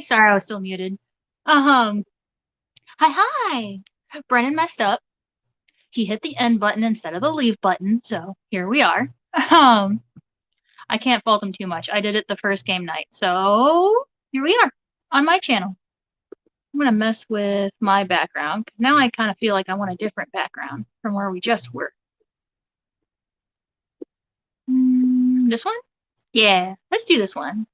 Sorry, I was still muted. Hi, hi. Brennan messed up. He hit the end button instead of the leave button, so here we are. I can't fault him too much. I did it the first game night, so here we are on my channel. I'm gonna mess with my background because now I kind of feel like I want a different background from where we just were. This one? Yeah, let's do this one.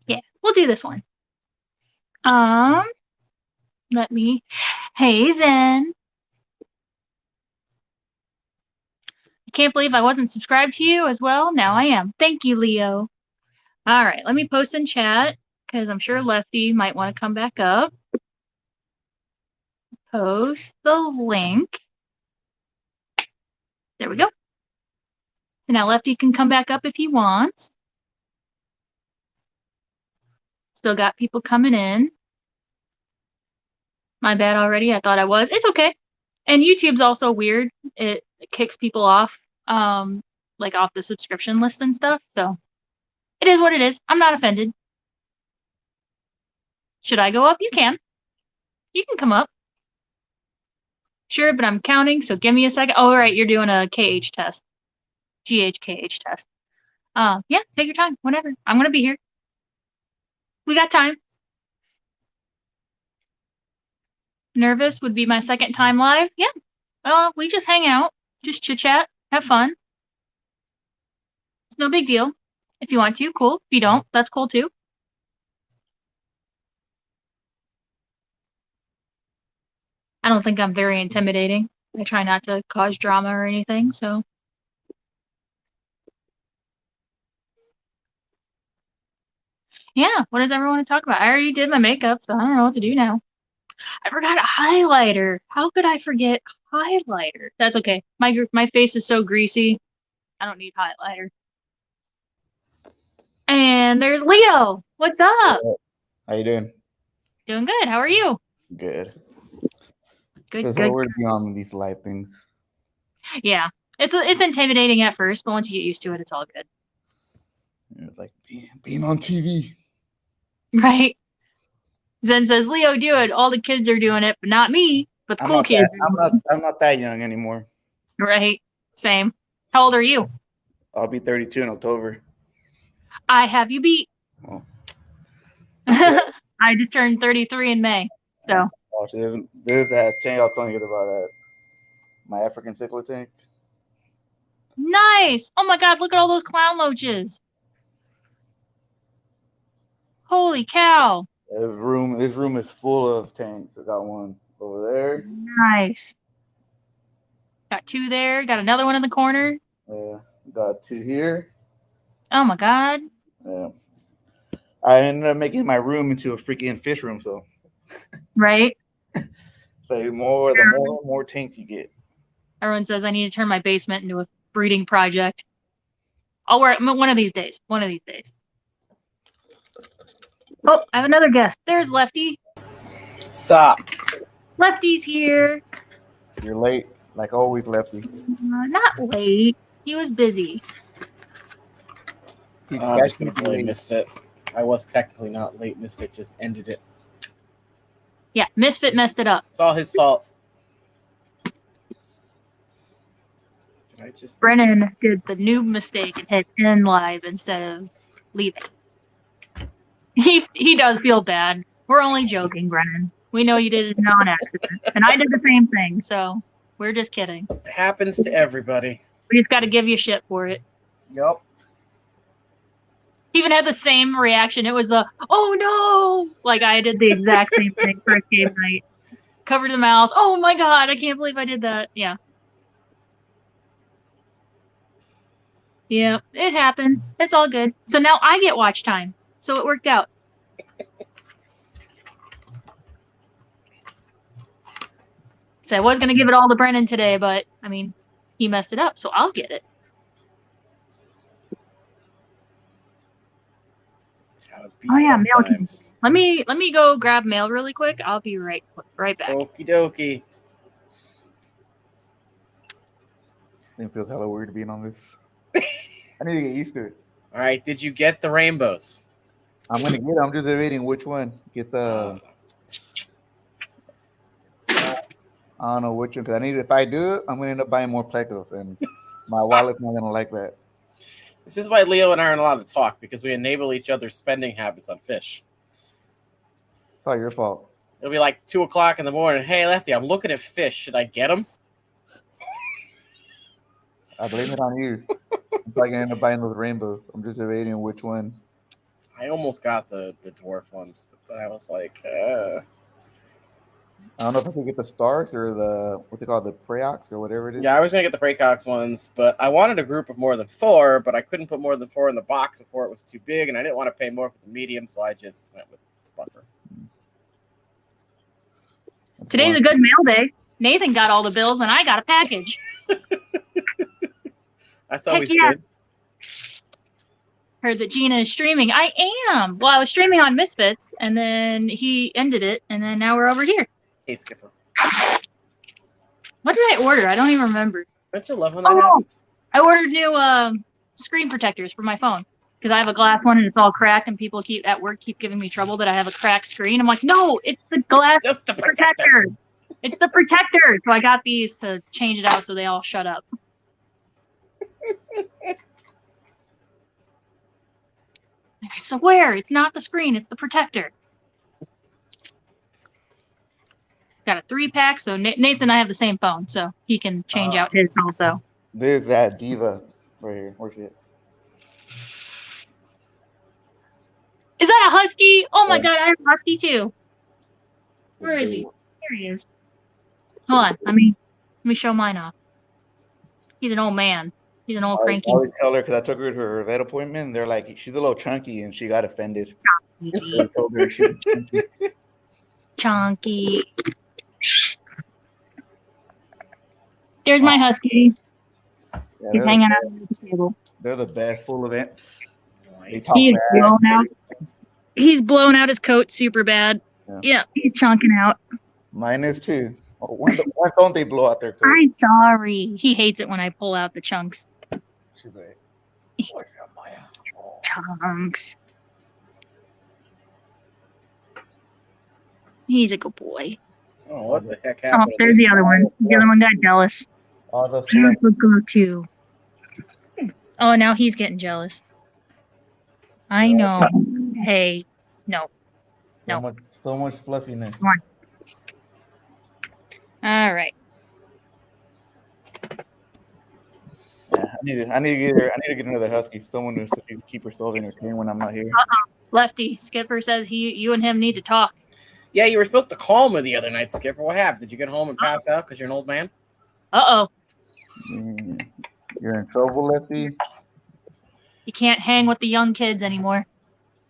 Yeah, we'll do this one. Let me. Hey, Zen. I can't believe I wasn't subscribed to you as well. Now I am. Thank you, Leo. All right, let me post in chat because I'm sure Lefty might want to come back up. Post the link. There we go. So now Lefty can come back up if he wants. Still got people coming in. My bad already. I thought I was. It's okay. And YouTube's also weird. It kicks people off, like off the subscription list and stuff. So it is what it is. I'm not offended. Should I go up? You can. You can come up. Sure, but I'm counting, so give me a second. Oh, right, you're doing a KH test. GHKH test. Yeah, take your time. Whatever. I'm going to be here. We got time. Nervous would be my second time live. Yeah. We just hang out. Just chit-chat. Have fun. It's no big deal. If you want to, cool. If you don't, that's cool too. I don't think I'm very intimidating. I try not to cause drama or anything, so. Yeah, what does everyone want to talk about? I already did my makeup, so I don't know what to do now. I forgot a highlighter. How could I forget highlighter? That's okay. My face is so greasy. I don't need highlighter. And there's Leo. What's up? How you doing? Doing good. How are you? Good. Good. Feels Good. weird being on these live things. Yeah, it's intimidating at first, but once you get used to it, it's all good. It's like being on TV. Right. Zen says, Leo, do it. All the kids are doing it, but not me. But the cool kids. I'm not that young anymore. Right. Same. How old are you? I'll be 32 in October. I have you beat. Oh. I just turned 33 in May. So. Oh, so there's that tank I was telling you about. My African cichlid tank. Nice. Oh my God, look at all those clown loaches. Holy cow. This room is full of tanks. I got one over there. Nice. Got two there. Got another one in the corner. Yeah. Got two here. Oh my God. Yeah. I ended up making my room into a freaking fish room, so. Right. The more tanks you get. Everyone says I need to turn my basement into a breeding project. I'll wear it one of these days. One of these days. Oh, I have another guest. There's Lefty. Stop. Lefty's here. You're late, like always, Lefty. Not late. He was busy. I'm just gonna play Misfit. I was technically not late. Misfit just ended it. Yeah, Misfit messed it up. It's all his fault. Brennan did the noob mistake and hit end live instead of leaving. He does feel bad. We're only joking, Brennan. We know you did it on accident. And I did the same thing, so we're just kidding. It happens to everybody. We just got to give you shit for it. Yep. He even had the same reaction. It was the, oh no! Like I did the exact same thing for a game night. Covered the mouth. Oh my God, I can't believe I did that. Yeah. Yeah, it happens. It's all good. So now I get watch time. So it worked out. So I was going to give it all to Brennan today, but, I mean, he messed it up, so I'll get it. Oh, yeah, mail. Let me go grab mail really quick. I'll be right back. Okie dokie. It feels hella weird being on this. I need to get used to it. All right, did you get the rainbows? I'm gonna get it. I'm just debating which one. Get the. I don't know which one because I need. If I do it, I'm gonna end up buying more Plecos, and my wallet's not gonna like that. This is why Leo and I aren't allowed to talk, because we enable each other's spending habits on fish. It's all your fault. It'll be like 2 o'clock in the morning. Hey, Lefty, I'm looking at fish. Should I get them? I blame it on you. I'm probably gonna end up buying those rainbows. I'm just debating which one. I almost got the dwarf ones, but then I was like, I don't know if I should get the stars or the what they call the Preox or whatever it is. yeah, I was going to get the Precox ones, but I wanted a group of more than 4, but I couldn't put more than 4 in the box before it was too big, and I didn't want to pay more for the medium, so I just went with the buffer. That's Today's one. a good mail day. Nathan got all the bills, and I got a package. That's Heck always yeah. good. Heard that Gina is streaming. I am. Well, I was streaming on Misfits, and then he ended it, and then now we're over here. Hey, Skipper. What did I order? I don't even remember. Don't you love when that Oh. happens? I ordered new screen protectors for my phone because I have a glass one and it's all cracked, and people at work keep giving me trouble that I have a cracked screen. I'm like, no, it's the glass Just the protector. It's the protector. So I got these to change it out so they all shut up. I swear, it's not the screen, it's the protector. Got a 3-pack, so Nathan and I have the same phone, so he can change out his also. There's that diva right here. Where's she at? Is that a husky? Oh my Yeah. god, I have a husky too. Where is he? There he is. Hold on, let me show mine off. He's an old man. He's an old I cranky. always tell her because I took her to her vet appointment. And they're like, she's a little chunky, and she got offended. I told her she was chunky. Chonky. There's my husky. Yeah, He's hanging out at the table. They're the best. Full of it. They Nice. talk He's bad. blown out. He's blown out his coat super bad. Yeah. Yeah, he's chonking out. Mine is too. Why don't they blow out their coat? I'm sorry. He hates it when I pull out the chunks. She's like, "What's up, Maya?" Oh. Chunks. He's a good boy. Oh, what the heck Oh, happened? to there's this? the other one. The other one got jealous. All the He's fluff. a good too. Oh, now he's getting jealous. I know. Hey, no. No. So much fluffiness. All right. Yeah, I need to get another husky. Someone to keep herself entertained when I'm not here. Lefty, Skipper says you and him need to talk. Yeah, you were supposed to call me the other night, Skipper. What happened? Did you get home and pass out because you're an old man? Uh-oh. You're in trouble, Lefty. You can't hang with the young kids anymore.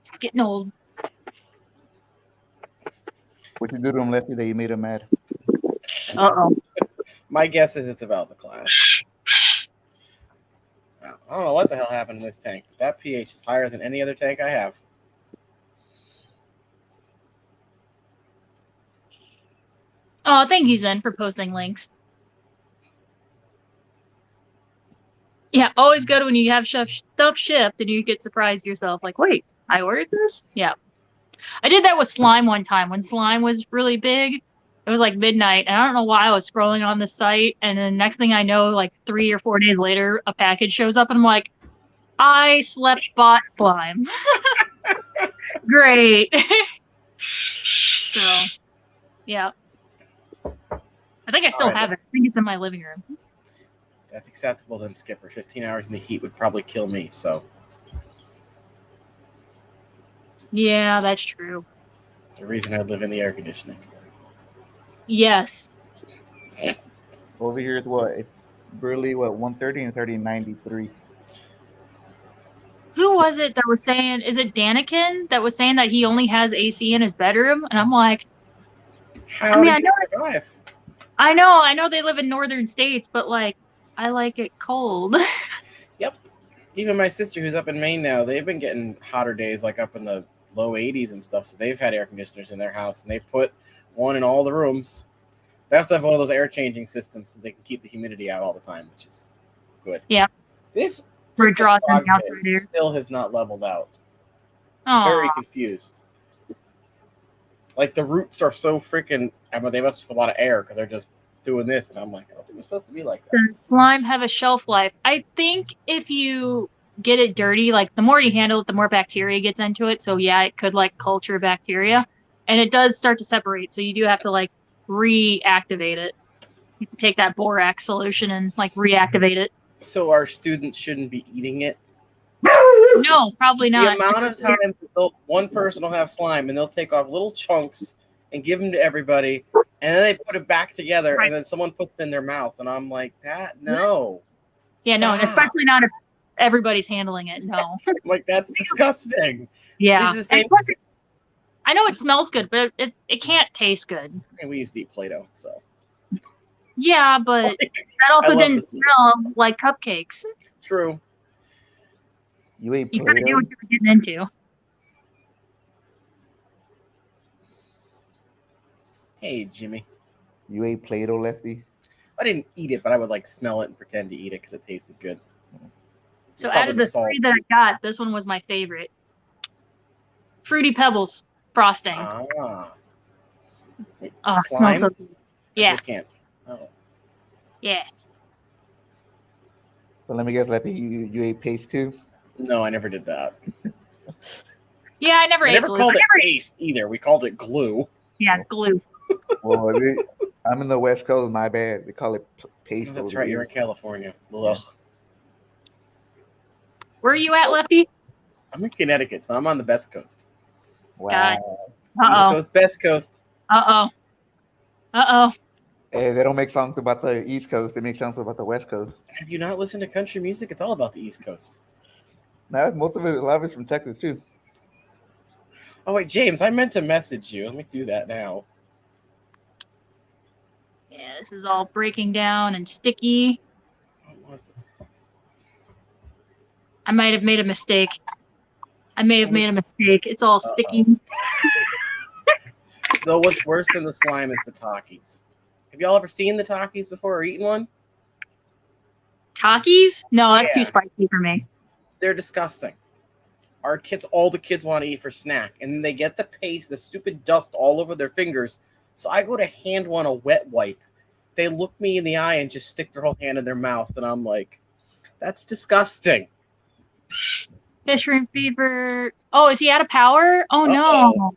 It's getting old. What you do to him, Lefty, that you made him mad? Uh-oh. My guess is it's about the class. I don't know what the hell happened in this tank. But that pH is higher than any other tank I have. Oh, thank you, Zen, for posting links. Yeah, always good when you have stuff shipped and you get surprised yourself. Like, wait, I ordered this? Yeah. I did that with slime one time when slime was really big. It was like midnight, and I don't know why I was scrolling on the site, and then next thing I know, like 3 or 4 days later, a package shows up, and I'm like, I bought slime. Great. So, yeah. I think I still have it. I think it's in my living room. That's acceptable then, Skipper. 15 hours in the heat would probably kill me, so. Yeah, that's true. The reason I live in the air conditioning. Yes. Over here, it's what? It's really, 130 and 3093. Who was it that was saying, is it Danikin that was saying that he only has AC in his bedroom? And I'm like, How I mean, do you survive? I know they live in northern states, but like, I like it cold. Yep. Even my sister, who's up in Maine now, they've been getting hotter days, like up in the low 80s and stuff. So they've had air conditioners in their house, and they put one in all the rooms. They also have one of those air changing systems so they can keep the humidity out all the time, which is good. Yeah. This Where freaking it draws in frog the outside pit air. still has not leveled out. Aw. Very confused. Like the roots are so freaking. I mean, they must have a lot of air because they're just doing this, and I'm like, I don't think it's supposed to be like that. Does slime have a shelf life? I think if you get it dirty, like the more you handle it, the more bacteria gets into it. So yeah, it could like culture bacteria, and it does start to separate. So you do have to like reactivate it. You have to take that borax solution and like reactivate it. So our students shouldn't be eating it. No, probably The not. amount of time one person will have slime and they'll take off little chunks and give them to everybody, and then they put it back together, Right. and then someone puts it in their mouth, and I'm like, that no. Yeah, no, and Stop. especially not if everybody's handling it. No. I'm like, that's disgusting. Yeah. This is the same. And plus I know it smells good, but it can't taste good. And we used to eat Play-Doh, so Yeah, but like, that also I love didn't this movie. smell like cupcakes. True. You ate You kind of knew Play-Doh? what you were getting into. Hey, Jimmy. You ate Play-Doh, Lefty? I didn't eat it, but I would like smell it and pretend to eat it because it tasted good. So It's out of probably the salt. three that I got, this one was my favorite. Fruity Pebbles frosting. Ah. It Slime? smells so good. Yeah, I can't. Oh. yeah. So let me guess, Lefty, you ate paste too? No, I never did that. Yeah, I never I ate never glue. called it paste either. We called it glue. Yeah, glue. Well, I'm in the West Coast, my bad. They call it paste. That's over right. here. You're in California. Ugh. Where are you at, Lefty? I'm in Connecticut, so I'm on the best coast. Wow. East Uh-oh. Coast, best coast. Uh-oh. Uh-oh. Hey, they don't make songs about the East Coast. They make songs about the West Coast. Have you not listened to country music? It's all about the East Coast. Now, most of it, a lot of it's from Texas too. Oh wait, James, I meant to message you. Let me do that now. Yeah, this is all breaking down and sticky. What was it? I might have made a mistake. It's all sticky. Though what's worse than the slime is the Takis. Have y'all ever seen the Takis before or eaten one? Takis? No, that's Yeah. too spicy for me. They're disgusting. All the kids want to eat for snack, and then they get the paste, the stupid dust all over their fingers. So I go to hand one a wet wipe. They look me in the eye and just stick their whole hand in their mouth, and I'm like, that's disgusting. Fish room fever. Oh, is he out of power? Oh no.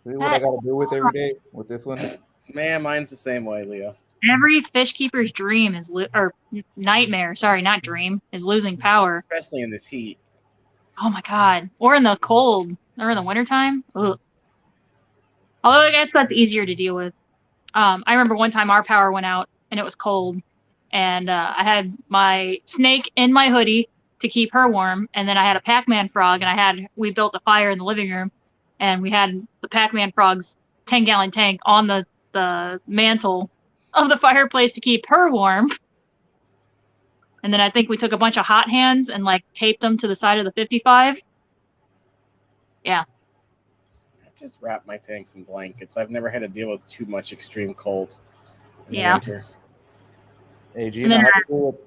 See what I got to deal with every day with this one? Man, mine's the same way, Leo. Every fish keeper's dream is or nightmare. Sorry, not dream. Is losing power. Especially in this heat. Oh my god. Or in the cold. Or in the wintertime. Ugh. Although I guess that's easier to deal with. I remember one time our power went out and it was cold, and I had my snake in my hoodie to keep her warm, and then I had a Pac-Man frog, and we built a fire in the living room, and we had the Pac-Man frog's 10-gallon tank on the mantle of the fireplace to keep her warm. And then I think we took a bunch of hot hands and like taped them to the side of the 55. Yeah. I just wrap my tanks in blankets. I've never had to deal with too much extreme cold in the Yeah. winter. Hey, Gina, then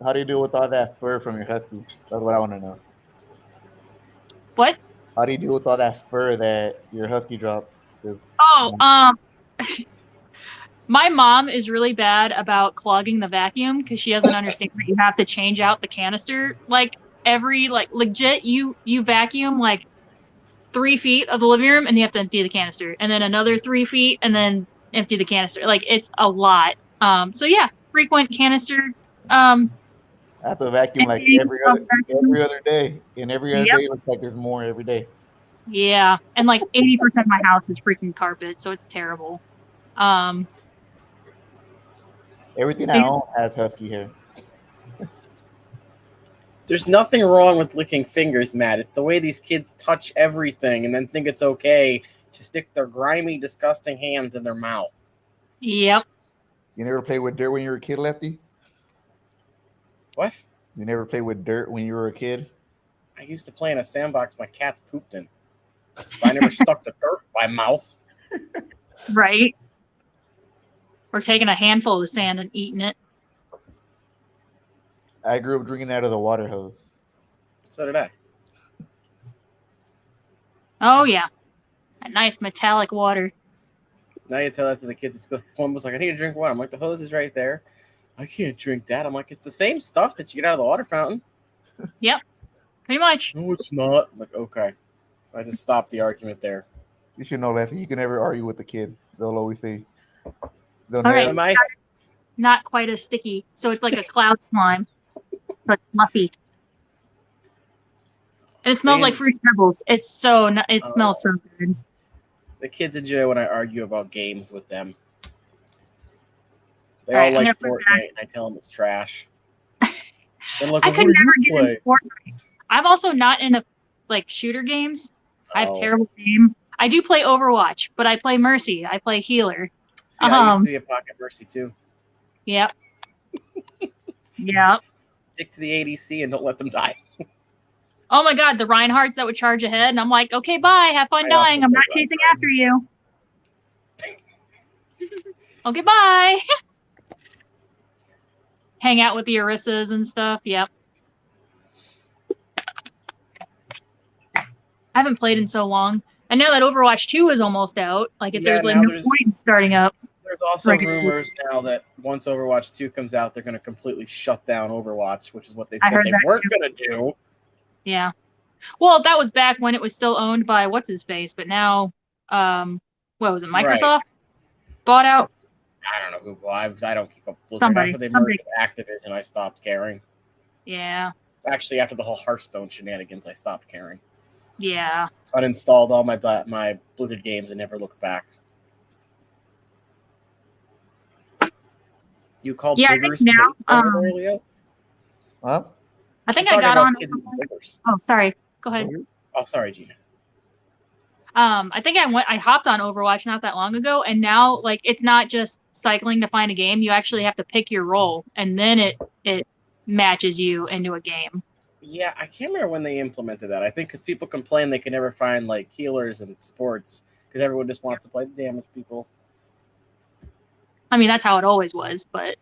how do you deal with all that fur from your husky? That's what I want to know. What? How do you deal with all that fur that your husky dropped? Oh, my mom is really bad about clogging the vacuum because she doesn't understand that you have to change out the canister like every legit you vacuum like 3 feet of the living room and you have to empty the canister, and then another 3 feet and then empty the canister. Like it's a lot. So yeah, frequent canister. I have to vacuum like emptying every of other vacuum. day, and every other Yep. day looks like there's more every day. Yeah, and like 80% of my house is freaking carpet, so it's terrible. Everything I own has husky hair. There's nothing wrong with licking fingers, Matt. It's the way these kids touch everything and then think it's okay to stick their grimy, disgusting hands in their mouth. Yep. You never played with dirt when you were a kid, Lefty? What? You never played with dirt when you were a kid? I used to play in a sandbox my cats pooped in. But I never stuck the dirt in my mouth. Right. Or taking a handful of the sand and eating it. I grew up drinking out of the water hose. So did I. Oh yeah, that nice metallic water. Now you tell that to the kids at school. One was like, I need to drink water. I'm like, the hose is right there. I can't drink that. I'm like, it's the same stuff that you get out of the water fountain. Yep, pretty much. No, it's not. I'm like, okay. I just stopped the argument there. You should know, Leslie. You can never argue with the kid. They'll always say, they'll All right. never. Am I? Not quite as sticky, so it's like a cloud slime, but fluffy. And it smells like fruit pebbles. It smells so good. The kids enjoy when I argue about games with them. They All right, all I'm like gonna put Fortnite, and I tell them it's trash. They're like, I well, could what do never you get play? into Fortnite. I'm also not into like shooter games. I have Oh. terrible aim. I do play Overwatch, but I play Mercy. I play healer. See, I used to be a Pocket Mercy too. Yep. Yep. Stick to the ADC and don't let them die. Oh my god, the Reinhardts that would charge ahead, and I'm like, okay, bye, have fun I also dying. I'm not play chasing after you. Okay, bye. Hang out with the Orissas and stuff. Yep. I haven't played in so long. And now that Overwatch 2 is almost out, like if there's like no point in starting up. There's also rumors now that once Overwatch 2 comes out, they're going to completely shut down Overwatch, which is what they said they weren't going to do. Yeah. Well, that was back when it was still owned by what's his face, but now, what was it? Microsoft Right. bought out. I don't know who. Well, I don't keep up with Blizzard. After they merged with Activision, I stopped caring. Yeah. Actually, after the whole Hearthstone shenanigans, I stopped caring. Yeah. Uninstalled all my Blizzard games and never looked back. You called Biggers now, earlier? Huh? I think I got on. Oh, sorry. Go ahead. Oh, sorry, Gina. I think I hopped on Overwatch not that long ago, and now like it's not just cycling to find a game. You actually have to pick your role, and then it matches you into a game. Yeah, I can't remember when they implemented that. I think because people complain they can never find like healers and supports because everyone just wants to play the damage people. I mean, that's how it always was, but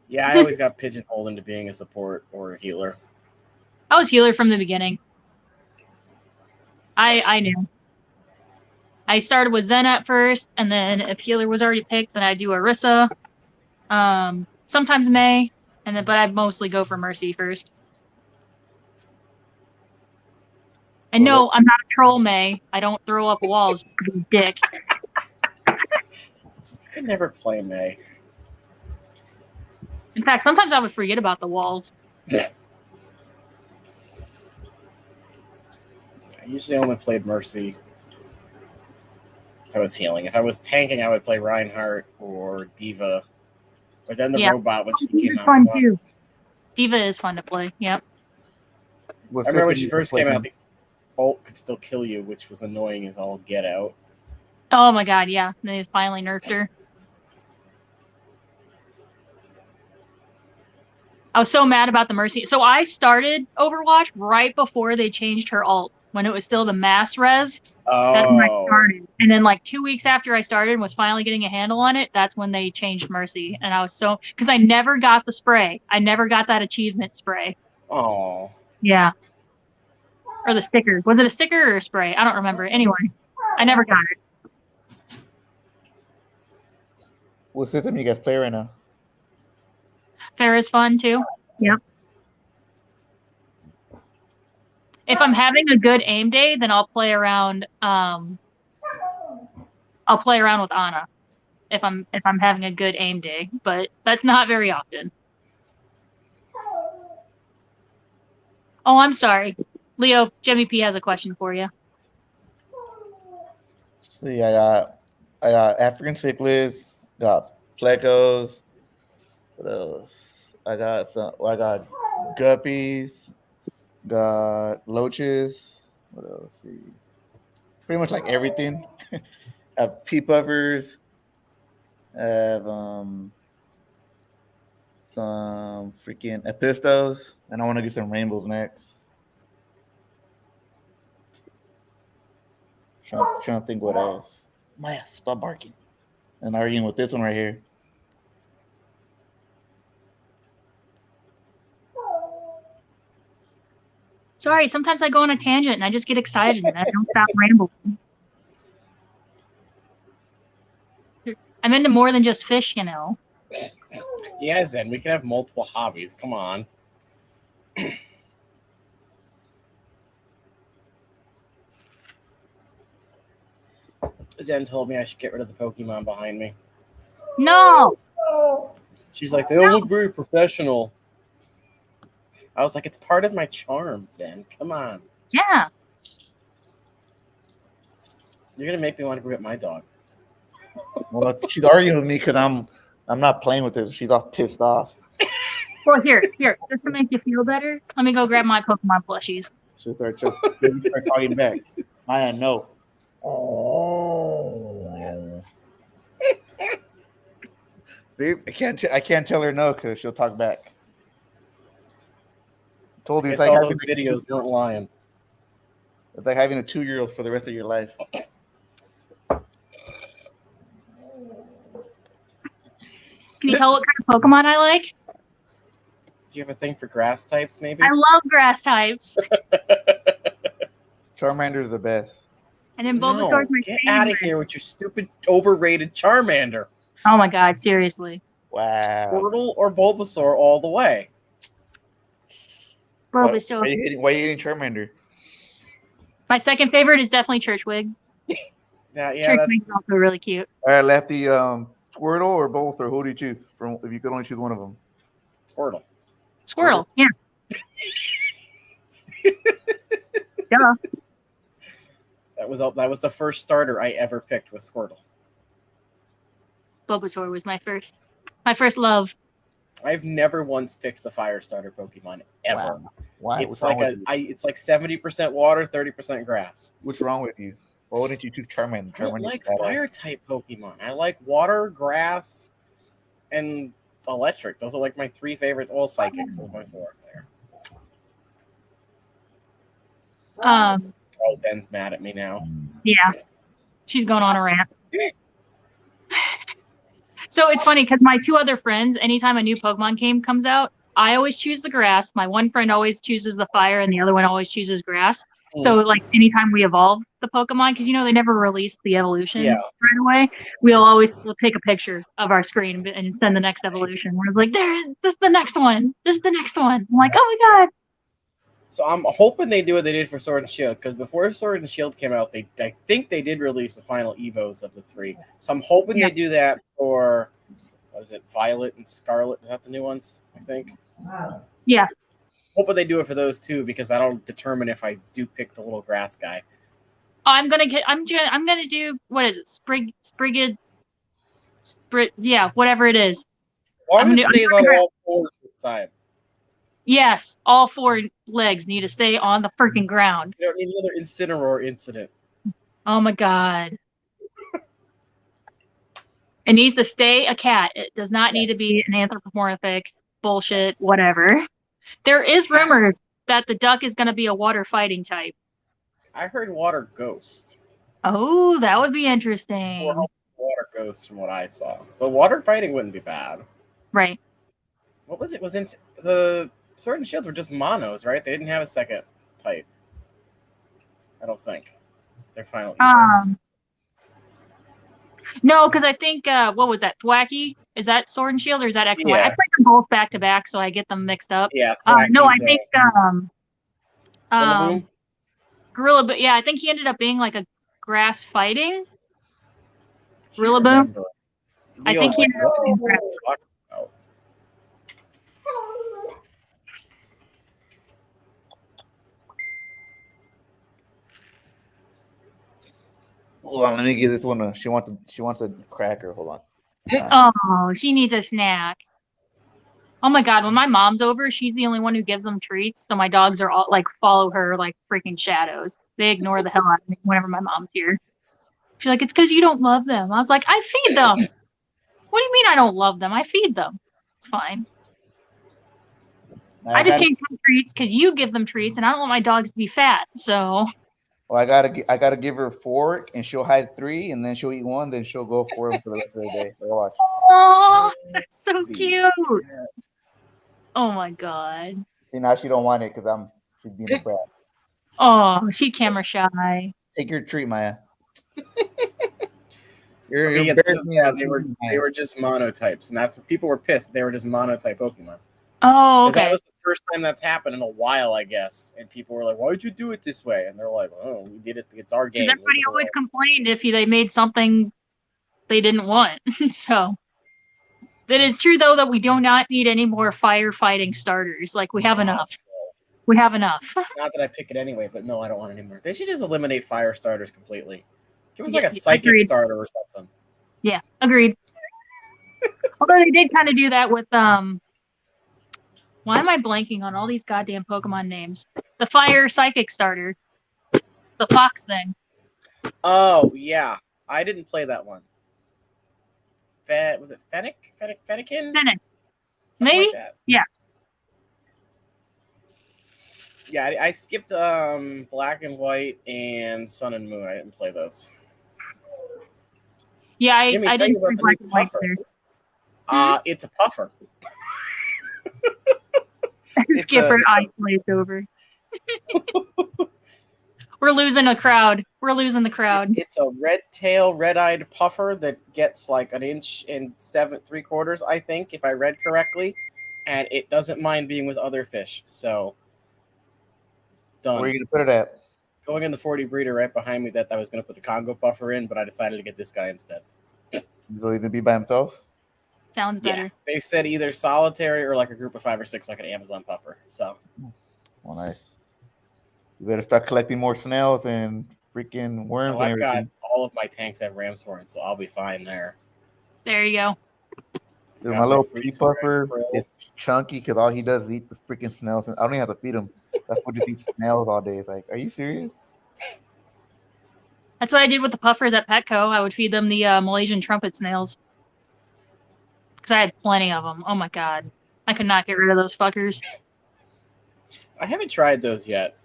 yeah, I always got pigeonholed into being a support or a healer. I was healer from the beginning. I knew. I started with Zen at first, and then if healer was already picked, then I'd do Orisa, sometimes May, but I'd mostly go for Mercy first. And no, I'm not a troll, May. I don't throw up walls to be a dick. I could never play May. In fact, sometimes I would forget about the walls. I usually only played Mercy if I was healing. If I was tanking, I would play Reinhardt or Diva. But then the robot, when she came out. Fun too. Diva is fun to play. Yep. I remember when she first came out, the ult could still kill you, which was annoying as all get out. Oh my god, yeah. They finally nerfed her. I was so mad about the Mercy. So I started Overwatch right before they changed her ult. When it was still the mass res, that's when I started. And then like 2 weeks after I started and was finally getting a handle on it, that's when they changed Mercy. And I was so, because I never got the spray. I never got that achievement spray. Oh. Yeah. Or the sticker. Was it a sticker or a spray? I don't remember. Anyway, I never got it. What system you guys play right now? Fair is fun too. Yep. If I'm having a good aim day, then I'll play around. I'll play around with Ana. If I'm having a good aim day, but that's not very often. Oh, I'm sorry, Leo. Jimmy P has a question for you. See, I got African cichlids, got plecos. What else? I got guppies. Got loaches. What else? Let's see, pretty much like everything. I have pea puffers. I have some freaking epistos, and I want to get some rainbows next. Trying to think what else. Maya, stop barking. And arguing with this one right here. Sorry, sometimes I go on a tangent and I just get excited and I don't stop rambling. I'm into more than just fish, you know. Yeah, Zen, we can have multiple hobbies. Come on. Zen told me I should get rid of the Pokemon behind me. No! She's like, they don't look very professional. I was like, it's part of my charm, Zen. Come on. Yeah. You're going to make me want to go get my dog. Well, she's arguing with me because I'm not playing with her. She's all pissed off. Well, here, just to make you feel better, let me go grab my Pokemon plushies. She'll start talking back. Maya, no. Oh. See, I can't tell her no because she'll talk back. Told you I it's like saw having those videos weren't lying. It's like having a 2-year-old for the rest of your life. Can you tell what kind of Pokemon I like? Do you have a thing for grass types, maybe? I love grass types. Charmander's the best. And then Bulbasaur's my get favorite. out of here with your stupid, overrated Charmander. Oh my god, seriously. Wow. Squirtle or Bulbasaur all the way. Bulbasaur. Why are you hitting Charmander? My second favorite is definitely Churchwig. Yeah, Churchwig's also really cute. All right, Lefty, Squirtle or both, or who do you choose from if you could only choose one of them? Squirtle. Squirtle, yeah. Duh. That was the first starter I ever picked with Squirtle. Bulbasaur was my first love. I've never once picked the fire starter Pokemon ever. Wow. Why? It's like it's like 70% water, 30% grass. What's wrong with you? Why wouldn't you choose Charmander? I don't like fire type Pokemon. I like water, grass, and electric. Those are like my 3 favorites. All psychics. So my 4 there. Oh, Zen's mad at me now. Yeah. She's going on a rant. So it's funny because my 2 other friends, anytime a new Pokemon game comes out, I always choose the grass. My one friend always chooses the fire, and the other one always chooses grass. So, like, anytime we evolve the Pokemon, because, they never release the evolutions right away, we'll take a picture of our screen and send the next evolution. We're like, this is the next one. This is the next one. I'm like, oh, my God. So I'm hoping they do what they did for Sword and Shield, because before Sword and Shield came out, I think they did release the final Evos of the 3. So I'm hoping they do that for, what is it, Violet and Scarlet? Is that the new ones, I think? Wow. Yeah. Hoping they do it for those 2, because that'll determine if I do pick the little grass guy. I'm gonna do, what is it? Whatever it is. One that stays on all 4 at the time. Yes, all 4 legs need to stay on the freaking ground. You don't need another Incineroar incident. Oh my god. It needs to stay a cat. It does not need to be an anthropomorphic bullshit, whatever. There is rumors that the duck is going to be a water fighting type. I heard Water Ghost. Oh, that would be interesting. Water Ghost from what I saw. But water fighting wouldn't be bad. Right. What was it? The Sword and Shields were just monos, right? They didn't have a second type. I don't think. Their final Evos. No, because I think, what was that? Thwacky? Is that Sword and Shield or is that X and Y? I played them both back to back, so I get them mixed up. Yeah. No, I think Gorilla but yeah, I think he ended up being like a grass fighting. Rillaboom. I think he ended up being grass. Hold on, let me give this one a. She wants a cracker. Hold on. Oh, she needs a snack. Oh my god, when my mom's over, she's the only one who gives them treats. So my dogs are all like follow her like freaking shadows. They ignore the hell out of me whenever my mom's here. She's like, it's because you don't love them. I was like, I feed them. What do you mean I don't love them? I feed them. It's fine. I just can't give treats because you give them treats, and I don't want my dogs to be fat. So. Well, I gotta give her 4, and she'll hide 3, and then she'll eat 1, then she'll go for them for the rest of the day. Watch. Oh, that's so cute. Oh my god. See, now she don't want it because She's being a brat. Oh, she camera shy. Take your treat, Maya. You're Yeah, embarrassing me. they were just monotypes, and that's what people were pissed. They were just monotype Pokemon. Oh, Because that okay. was the first time that's happened in a while, I guess. And people were like, "Why'd you do it this way?" And they're like, "Oh, we did it. It's our game." Because everybody always complained if they made something they didn't want. So it is true though that we do not need any more firefighting starters. Like we have enough. We have enough. Not that I pick it anyway, but no, I don't want any more. They should just eliminate fire starters completely. Give us Yeah, like a psychic agreed. starter or something. Yeah, agreed. Although they did kind of do that with why am I blanking on all these goddamn Pokemon names? The fire psychic starter. The fox thing. Oh yeah, I didn't play that one. Was it Fennekin? Fennec. Something Maybe? like that. Yeah. Yeah, I skipped Black and White and Sun and Moon. I didn't play those. Yeah, Jimmy, I tell didn't you about play the Black new and White puffer. either. It's a puffer. Skipper eye glazed over. We're losing a crowd. We're losing the crowd. It's a red tail, red-eyed puffer that gets like 1 inch and 7.75, I think, if I read correctly. And it doesn't mind being with other fish. So done. Where are you gonna put it at? Going in the 40 breeder right behind me that I was gonna put the Congo puffer in, but I decided to get this guy instead. So he's gonna be by himself. Sounds better. Yeah, they said either solitary or like a group of 5 or 6, like an Amazon puffer. So, Well, nice. You better start collecting more snails and freaking worms and I've got everything. all of my tanks have ram's horns, so I'll be fine there. There you go. Dude, Got my little free pea Terran puffer, krill. it's chunky because all he does is eat the freaking snails. And I don't even have to feed him. That's what just eats snails all day. It's like, are you serious? That's what I did with the puffers at Petco. I would feed them the Malaysian trumpet snails. Because I had plenty of them. Oh my god. I could not get rid of those fuckers. I haven't tried those yet.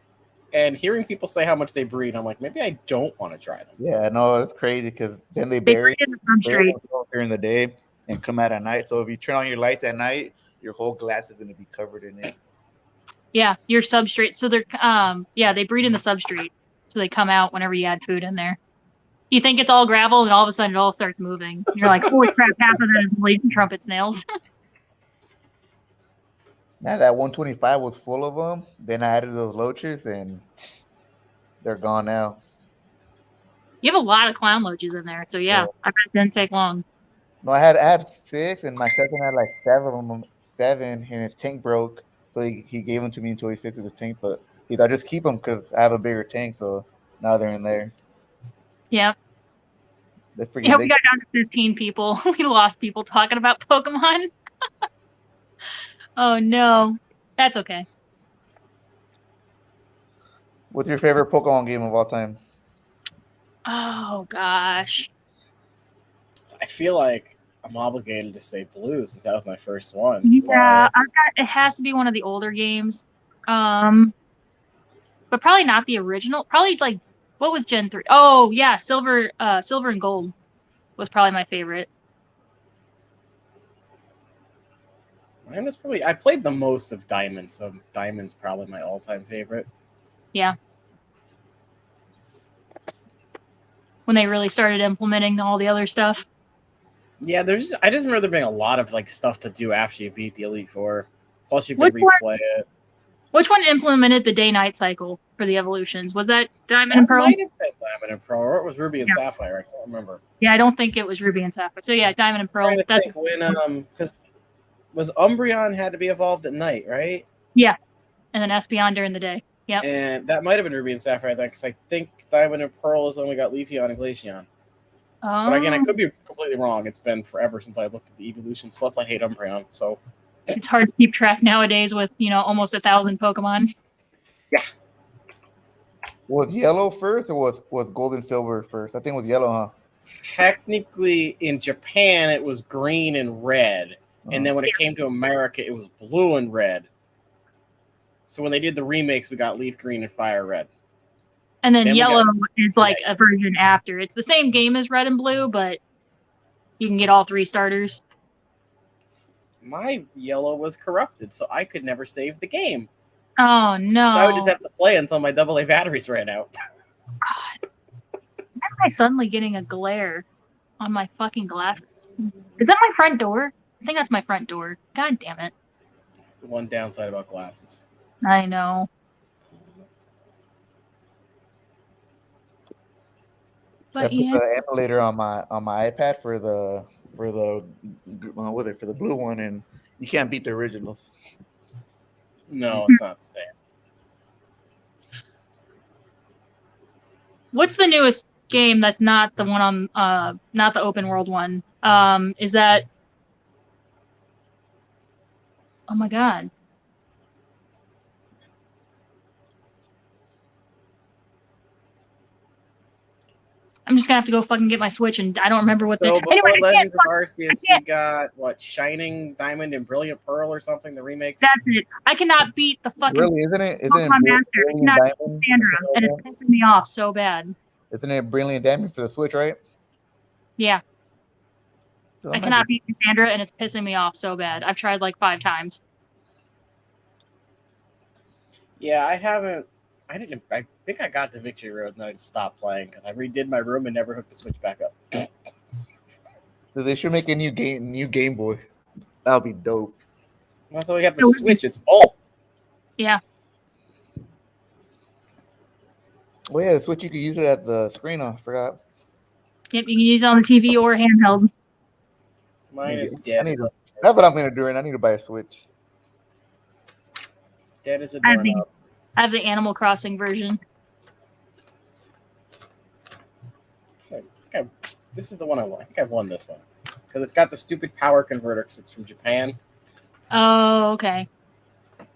And hearing people say how much they breed, I'm like, maybe I don't want to try them. Yeah, no, it's crazy because then they They bury breed in the substrate. themselves during the day and come out at night. So if you turn on your lights at night, your whole glass is going to be covered in it. Yeah, your substrate. So they're they breed in the substrate. So they come out whenever you add food in there. You think it's all gravel, and all of a sudden it all starts moving. You're like, holy crap, half of that is Malaysian trumpet snails. Now that 125 was full of them. Then I added those loaches, and they're gone now. You have a lot of clown loaches in there, so yeah, I bet it didn't take long. No, I had 6, and my cousin had like 7, and his tank broke. So he gave them to me until he fixes his tank. But I just keep them because I have a bigger tank. So now they're in there. Yeah. We got down to 15 people. We lost people talking about Pokemon. Oh no. That's okay. What's your favorite Pokemon game of all time? Oh gosh. I feel like I'm obligated to say Blue since that was my first one. Yeah, it has to be one of the older games. But probably not the original. Probably like what was Gen 3? Oh yeah, Silver and Gold was probably my favorite. Mine was probably I played the most of Diamond, so Diamond's probably my all-time favorite. Yeah. When they really started implementing all the other stuff. Yeah, I just remember there being a lot of like stuff to do after you beat the Elite Four. Plus, you could replay it. Which one implemented the day-night cycle for the evolutions? Was that Diamond and Pearl? Might have been Diamond and Pearl, or it was Ruby and Sapphire. I can't remember. Yeah, I don't think it was Ruby and Sapphire. So yeah, Diamond and Pearl. I'm trying to think when because was Umbreon had to be evolved at night, right? Yeah, and then Espeon during the day. Yep. And that might have been Ruby and Sapphire then, because I think Diamond and Pearl has only got Leafeon and Glaceon. Oh. But again, I could be completely wrong. It's been forever since I looked at the evolutions. Plus, I hate Umbreon, so it's hard to keep track nowadays with almost 1,000 Pokemon. Yeah. Was Yellow first or was Gold and Silver first? I think it was Yellow, huh? Technically, in Japan, it was green and red. And then when it came to America, it was blue and red. So when they did the remakes, we got Leaf Green and Fire Red. And then Yellow is like a version after. It's the same game as Red and Blue, but you can get all 3 starters. My Yellow was corrupted, so I could never save the game. Oh So I would just no. have to play until my AA batteries ran out. God. Why am I suddenly getting a glare on my fucking glasses? Is that my front door? I think that's my front door. God damn it. It's the one downside about glasses. I know. I But put yeah. the emulator on my iPad for the blue one, and you can't beat the originals. No, it's not the same. What's the newest game that's not the one on not the open world one? Is that oh my god. I'm just gonna have to go fucking get my Switch, and I don't remember what the. So Anyway, before Legends of I Arceus, we can't. got what Shining Diamond and Brilliant Pearl or something. The remakes. That's it. I cannot beat the fucking Really, isn't it? Isn't it Pokemon Master. I Brilliant cannot beat Diamond or Cassandra, something and like it's pissing me off so bad. that? Isn't it Brilliant Diamond for the Switch, right? Yeah, So I I'm cannot beat Cassandra, and it's pissing me off so bad. I've tried like 5 times. Yeah, I haven't. I didn't. I think I got to Victory Road and then I just stopped playing because I redid my room and never hooked the Switch back up. So they should make a new Game Boy. That'll be dope. That's why we have the So- Switch. It's both. Yeah, Oh yeah, the Switch you could use it at the screen. I forgot. yep. You can use it on the TV or handheld. Mine is I dead. need to, that's what I'm gonna do. Right, I need to buy a Switch. Dead as a I have the- doorknob. I have the Animal Crossing version. This is the one I won. I think I won this one because it's got the stupid power converter because it's from Japan. Oh, okay.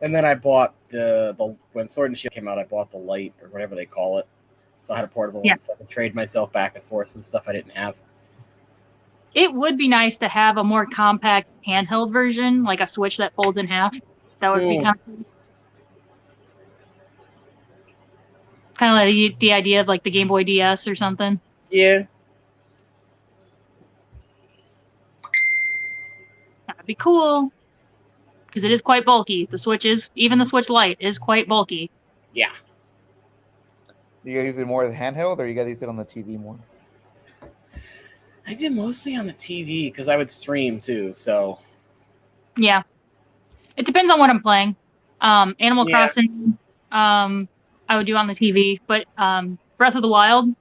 And then I bought the when Sword and Shield came out, I bought the light or whatever they call it. So I had a portable Yeah. one, so I could trade myself back and forth with stuff I didn't have. It would be nice to have a more compact handheld version, like a Switch that folds in half. That would be kind of like the idea of like the Game Boy DS or something. Yeah. That'd be cool. Because it is quite bulky. Even the Switch Lite is quite bulky. Yeah. You guys use it more as a handheld, or you guys use it on the TV more? I did mostly on the TV because I would stream too. So Yeah. It depends on what I'm playing. Animal Yeah. Crossing, I would do on the TV, but Breath of the Wild,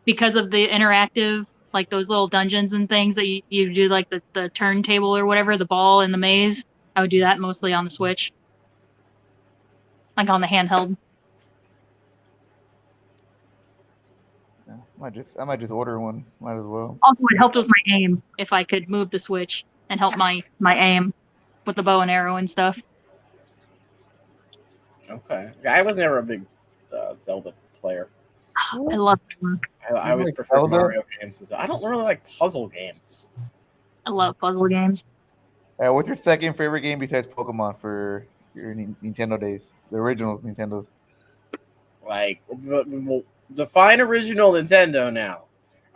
because of the interactive, like those little dungeons and things that you do, like the turntable or whatever, the ball in the maze, I would do that mostly on the Switch, like on the handheld. Yeah, I might just order one. Might as well. Also, it helped with my aim if I could move the Switch and help my aim with the bow and arrow and stuff. okay, I was never a big Zelda player. I love them. I always like preferred Zelda? Mario games. I don't really like puzzle games. I love puzzle games. What's your second favorite game besides Pokemon for your Nintendo days? The original Nintendos. Like, define original Nintendo now.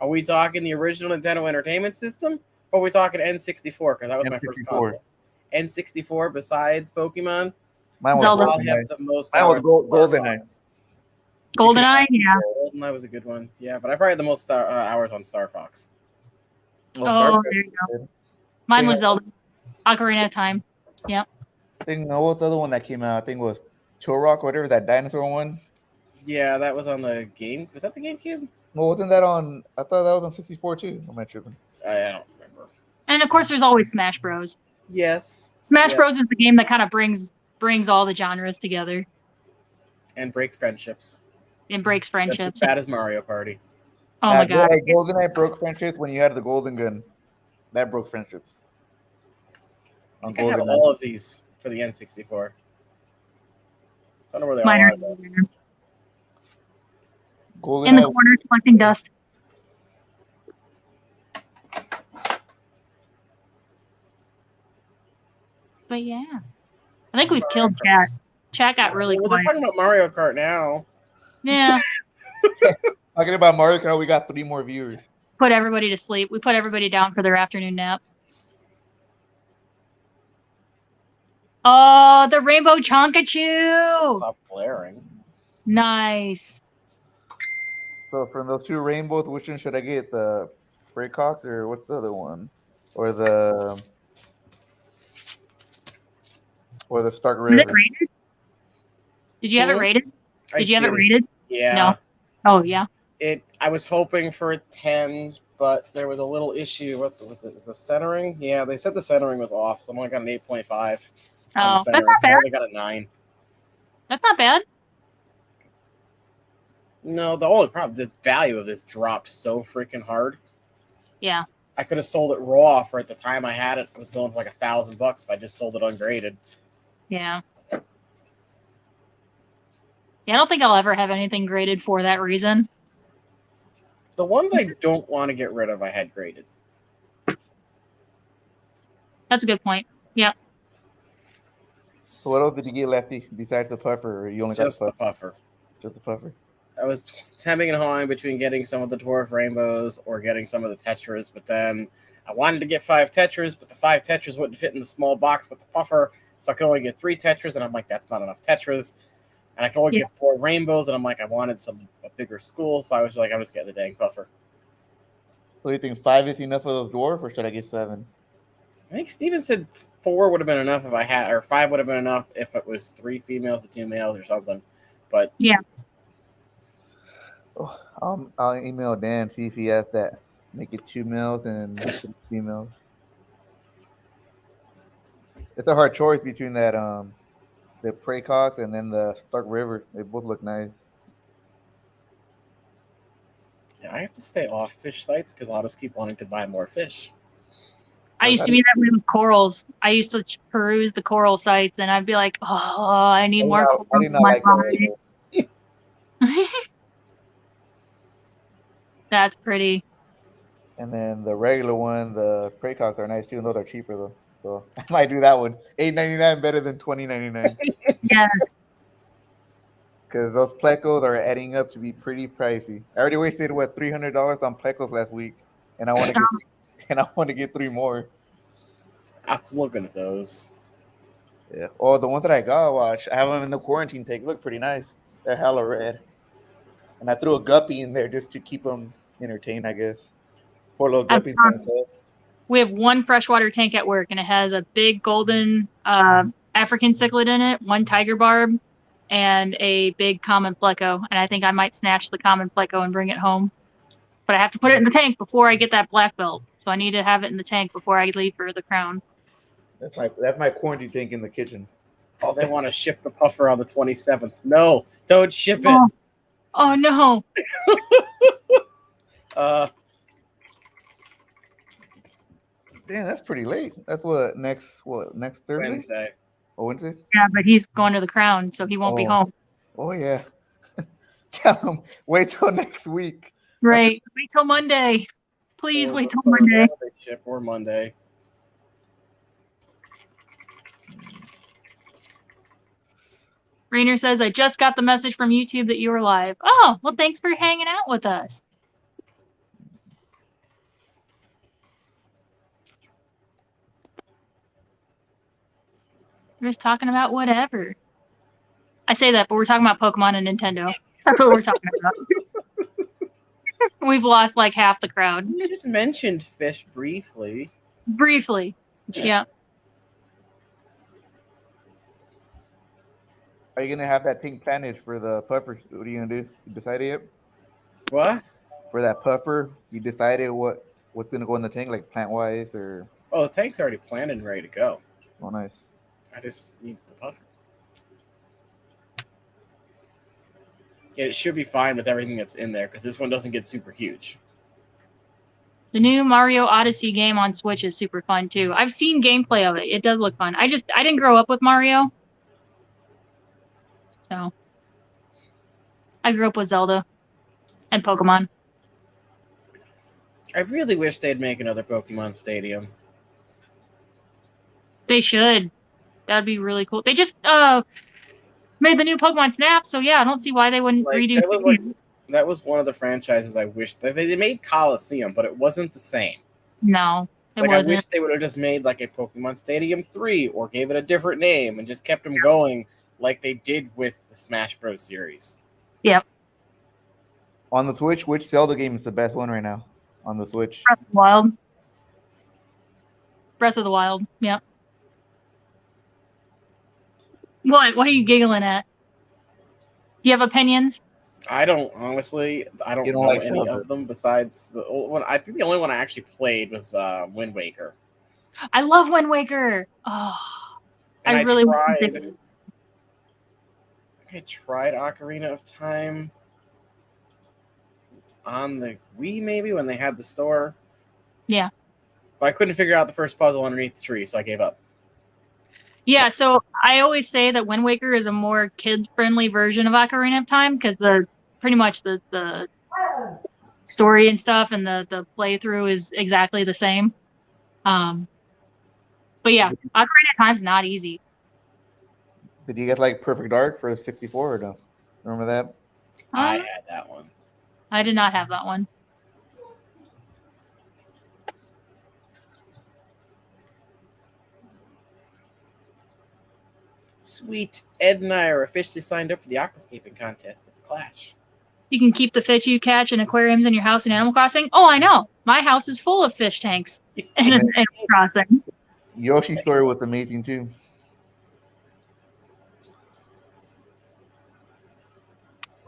Are we talking the original Nintendo Entertainment System? Or are we talking N64? Because that was my first N64. console. N64 besides Pokemon? Mine was Zelda. I'll GoldenEye. have the most Mine was hours. on Star GoldenEye. Fox. GoldenEye, yeah. GoldenEye was a good one. Yeah, but I probably had the most hours on Star Fox. Oh, there you go. Mine was Zelda. Ocarina of Time. I think what's the other one that came out? I think it was Chorok, whatever, that dinosaur one. Yeah, that was on the game. Was that the GameCube? Well, wasn't that on? I thought that was on 64 too. I'm not tripping. I don't remember. And of course, there's always Smash Bros. Yes. Smash Yeah. Bros is the game that kind of brings all the genres together And breaks friendships. and breaks Just friendships. as bad as Mario Party. Oh my god. GoldenEye broke friendships when you had the golden gun. That broke friendships. On I have GoldenEye. all of these for the N64. Don't know where they Mine all are are. though. in the GoldenEye. corner collecting dust. But yeah. I think we've killed chat. Chat got really Well, they're quiet. talking about Mario Kart now. Yeah. Talking about Mario Kart, we got 3 more viewers. Put everybody to sleep. We put everybody down for their afternoon nap. Oh, the Rainbow Chonkachu! Stop glaring. Nice. So from those two rainbows, which one should I get? The Freycox or what's the other one? Or the Stark Was it River? rated? Did you have it Hmm? rated? I Did you have it did. rated? Yeah. No. Oh, yeah. I was hoping for a 10, but there was a little issue. What was it? The centering? Yeah, they said the centering was off, so I only got an 8.5 on the Oh, that's centering. not So I bad. only got a 9. That's not bad. No, the only problem, the value of this dropped so freaking hard. Yeah. I could have sold it raw for at the time I had it. I was going for like $1,000 if I just sold it ungraded. Yeah. Yeah, I don't think I'll ever have anything graded for that reason. The ones I don't want to get rid of, I had graded. That's a good point. Yeah. So what else did you get, Lefty, besides the puffer? Or you only Just got the the puffer? puffer. Just the puffer. I was temming and hawing between getting some of the dwarf rainbows or getting some of the tetras, but then I wanted to get 5 tetras, but the 5 tetras wouldn't fit in the small box with the puffer, so I could only get 3 tetras, and I'm like, that's not enough tetras. And I could only get 4 rainbows, and I'm like, I wanted a bigger school, so I was like, I'm just getting the dang puffer. So you think 5 is enough for those dwarf, or should I get 7? I think Steven said 4 would have been enough if I had, or 5 would have been enough if it was 3 females and 2 males or something. But yeah, I'll email Dan, see if he has that. Make it 2 males and 3 females. It's a hard choice between that the Precox and then the Stark River. They both look nice. yeah, I have to stay off fish sites because I'll just keep wanting to buy more fish. I used to be that way with corals. I used to peruse the coral sites, and I'd be like, "Oh, I need more corals I do in not my like body." that. That's pretty. And then the regular one, the Precox are nice too, and those are cheaper though. So I might do that one. $8.99 better than $20.99. Yes. Because those plecos are adding up to be pretty pricey. I already wasted $300 on plecos last week, and I want to get 3 more. I was looking at those. Yeah. Oh, the ones that I got, watch. I have them in the quarantine tank. Look pretty nice. They're hella red. And I threw a guppy in there just to keep them entertained, I guess. Poor little guppies by himself. We have one freshwater tank at work, and it has a big golden African cichlid in it, 1 tiger barb, and a big common pleco. And I think I might snatch the common pleco and bring it home. But I have to put it in the tank before I get that black belt. So I need to have it in the tank before I leave for the crown. That's my quarantine tank in the kitchen. Oh, they want to ship the puffer on the 27th. No, don't ship it. Oh no. Damn, that's pretty late. That's next Thursday? Wednesday. Oh, Wednesday? Yeah, but he's going to the crown, so he won't be home. Oh yeah. Tell him, wait till next week. Right. Wait till Monday. Please wait till Monday. Monday. Ship or Monday. Rainer says, I just got the message from YouTube that you were live. Oh, well, thanks for hanging out with us. We're just talking about whatever. I say that, but we're talking about Pokemon and Nintendo. That's what we're talking about. We've lost like half the crowd. You just mentioned fish briefly. Briefly. Yeah. Are you gonna have that pink plantage for the puffer? What are you gonna do? You decided yet? What? For that puffer, you decided what's gonna go in the tank, like plant wise or? Oh, the tank's already planted and ready to go. Oh, nice. I just need the puffer. Yeah, it should be fine with everything that's in there because this one doesn't get super huge. The new Mario Odyssey game on Switch is super fun too. I've seen gameplay of it. It does look fun. I didn't grow up with Mario. So I grew up with Zelda and Pokemon. I really wish they'd make another Pokemon Stadium. They should. That'd be really cool. They just made the new Pokemon Snap, so yeah, I don't see why they wouldn't redo that was one of the franchises I wish they made Coliseum, but it wasn't the same. No. It Like, I wasn't. wish they would have just made like a Pokemon Stadium 3 or gave it a different name and just kept them going like they did with the Smash Bros. Series. Yep. On the Switch, which Zelda game is the best one right now? On the Switch. Breath of the Wild. Breath of the Wild. Yep. What are you giggling at? Do you have opinions? I don't honestly. I don't You don't know like any Zelda? of them besides the old one. I think the only one I actually played was Wind Waker. I love Wind Waker. Oh, And I I really tried. I tried Ocarina of Time on the Wii, maybe when they had the store. Yeah. But I couldn't figure out the first puzzle underneath the tree, so I gave up. Yeah, so I always say that Wind Waker is a more kid-friendly version of Ocarina of Time because pretty much the story and stuff and the playthrough is exactly the same. But yeah, Ocarina of Time's not easy. Did you get like Perfect Dark for the 64 or no? Remember that? I had that one. I did not have that one. Sweet. Ed and I are officially signed up for the aquascaping contest at the Clash. You can keep the fish you catch in aquariums in your house in Animal Crossing. Oh, I know. My house is full of fish tanks in Animal Crossing. Yoshi's story was amazing too.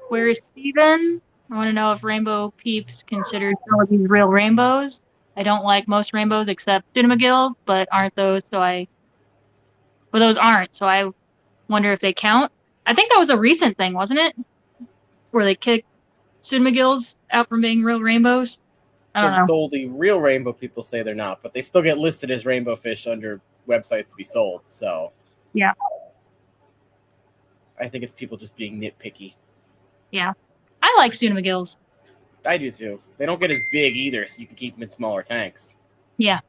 Where is Steven? I want to know if Rainbow Peeps consider some of these real rainbows. I don't like most rainbows except Cinnamagills, but those aren't, so I wonder if they count. I think that was a recent thing, wasn't it? Where they kicked Cinnamagills out from being real rainbows. I don't know. Though the real rainbow people say they're not, but they still get listed as rainbow fish under websites to be sold. So Yeah. I think it's people just being nitpicky. Yeah. I like Cinnamagills. I do too. They don't get as big either, so you can keep them in smaller tanks. Yeah.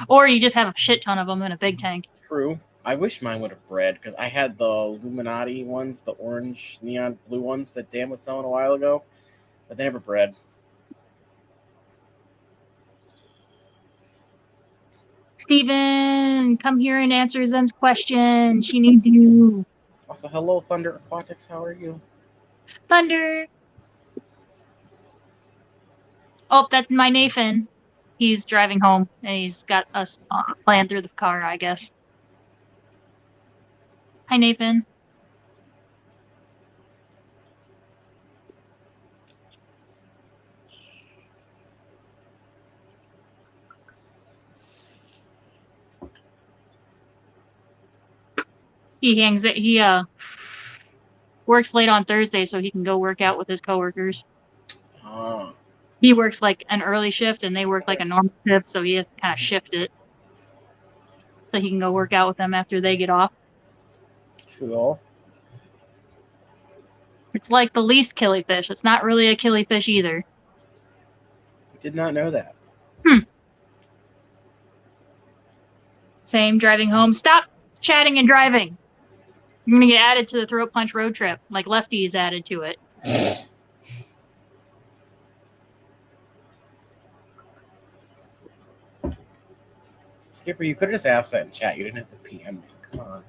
Or you just have a shit ton of them in a big tank. True. I wish mine would have bred because I had the Illuminati ones, the orange neon blue ones that Dan was selling a while ago, but they never bred. Steven, come here and answer Zen's question. She needs you. Also, hello, Thunder Aquatics. How are you? Thunder. Oh, that's my Nathan. He's driving home, and he's got us playing through the car, I guess. Hi, Nathan. He works late on Thursday so he can go work out with his coworkers. Oh. He works like an early shift and they work like a normal shift, so he has to kind of shift it so he can go work out with them after they get off. Cool. It's like the least killifish. It's not really a killifish either. I did not know that. Same driving home. Stop chatting and driving. You're going to get added to the Throat Punch road trip, like Lefty is added to it. Skipper, you could have just asked that in chat. You didn't have to PM me. Come on.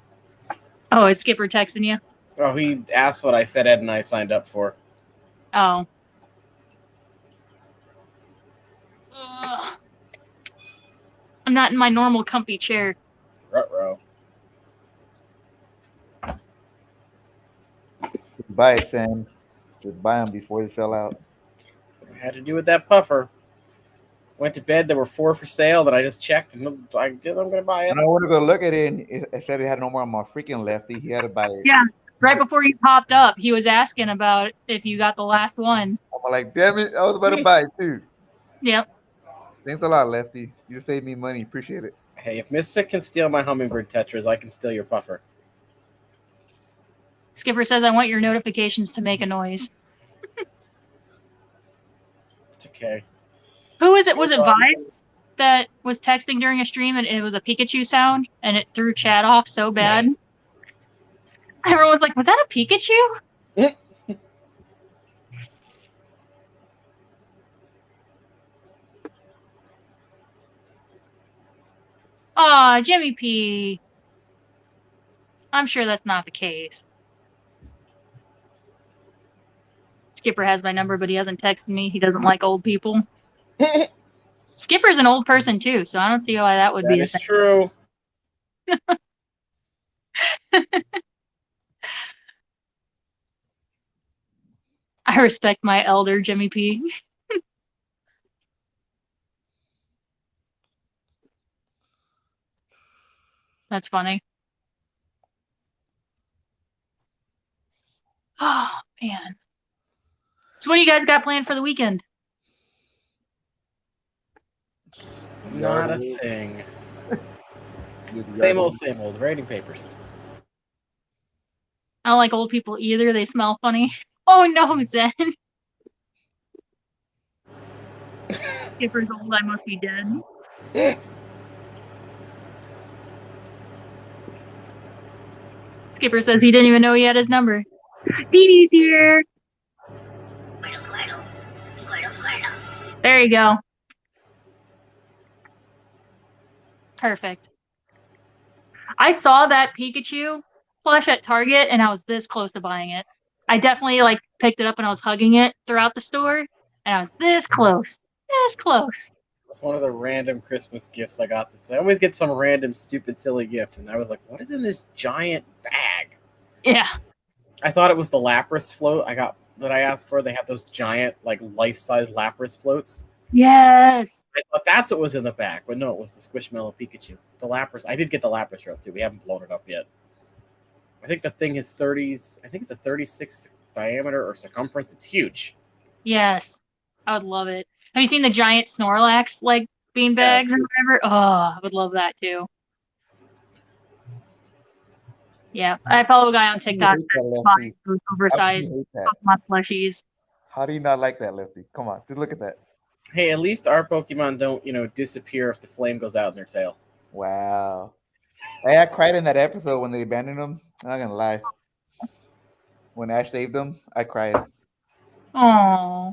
Oh, is Skipper texting you? Oh, he asked what I said Ed and I signed up for. Oh. Ugh. I'm not in my normal comfy chair. Ruh-roh. Buy it, Sam. Just buy them before they sell out. I had to do with that puffer. Went to bed. There were 4 for sale. Then I just checked, and I guess I'm going to buy it. And I want to go look at it, and it said it had no more on my freaking Lefty. He had to buy it. Yeah, right before you popped up, he was asking about if you got the last one. I'm like, damn it, I was about to buy it too. Yep. Thanks a lot, Lefty. You saved me money. Appreciate it. Hey, if Misfit can steal my hummingbird tetras, I can steal your puffer. Skipper says, I want your notifications to make a noise. It's okay. Who is it? Was it Vibes that was texting during a stream and it was a Pikachu sound and it threw chat off so bad? Everyone was like, was that a Pikachu? Aw, Jimmy P. I'm sure that's not the case. Skipper has my number, but he hasn't texted me. He doesn't like old people. Skipper's an old person too, so I don't see why that would be That a is thing. true. I respect my elder, Jimmy P. That's funny. Oh, man. So what do you guys got planned for the weekend? Not a Yard thing. with Same yard. old. Writing papers. I don't like old people either. They smell funny. Oh no, Zen. Skipper's old. I must be dead. Skipper says he didn't even know he had his number. Dee Dee's here. There you go. Perfect. I saw that Pikachu plush at Target and I was this close to buying it. I definitely like picked it up and I was hugging it throughout the store and I was this close. This close. It's one of the random Christmas gifts I got this. I always get some random, stupid, silly gift, and I was like, "What is in this giant bag?" Yeah. I thought it was the Lapras float that I asked for. They have those giant, like life-size Lapras floats. Yes. I thought that's what was in the bag, but no, it was the Squishmallow Pikachu. The Lapras. I did get the Lapras route too. We haven't blown it up yet. I think the thing is 30s. I think it's a 36 diameter or circumference. It's huge. Yes. I would love it. Have you seen the giant Snorlax like bean bags Yes. or whatever? Oh, I would love that too. Yeah. I follow a guy on TikTok hate that, that Lefty? buys those How do oversized you hate that? Pokemon plushies. How do you not like that, Lefty? Come on, just look at that. Hey, at least our Pokemon don't, disappear if the flame goes out in their tail. Wow. Hey, I cried in that episode when they abandoned him. I'm not gonna lie. When Ash saved him, I cried. Oh.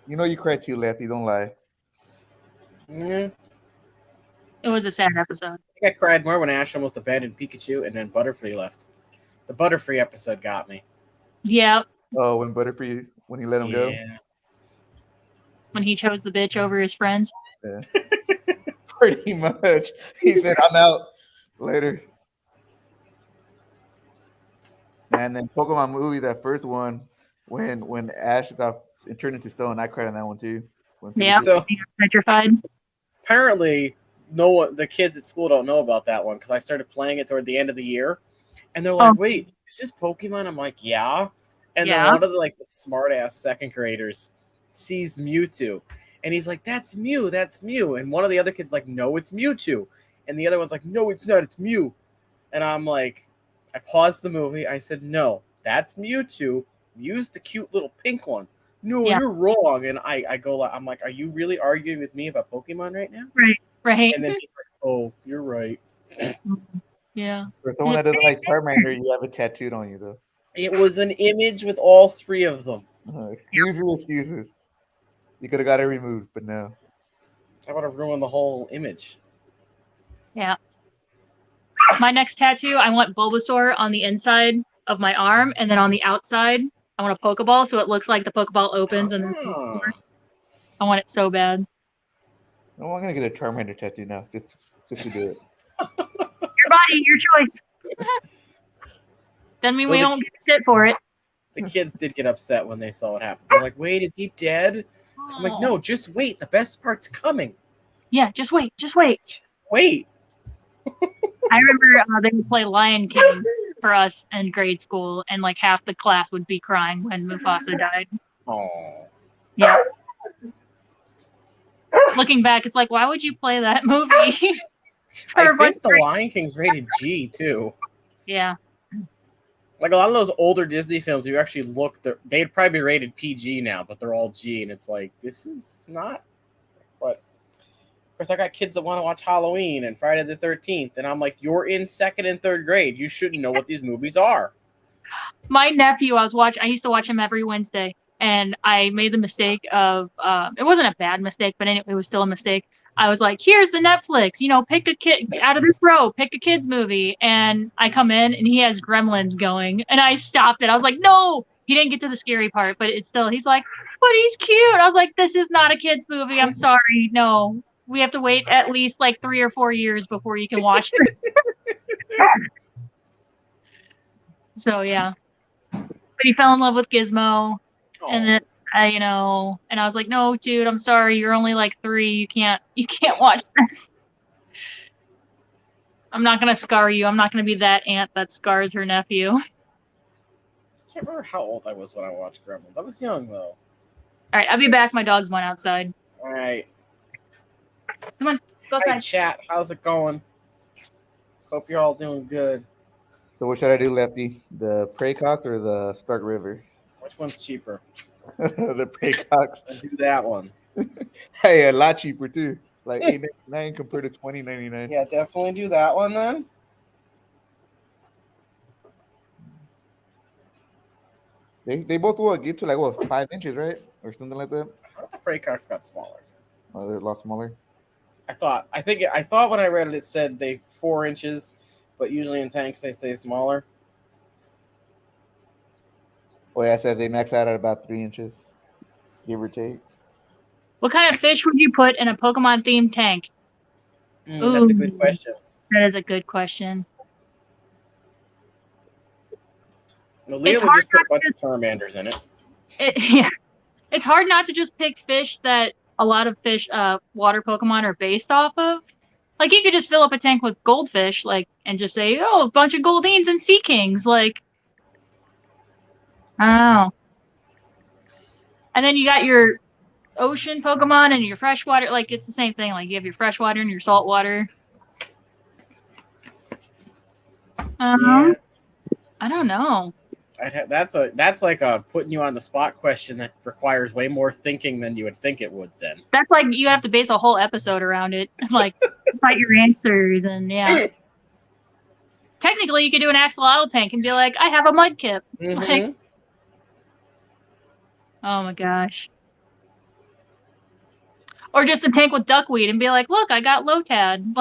You know you cried too, Lefty. Don't lie. Yeah. It was a sad episode. I think I cried more when Ash almost abandoned Pikachu and then Butterfree left. The Butterfree episode got me. Yep. Oh, when Butterfree, when he let him go. Yeah. When he chose the bitch over his friends. Yeah. Pretty much. He said, "I'm out later." And then Pokemon movie, that first one, when Ash got turned into stone, I cried on that one too. When Yeah. So He got petrified. apparently, the kids at school don't know about that one because I started playing it toward the end of the year, and they're like, Oh. "Wait, is this Pokemon?" I'm like, "Yeah." And Yeah. then one of the smart ass second graders sees Mewtwo, and he's like, "That's Mew, that's Mew." And one of the other kids is like, "No, it's Mewtwo," and the other one's like, "No, it's not, it's Mew." And I'm like, I paused the movie. I said, "No, that's Mewtwo. Mew's the cute little pink one." "No, Yeah. you're wrong." And I go, I'm like, "Are you really arguing with me about Pokemon right now?" Right. And then he's like, "Oh, you're right." Yeah. For someone that doesn't like Charmander, you have it tattooed on you though. It was an image with all three of them. Excuses. You could have got it removed, but no. I would have ruined the whole image. Yeah. My next tattoo, I want Bulbasaur on the inside of my arm, and then on the outside, I want a Pokeball, so it looks like the Pokeball opens, and then I want it so bad. Oh, I'm gonna get a Charmander tattoo now, just to do it. Your body, your choice. Doesn't mean we don't get to sit for it. The kids did get upset when they saw what happened. They're like, "Wait, is he dead?" I'm like, "No, just wait. The best part's coming. Yeah, just wait. Just wait." I remember they would play Lion King for us in grade school, and like half the class would be crying when Mufasa died. Oh. Yeah. Looking back, it's like, why would you play that movie? I think The Lion King's rated G too. Yeah. Like a lot of those older Disney films, you actually look, they'd probably be rated PG now, but they're all G, and it's like, this is not. But of course, I got kids that want to watch Halloween and Friday the 13th, and I'm like, you're in 2nd and 3rd grade. You shouldn't know what these movies are. My nephew, I used to watch him every Wednesday, and I made the mistake of, it wasn't a bad mistake, but it was still a mistake. I was like, here's the Netflix, pick a kid out of this row, pick a kid's movie. And I come in and he has Gremlins going. And I stopped it. I was like, no, he didn't get to the scary part, but he's like, but he's cute. I was like, this is not a kid's movie. I'm sorry. No, we have to wait at least like 3 or 4 years before you can watch this. So, yeah. But he fell in love with Gizmo. And then and I was like, no, dude, I'm sorry. You're only like 3. You can't watch this. I'm not going to scar you. I'm not going to be that aunt that scars her nephew. I can't remember how old I was when I watched Gremlins. I was young, though. All right, I'll be back. My dog's one outside. All right. Come on, go outside. Hi, chat. How's it going? Hope you're all doing good. So what should I do, Lefty? The Praycox or the Stark River? Which one's cheaper? The Praycox. I'll do that one. Hey, a lot cheaper too. Like $8.99 compared to $20.99. Yeah, definitely do that one then. They both will get to like 5 inches, right, or something like that. I thought the Praycox got smaller. Oh, they're a lot smaller. I thought when I read it said they 4 inches, but usually in tanks they stay smaller. Oh yeah, it says they max out at about 3 inches, give or take. What kind of fish would you put in a Pokemon themed tank? That's a good question. That is a good question. Well, Leah would just put a bunch of Charmanders in it. Yeah. It's hard not to just pick fish that a lot of fish, water Pokemon are based off of. Like, you could just fill up a tank with goldfish, and just say, oh, a bunch of Goldines and Sea Kings. I don't know. And then you got your ocean Pokemon and your freshwater. It's the same thing. You have your freshwater and your saltwater. Yeah. I don't know. That's like a putting you on the spot question that requires way more thinking than you would think it would. Then that's you have to base a whole episode around it, cite your answers, and yeah. Technically, you could do an axolotl tank and be like, "I have a Mudkip." Mm-hmm. Oh my gosh. Or just a tank with duckweed and be like, "Look, I got Lotad."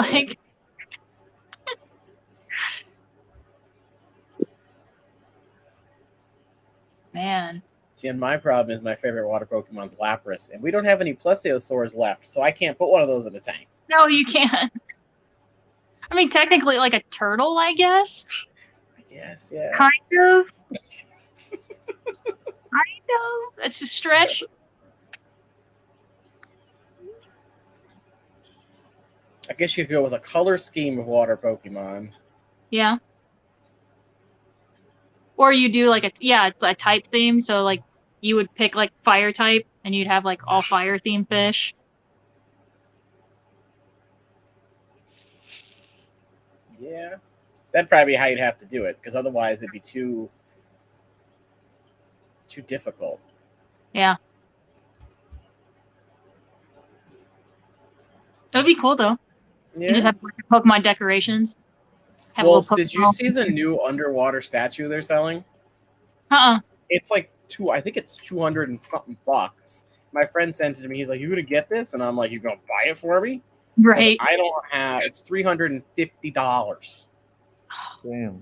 Man. See, and my problem is my favorite water Pokemon's Lapras, and we don't have any Plesiosaurs left, so I can't put one of those in a tank. No, you can't. I mean, technically, like a turtle, I guess. I guess, yeah. Kind of. Kind of. It's a stretch. I guess you could go with a color scheme of water Pokemon. Yeah. Or you do it's a type theme. So you would pick fire type and you'd have all fire themed fish. Yeah. That'd probably be how you'd have to do it, because otherwise it'd be too difficult. Yeah. It would be cool though. Yeah. You just have Pokemon decorations. Well, did you see the new underwater statue they're selling? It's I think it's 200 and something bucks. My friend sent it to me. He's like, "You gonna get this?" And I'm like, "You gonna buy it for me?" Right. I don't have. It's $350. Damn.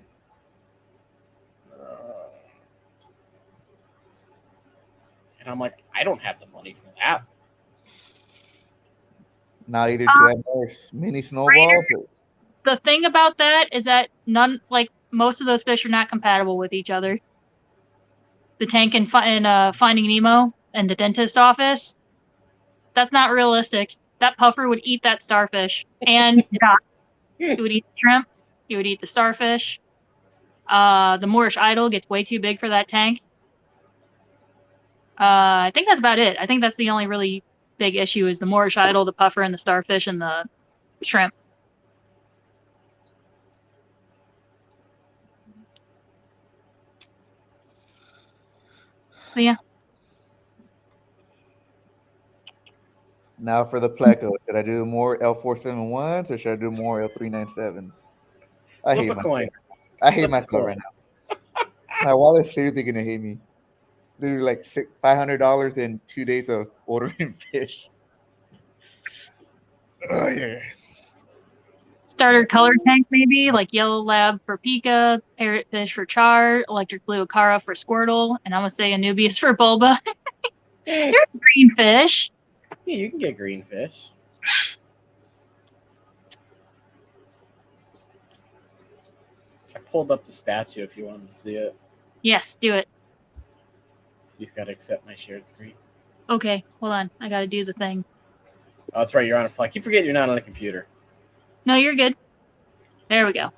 And I'm like, I don't have the money for that. Not either to have more mini snowballs. The thing about that is that most of those fish are not compatible with each other. The tank in Finding Nemo and the dentist office, that's not realistic. That puffer would eat that starfish and die. It would eat the shrimp. It would eat the starfish. The Moorish idol gets way too big for that tank. I think that's about it. I think that's the only really big issue is the Moorish idol, the puffer, and the starfish, and the shrimp. But yeah. Now for the Pleco, should I do more L471s or should I do more L397s? I hate myself right now. My wallet's seriously gonna hate me. Literally $500 in 2 days of ordering fish. Oh yeah. Starter color tank maybe, like Yellow Lab for Pika, Parrotfish for Char, Electric Blue Akara for Squirtle, and I'm gonna say Anubius for Bulba. Yeah, There's green fish. you can get green fish. I pulled up the statue if you wanted to see it. Yes, do it. You've got to accept my shared screen. Okay, hold on. I gotta do the thing. Oh, that's right. You're on a flight. You forget you're not on a computer. No, you're good. There we go.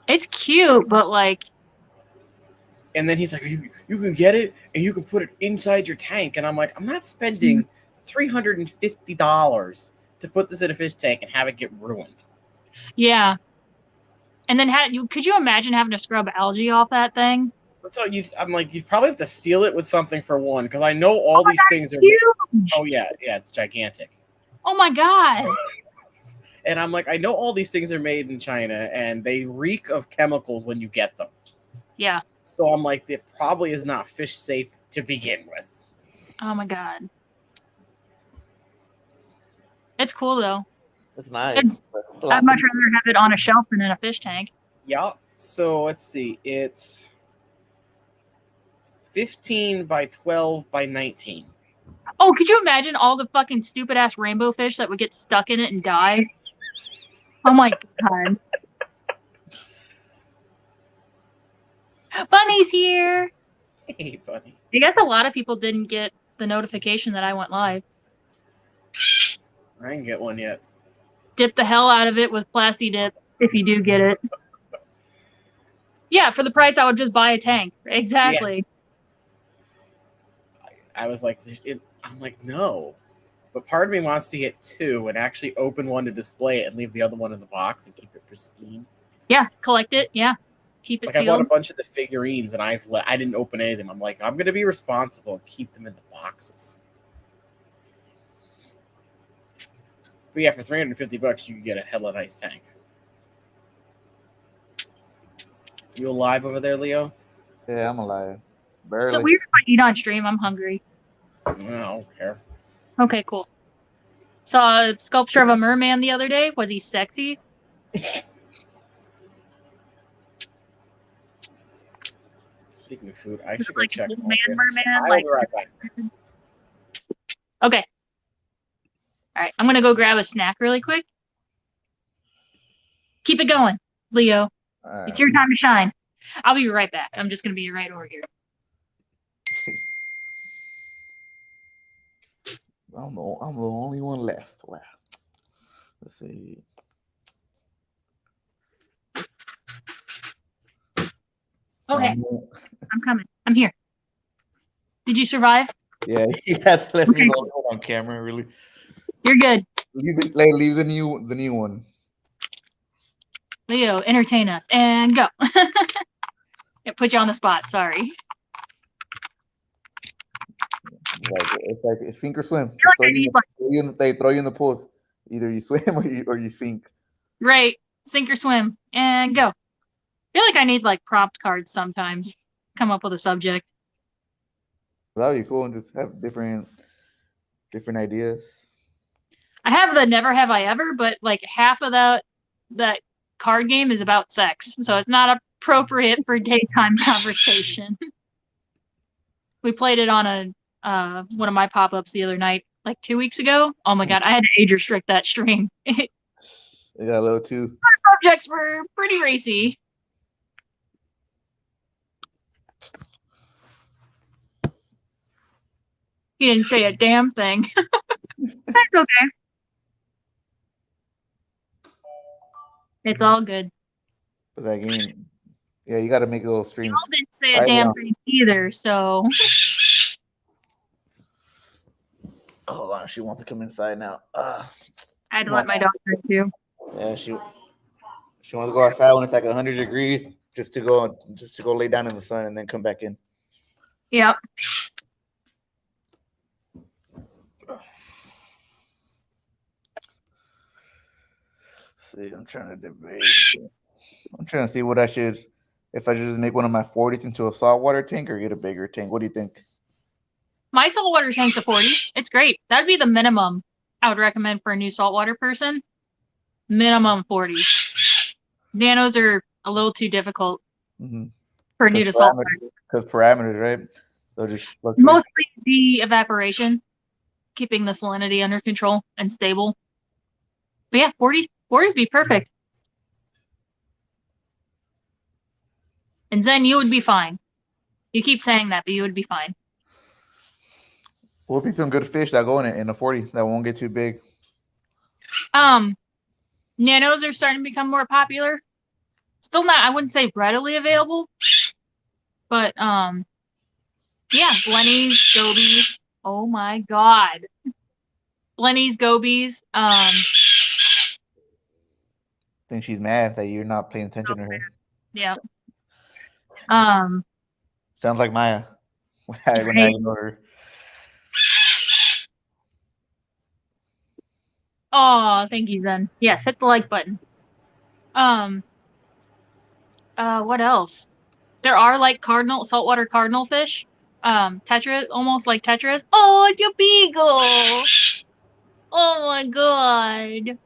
It's cute, but like, And then he's like, you can get it and you can put it inside your tank. And I'm like, I'm not spending $350 to put this in a fish tank and have it get ruined. yeah. And then could you imagine having to scrub algae off that thing? So I'm like, you'd probably have to seal it with something for one, because I know all these things are. Huge. Oh yeah, it's gigantic. Oh my god. And I'm like, I know all these things are made in China and they reek of chemicals when you get them. Yeah. So I'm like, it probably is not fish safe to begin with. Oh my god. It's cool though. It's nice. I'd much rather have it on a shelf than in a fish tank. Yeah. So let's see. It's 15 by 12 by 19. Oh, could you imagine all the fucking stupid ass rainbow fish that would get stuck in it and die? Oh my god. Bunny's here. Hey, Bunny. I guess a lot of people didn't get the notification that I went live. I didn't get one yet. Dip the hell out of it with Plasti Dip if you do get it. Yeah, for the price I would just buy a tank. Exactly. Yeah. I was like, I'm like, no. But part of me wants to get two and actually open one to display it and leave the other one in the box and keep it pristine. Yeah, collect it. Yeah, keep it Like I bought a sealed. bunch of the figurines and I didn't open any of them. I'm like, I'm gonna be responsible and keep them in the boxes. But yeah, for $350, you can get a hella nice tank. You alive over there, Leo? Yeah, I'm alive. Barely. So weird if I eat on stream. I'm hungry. I don't care. Okay, cool. Saw a sculpture of a merman the other day. Was he sexy? Speaking of food, I should go Like check. old all man the merman, I'll like- be right back. Okay. All right, I'm gonna go grab a snack really quick. Keep it going, Leo. It's your time to shine. I'll be right back. I'm just gonna be right over here. I'm the only one left. Wow. Let's see. Okay, I'm coming. I'm here. Did you survive? Yeah, you have to let me know on camera. Really, You're good. leave the new one. Leo, entertain us and go. It put you on the spot. Sorry. It's like sink or swim. Like They throw you in the pool. Either you swim or you sink. Right. Sink or swim and go. I feel like I need like prompt cards sometimes. Come up with a subject. That would be cool and just have different ideas. I have the Never Have I Ever, but like half of that card game is about sex, so it's not appropriate for daytime conversation. We played it on one of my pop-ups the other night, like 2 weeks ago. Oh my god, I had to age restrict that stream. They got a little too. Subjects were pretty racy. He didn't say a damn thing. That's okay. It's all good. For that game. Yeah, you got to make little streams. Y'all didn't say a damn thing either, so. Hold on, she wants to come inside now. I had to let my dog in too. Yeah, she wants to go outside when it's like 100 degrees, just to go lay down in the sun and then come back in. Yep. See, I'm trying to debate. I'm trying to see what I should, if I just make one of my 40s into a saltwater tank or get a bigger tank. What do you think? My saltwater tank's a 40. It's great. That'd be the minimum. I would recommend for a new saltwater person, minimum 40. Nanos are a little too difficult for new to saltwater. Because parameters, right? They'll just fluctuate. Mostly the evaporation, keeping the salinity under control and stable. But yeah, 40s would be perfect. And Zen, you would be fine. You keep saying that, but you would be fine. Will be some good fish that go in a 40 that won't get too big. Nanos are starting to become more popular. Still not, I wouldn't say readily available, but yeah, Blennies, gobies. Oh my god, Blennies, gobies. I think she's mad that you're not paying attention to her. Yeah. Sounds like Maya when I ignore her. Oh, thank you, Zen. Yes, hit the like button. What else? There are like saltwater cardinal fish. Tetra, almost like tetras. Oh, it's a beagle. Oh my god.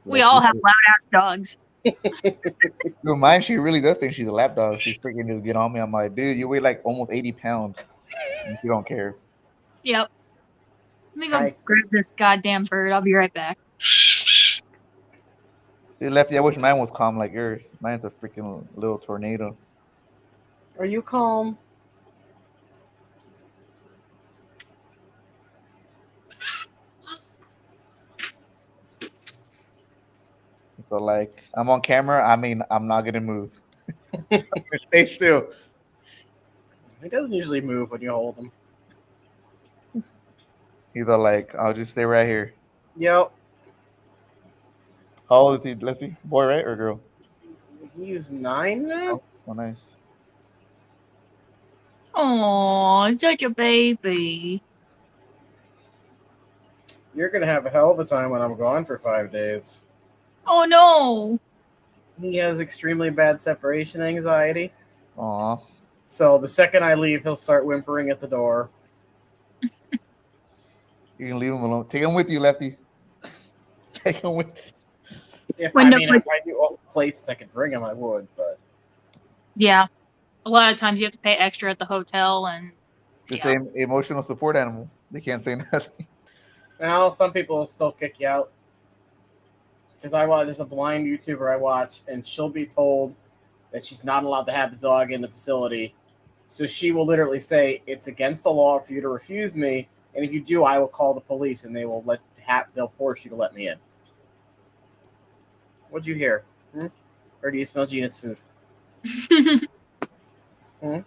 We all have loud ass dogs. No, mine, she really does think she's a lap dog. She's freaking just get on me. I'm like, dude, you weigh like almost 80 pounds. And you don't care. Yep. Let me go grab this goddamn bird. I'll be right back. See, Lefty, I wish mine was calm like yours. Mine's a freaking little tornado. Are you calm? So, like, I'm on camera. I mean, I'm not going to move. Stay still. He doesn't usually move when you hold him. He's all like, I'll just stay right here. Yep. How old is he, Lefty? Boy, right? Or girl? He's 9 now? Oh, nice. Oh, such a baby. You're going to have a hell of a time when I'm gone for 5 days. Oh, no. He has extremely bad separation anxiety. Aw. So the second I leave, he'll start whimpering at the door. You can leave him alone. Take him with you, Lefty. Take him with If I knew all the places I could bring him, I would. But yeah, a lot of times you have to pay extra at the hotel, and just say emotional support animal. They can't say nothing. Now some people will still kick you out. Because there's a blind YouTuber I watch, and she'll be told that she's not allowed to have the dog in the facility. So she will literally say, it's against the law for you to refuse me, and if you do, I will call the police, and they will they'll force you to let me in. What'd you hear? Or do you smell Gina's food? What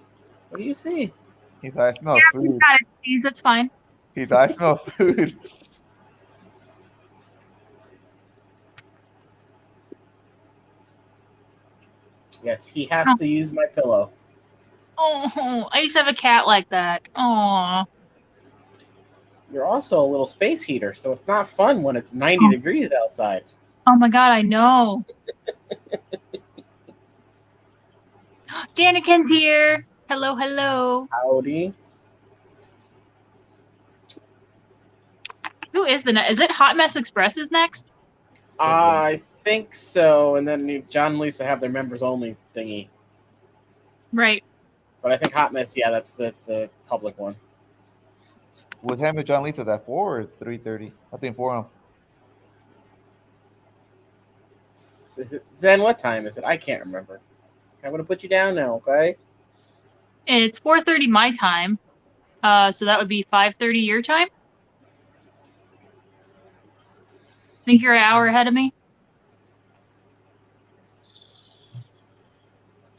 do you see? He thought I smell food. It's fine. He thought I smell food. Yes, he has to use my pillow. Oh, I used to have a cat like that. Oh. You're also a little space heater, so it's not fun when it's 90 degrees outside. Oh my god, I know. Daniken's here. Hello, hello. Howdy. Who is is it Hot Mess Express is next? I think so. And then John and Lisa have their members only thingy. Right. But I think Hot Mess, yeah, that's a public one. What time is John Lisa? That 4 or 3:30? I think 4. Is it Zen? What time is it? I can't remember. I'm gonna put you down now, okay? It's 4:30 my time. So that would be 5:30 your time. Think you're an hour ahead of me?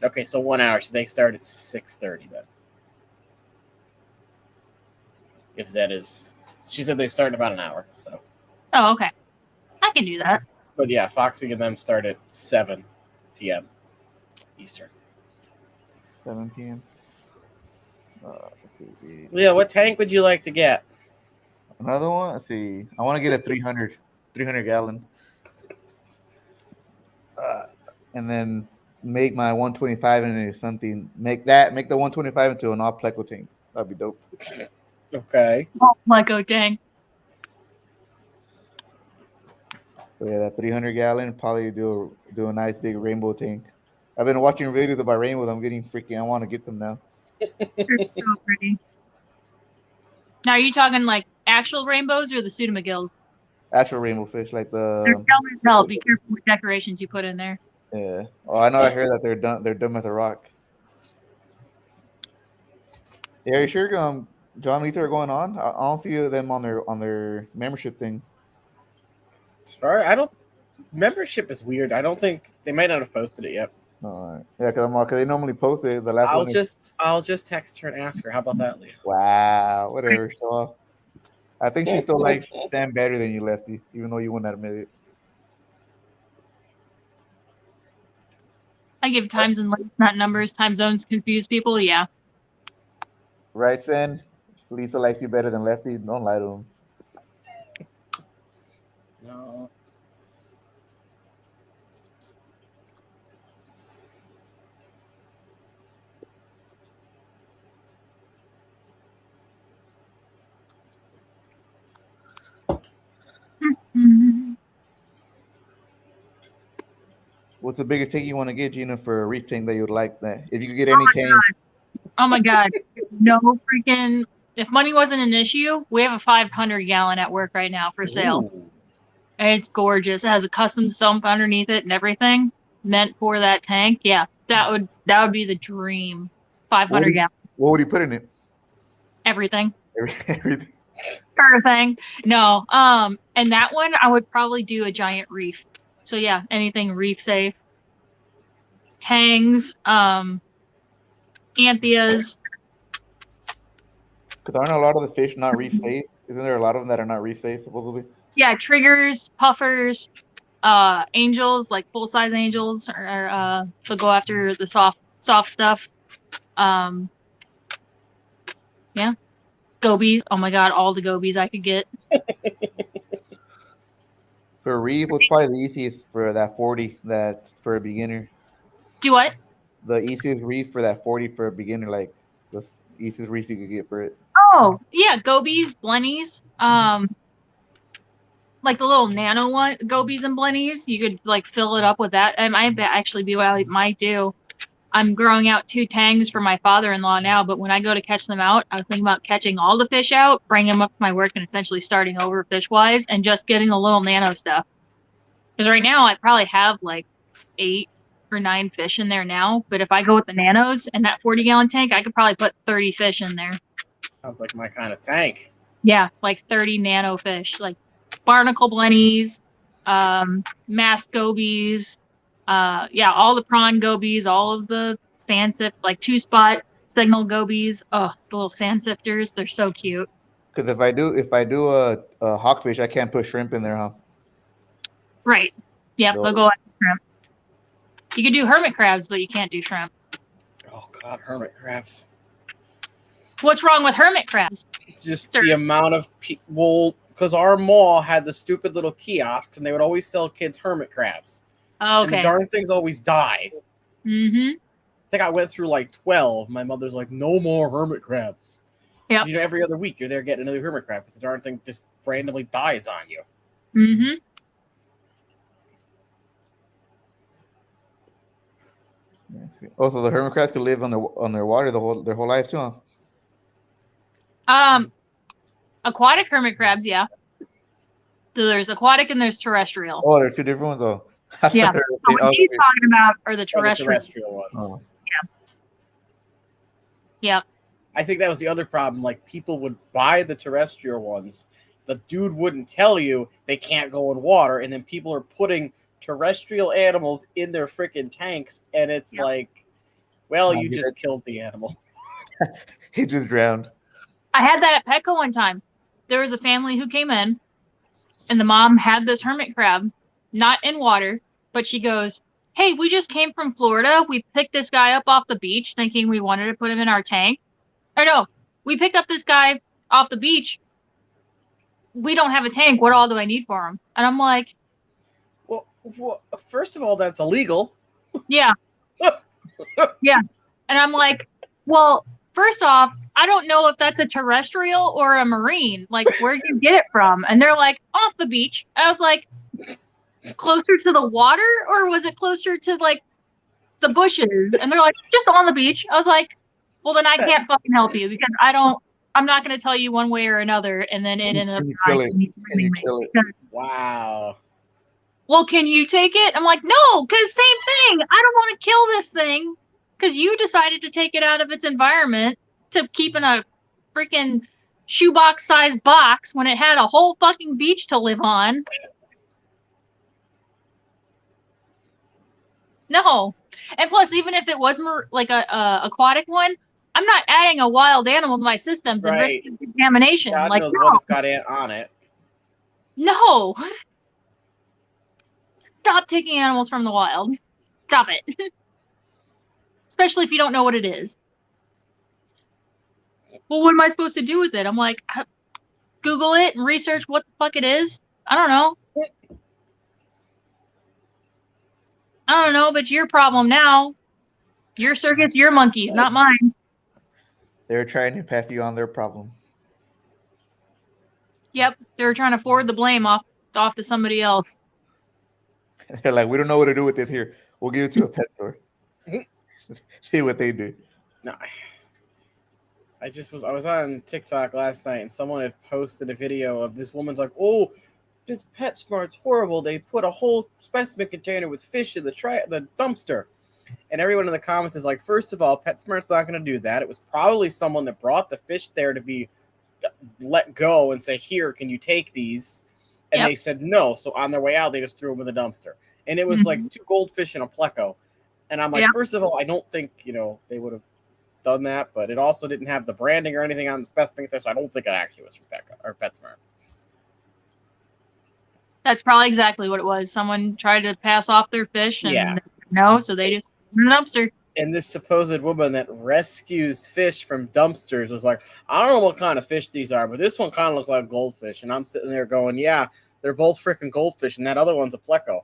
Okay, so 1 hour. So they start at 6:30 then. If Zen is, she said they start in about an hour. So. Oh, okay. I can do that. But yeah, Foxy and them start at 7 p.m. Eastern. 7 p.m. Leo, what tank would you like to get? Another one? Let's see. I want to get a 300 gallon. And then make my 125 into something. Make the 125 into an all pleco tank. That'd be dope. Okay. Oh, Pleco tank. But yeah, that 300-gallon probably do a nice big rainbow tank. I've been watching videos about rainbows. I'm getting freaking. I want to get them now. They're so pretty. Now, are you talking like actual rainbows or the pseudomcgills? Actual rainbow fish, like They're the dumb as hell. Be careful with decorations you put in there. yeah. Oh, I know. I heard that they're done. They're dumb as a rock. Yeah, are you sure? John Lether are going on. I don't see them on their membership thing. As far I don't membership is weird. I don't think they might not have posted it yet. No, yeah, because they normally post it. The last I'll one. I'll just text her and ask her. How about that, Leah? Wow, whatever. Show off. I think she still likes Sam better than you, Lefty, even though you wouldn't admit it. I give times and not numbers. Time zones confuse people. Yeah. Right, Sen? Lisa likes you better than Lefty. Don't lie to him. No. Mm-hmm. What's the biggest tank you want to get, Gina, for a reef tank that you would like? That if you could get any tank, Oh my god. No freaking. If money wasn't an issue, we have a 500-gallon at work right now for sale. Ooh. It's gorgeous. It has a custom sump underneath it and everything meant for that tank. Yeah, that would be the dream. 500 gallon. what would you put in it? Everything. Everything. Everything. No. And that one I would probably do a giant reef. So yeah, anything reef safe. Tangs, Anthias. Because aren't a lot of the fish not reef safe? Isn't there a lot of them that are not reef safe, supposedly? Yeah, triggers, puffers, angels, like full size angels, or they'll go after the soft stuff. Yeah, gobies. Oh my god, all the gobies I could get. For a reef, what's probably the easiest for that 40? That's for a beginner. Do what? The easiest reef for that 40 for a beginner, like the easiest reef you could get for it. Oh yeah, gobies, blennies. Like the little nano one, gobies and blennies. You could like fill it up with that. It might actually be what I might do. I'm growing out 2 tangs for my father-in-law now, but when I go to catch them out, I was thinking about catching all the fish out, bringing them up to my work, and essentially starting over fish-wise, and just getting the little nano stuff. Because right now I probably have like 8 or 9 fish in there now, but if I go with the nanos and that 40-gallon tank, I could probably put 30 fish in there. Sounds like my kind of tank. Yeah, like 30 nano fish, like barnacle blennies, masked gobies, yeah, all the prawn gobies, all of the sand sift, like 2-spot signal gobies. Oh, the little sand sifters, they're so cute. Because if I do a hawkfish, I can't put shrimp in there, huh? Right. Yep, No. they'll go after shrimp. You can do hermit crabs, but you can't do shrimp. Oh god, hermit crabs. What's wrong with hermit crabs? It's just Sir. the amount of people. Because our mall had the stupid little kiosks, and they would always sell kids hermit crabs. And the Okay. darn things always died. Mm-hmm. I think I went through like 12. My mother's like, no more hermit crabs. Yep. You know, every other week you're there getting another hermit crab because the darn thing just randomly dies on you. Mm-hmm. Also, the hermit crabs could live on their water their whole life too, huh? Aquatic hermit crabs, yeah. So there's aquatic and there's terrestrial. Oh, there's 2 different ones, though. Yeah. So what he's talking about are the Oh, the terrestrial. terrestrial ones. Oh. Yep. I think that was the other problem. Like, people would buy the terrestrial ones. The dude wouldn't tell you they can't go in water, and then people are putting terrestrial animals in their freaking tanks, and it's like, well, you just killed the animal. He just drowned. I had that at Petco one time. There was a family who came in, and the mom had this hermit crab, not in water, but she goes, "Hey, we just came from Florida. We picked this guy up off the beach thinking we wanted to put him in our tank. Or no, we picked up this guy off the beach. We don't have a tank. What all do I need for him?" And I'm like, Well, first of all, that's illegal. yeah. Yeah. And I'm like, well, first off, I don't know if that's a terrestrial or a marine. Like, where'd you get it from? And they're like, off the beach. I was like, closer to the water, or was it closer to like the bushes? And they're like, just on the beach. I was like, well, then I can't fucking help you because I'm not going to tell you one way or another. And then it ended up You dying kill it. and me And you screaming kill it. because, Wow. well, can you take it? I'm like, no, because same thing. I don't want to kill this thing because you decided to take it out of its environment to keep in a freaking shoebox sized box when it had a whole fucking beach to live on. No. And plus, even if it was like a aquatic one, I'm not adding a wild animal to my systems and Right. risking contamination. God Like, knows what it's got on it. no. Stop taking animals from the wild. Stop it. Especially if you don't know what it is. Well, what am I supposed to do with it? I'm like, Google it and research what the fuck it is. I don't know. I don't know, but it's your problem now. Your circus, your monkeys, not mine. They're trying to pass you on their problem. Yep, they're trying to forward the blame off to somebody else. They're like, we don't know what to do with this here. We'll give it to a pet store. See what they do. No. I was on TikTok last night and someone had posted a video of this woman's like, oh, this PetSmart's horrible. They put a whole specimen container with fish in the dumpster. And everyone in the comments is like, first of all, PetSmart's not going to do that. It was probably someone that brought the fish there to be let go and say, here, can you take these? And they said no. So on their way out, they just threw them in the dumpster. And it was like 2 goldfish and a pleco. And I'm like, first of all, I don't think, they would have done that, but it also didn't have the branding or anything on the specimen container, so I don't think it actually was from Petco or PetSmart. That's probably exactly what it was. Someone tried to pass off their fish and no, so they just threw in the dumpster. And this supposed woman that rescues fish from dumpsters was like, I don't know what kind of fish these are, but this one kind of looks like goldfish. And I'm sitting there going, yeah, they're both freaking goldfish, and that other one's a pleco.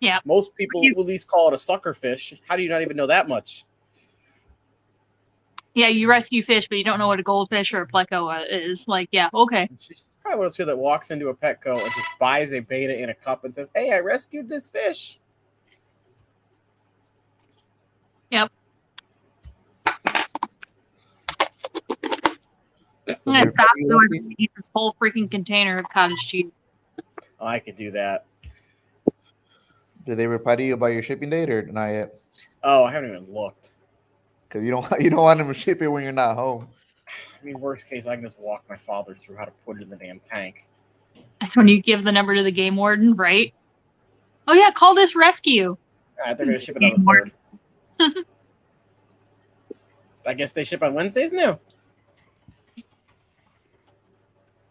Yeah. Most people will at least call it a sucker fish. How do you not even know that much? Yeah, you rescue fish, but you don't know what a goldfish or a pleco is. Like, yeah, okay. She's probably one of those people that walks into a Petco and just buys a beta in a cup and says, hey, I rescued this fish. Yep. I'm going to stop going to eat this whole freaking container of cottage cheese. Oh, I could do that. Did they reply to you about your shipping date or not yet? Oh, I haven't even looked. Because you don't want them to ship it when you're not home. I mean, worst case, I can just walk my father through how to put it in the damn tank. That's when you give the number to the game warden, right? Oh yeah, call this rescue. All right, they're going to ship it on the 3rd. I guess they ship on Wednesdays now.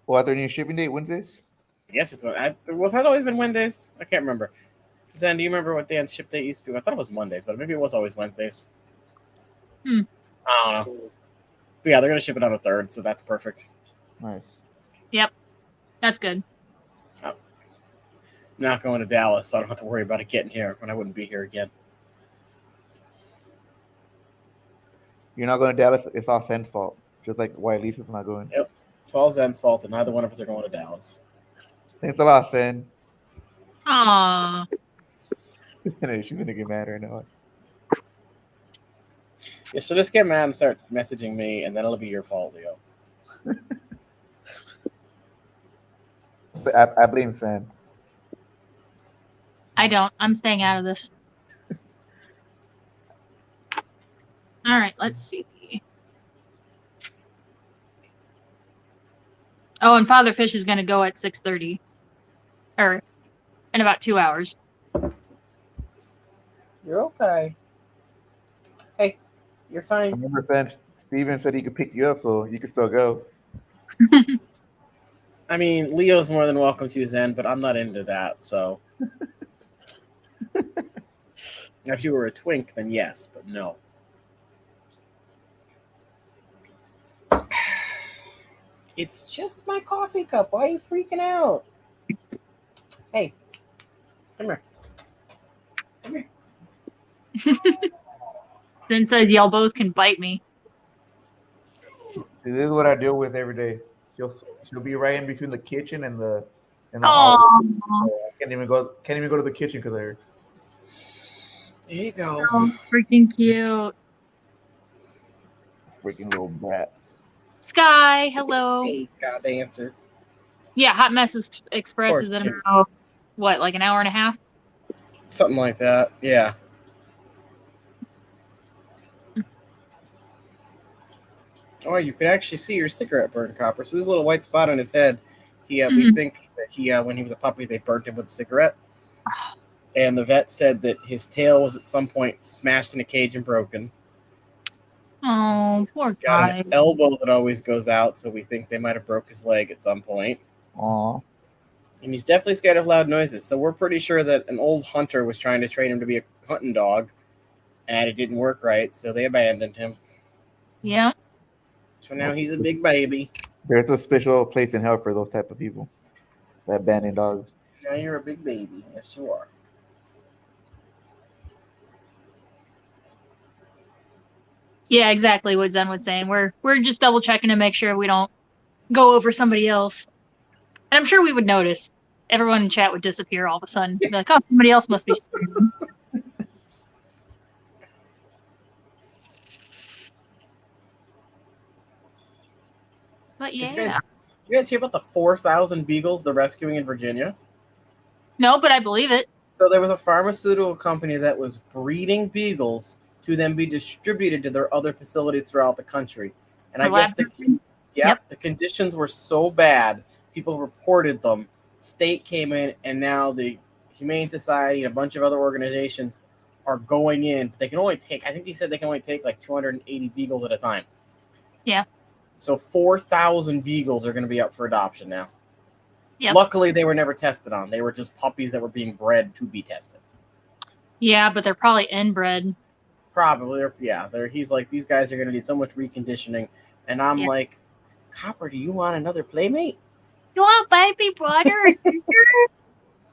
Well, their new shipping date Wednesdays? I guess it's has that always been Wednesdays? I can't remember. Zen, do you remember what Dan's ship date used to be? I thought it was Mondays, but maybe it was always Wednesdays. I don't know. But yeah, they're going to ship it on the 3rd, so that's perfect. Nice. Yep. That's good. I'm not going to Dallas, so I don't have to worry about it getting here when I wouldn't be here again. You're not going to Dallas. It's all Sen's fault. Just like why Lisa's not going. Yep. It's all Zen's fault, and neither one of us are going to Dallas. Thanks a lot, Sen. Aww. She's going to get mad right now. Yeah, so just get mad and start messaging me, and then it'll be your fault, Leo. But I blame Sen. I don't. I'm staying out of this. All right, let's see. Oh, and Father Fish is going to go at 6:30. Or in about 2 hours. You're okay. Hey, you're fine. I remember Sen, Steven said he could pick you up, so you could still go. I mean, Leo's more than welcome to Zen, but I'm not into that, so. If you were a twink, then yes, but no. It's just my coffee cup. Why are you freaking out? Hey, come here. Come here. Zen says y'all both can bite me. This is what I deal with every day. She'll be right in between the kitchen and the Oh, hallway. I Can't even go to the kitchen because they're There you go. So freaking cute. freaking little brat. Sky, hello. Hey, Scott, they answered. Yeah, Hot Mess Express course, is in Jimmy. about, what, like an hour and a half? Something like that. Yeah. Oh, you could actually see your cigarette burn, Copper. So this little white spot on his head. We Mhm. think that when he was a puppy, they burnt him with a cigarette. And the vet said that his tail was at some point smashed in a cage and broken. Oh, He's poor got guy. an elbow that always goes out, so we think they might have broke his leg at some point. Aw. And he's definitely scared of loud noises. So we're pretty sure that an old hunter was trying to train him to be a hunting dog, and it didn't work right, so they abandoned him. Yeah. So now he's a big baby. There's a special place in hell for those type of people that abandon dogs. Now you're a big baby. Yes, you are. Yeah, exactly what Zen was saying. We're just double checking to make sure we don't go over somebody else. And I'm sure we would notice. Everyone in chat would disappear all of a sudden. Be like, oh, somebody else must be streaming. But yeah. Did you guys hear about the 4,000 beagles they're rescuing in Virginia? No, but I believe it. So there was a pharmaceutical company that was breeding beagles to then be distributed to their other facilities throughout the country. And I guess the conditions were so bad, people reported them. State came in, and now the Humane Society and a bunch of other organizations are going in. They can only take, I think he said they can only take like 280 beagles at a time. Yeah. So 4,000 beagles are going to be up for adoption now. Yep. Luckily, they were never tested on. They were just puppies that were being bred to be tested. Yeah, but they're probably inbred. Probably, yeah. He's like, these guys are going to need so much reconditioning. And I'm like, Copper, do you want another playmate? You want baby brother or sister?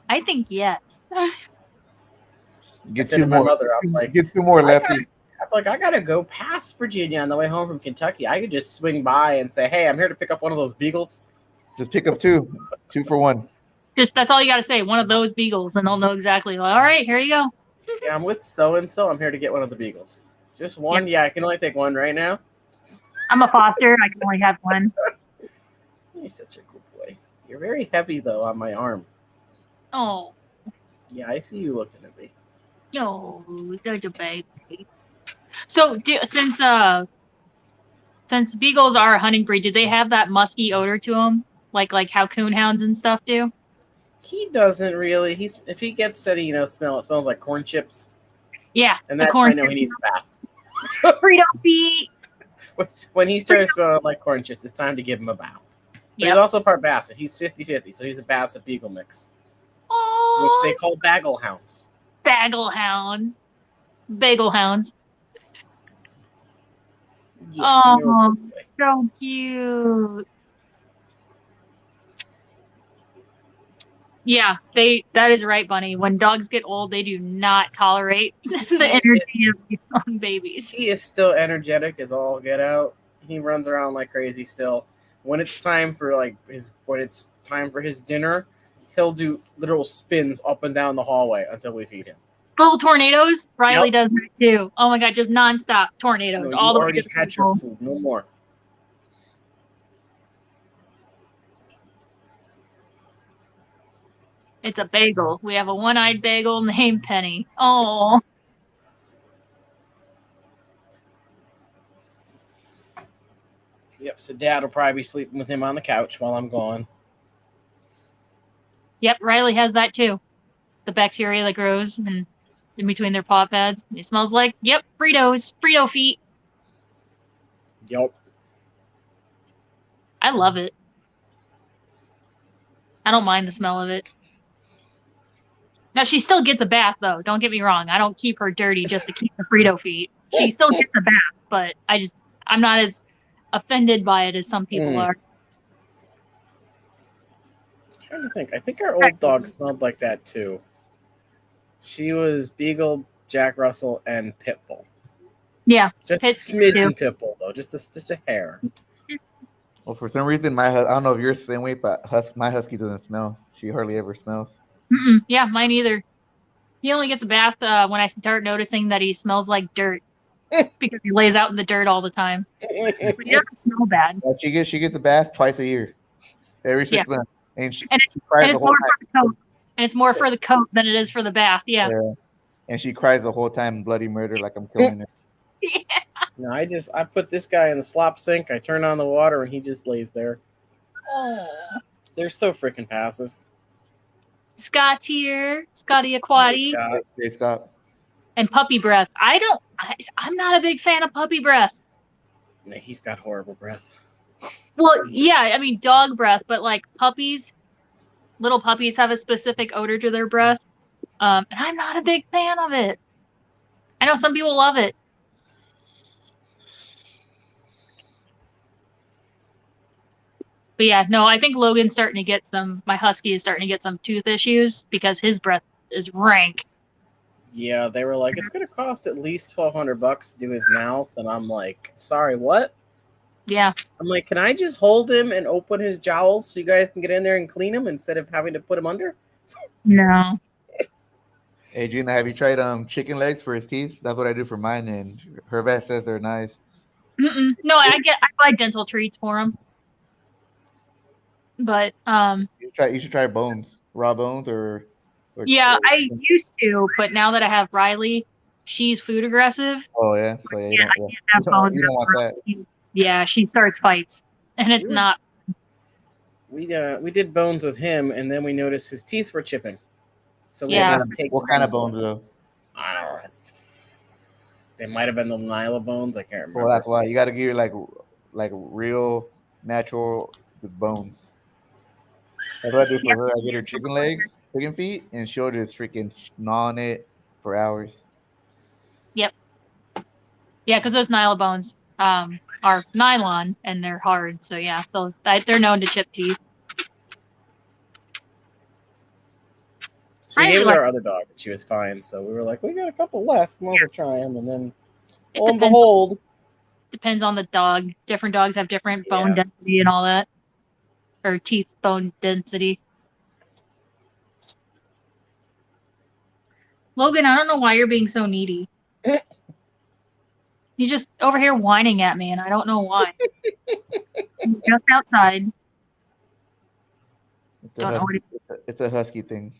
I think yes. Get two more. Mother, I'm like, get two more, Lefty. I gotta go past Virginia on the way home from Kentucky. I could just swing by and say, hey, I'm here to pick up one of those beagles. Just pick up two for one. Just that's all you got to say. One of those beagles, and they'll know exactly. All right, here you go. Yeah, I'm with so and so. I'm here to get one of the beagles. Just one. Yep. Yeah, I can only take one right now. I'm a foster. I can only have one. You're such a good boy. You're very heavy though on my arm. Oh. Yeah, I see you looking at me. Oh, such a baby. So, since beagles are a hunting breed, do they have that musky odor to them, like how coonhounds and stuff do? He doesn't really. If he gets steady, smell. It smells like corn chips. Yeah, and that's when I know he needs a bath. Frito feet. When he starts smelling like corn chips, it's time to give him a bath. But he's also part Basset. He's 50-50, so he's a Basset Beagle mix. Oh, which they call bagel hounds. Bagel hounds. Bagel hounds. Yeah, oh, so cute. Yeah, that is right, Bunny. When dogs get old, they do not tolerate the energy of young babies. He is still energetic as all get out. He runs around like crazy still. When it's time for his dinner, he'll do literal spins up and down the hallway until we feed him. Little tornadoes. Riley does that too. Oh my god, just nonstop tornadoes. No, all the way already to had your food. No more. It's a bagel. We have a one-eyed bagel named Penny. Oh. Yep, so Dad will probably be sleeping with him on the couch while I'm gone. Yep, Riley has that too. The bacteria that grows in between their paw pads. It smells like, Fritos. Frito feet. Yep. I love it. I don't mind the smell of it. Now, she still gets a bath, though. Don't get me wrong. I don't keep her dirty just to keep the Frito feet. She still gets a bath, but I'm not as offended by it as some people are. I'm trying to think. I think our old dog smelled like that, too. She was Beagle, Jack Russell, and Pitbull. Yeah. Just a smidgen Pitbull, though. Just a hair. Well, for some reason, I don't know if you're the same way, but my husky doesn't smell. She hardly ever smells. Yeah, mine either. He only gets a bath when I start noticing that he smells like dirt because he lays out in the dirt all the time. But he doesn't smell bad. Well, she gets a bath twice a year, every Yeah, 6 months, and she, and she cries and the it's whole more time. for the coat. And it's more for the coat than it is for the bath. Yeah. Yeah. And she cries the whole time, bloody murder, like I'm killing her. No, I put this guy in the slop sink. I turn on the water, and he just lays there. Oh. They're so freaking passive. Scott's here. Scotty Hey, Aquati. Scott. Great Scott. And puppy breath. I'm not a big fan of puppy breath. No, he's got horrible breath. Well, yeah, I mean dog breath, but like puppies, little puppies have a specific odor to their breath. And I'm not a big fan of it. I know some people love it. But yeah, no, I think Logan's starting to get my husky is starting to get some tooth issues because his breath is rank. Yeah, they were like, it's gonna cost at least $1,200 to do his mouth, and I'm like, sorry, what? Yeah. I'm like, can I just hold him and open his jowls so you guys can get in there and clean him instead of having to put him under? No. Hey Gina, have you tried chicken legs for his teeth? That's what I do for mine, and her vet says they're nice. No, I buy dental treats for him. But You should try bones, raw bones, or yeah, I used to, but now that I have Riley, she's food aggressive. Oh yeah, so yeah, I can't have bones. you don't want that. Yeah, she starts fights, and it's not. We did bones with him, and then we noticed his teeth were chipping. So we Yeah. had to take What kind of bones though? I don't know. They might have been the Nyla bones. I can't remember. Well, that's why you got to give her like real natural with bones. That's what I do for her. I get her chicken legs, chicken feet, and she'll just freaking gnaw on it for hours. Yep. Yeah, because those Nyla bones are nylon and they're hard. So yeah, they're known to chip teeth. So we gave it to our other dog, and she was fine. So we were like, we got a couple left. Might as well try them. And then, lo and behold, depends on the dog. Different dogs have different bone density and all that, or teeth bone density. Logan, I don't know why you're being so needy. He's just over here whining at me, and I don't know why. He's just outside. It's a husky thing.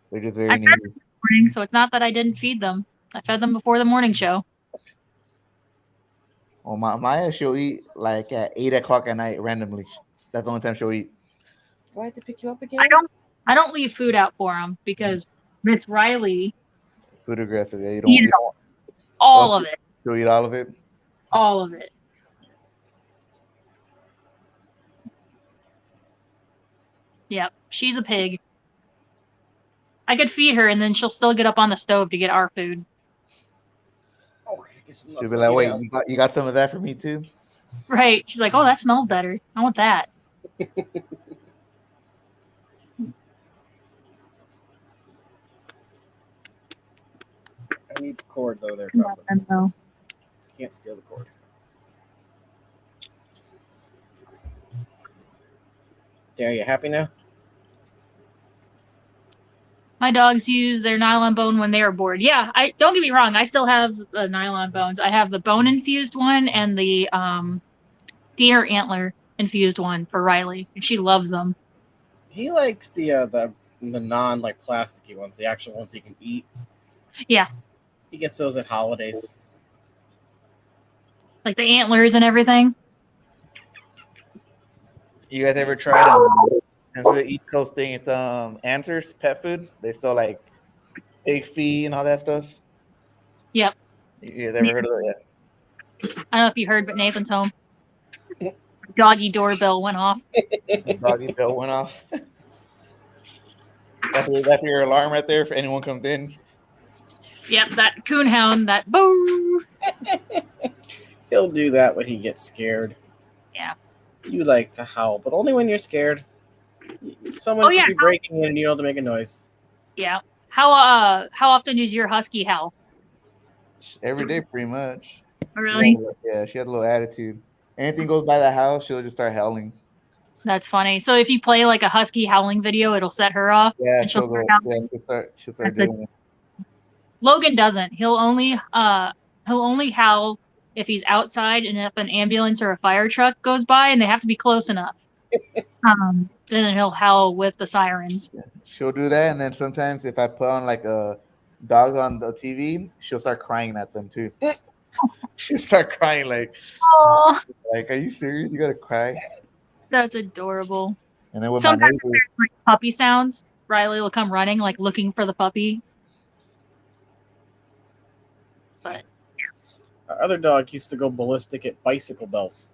They're just very I fed them this morning, so it's not that I didn't feed them. I fed them before the morning show. Well, Maya, she'll eat like at 8 o'clock at night randomly. That's the only time she'll eat. Do I have to pick you up again? I don't leave food out for them because Miss Riley food aggressive. Yeah, you don't all of it. She'll eat all of it. All of it. Yep, she's a pig. I could feed her, and then she'll still get up on the stove to get our food. Okay, I guess I'm not. She'll be like, "Wait, you got some of that for me too?" Right? She's like, "Oh, that smells better. I want that." I need the cord though. There, no. Can't steal the cord. There, you happy now? My dogs use their nylon bone when they are bored. Yeah, I don't get me wrong. I still have the nylon bones. I have the bone infused one and the deer antler infused one for Riley, and she loves them. He likes the non like plasticky ones, the actual ones he can eat. Yeah. He gets those at holidays. Like the antlers and everything. You guys ever tried into the East Coast thing? It's Answers pet food. They sell like pig feet and all that stuff. Yep. You guys ever heard of that yet? I don't know if you heard, but Nathan's home. Doggy doorbell went off. Doggy bell went off. That's your alarm right there for anyone comes in. Yep, that coonhound, that boo. He'll do that when he gets scared. Yeah. You like to howl, but only when you're scared. Someone could be breaking in and you don't have to make a noise. Yeah. How often does your husky howl? Every day, pretty much. Really? Yeah, she has a little attitude. Anything goes by the house, she'll just start howling. That's funny. So if you play like a husky howling video, it'll set her off. Yeah, And she'll she'll start go. Yeah, howling. she'll start That's a, doing it. Logan doesn't. He'll only howl if he's outside and if an ambulance or a fire truck goes by and they have to be close enough. Then he'll howl with the sirens. She'll do that, and then sometimes if I put on like a dogs on the TV, she'll start crying at them too. She'll start crying Oh, like, are you serious? You gotta cry. that's adorable. And then with Sometimes my if neighbor, there's like puppy sounds, Riley will come running, like looking for the puppy. But Our other dog used to go ballistic at bicycle bells.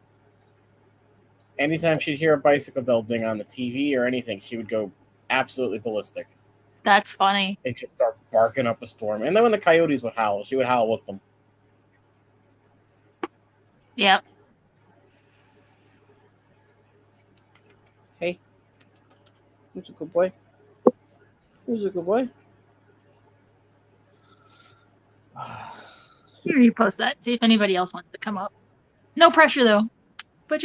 Anytime she'd hear a bicycle bell ding on the TV or anything, she would go absolutely ballistic. that's funny. And she'd start barking up a storm. And then when the coyotes would howl, she would howl with them. Yep. Hey, who's a good boy? Who's a good boy? Here, you post that. See if anybody else wants to come up. No pressure though. But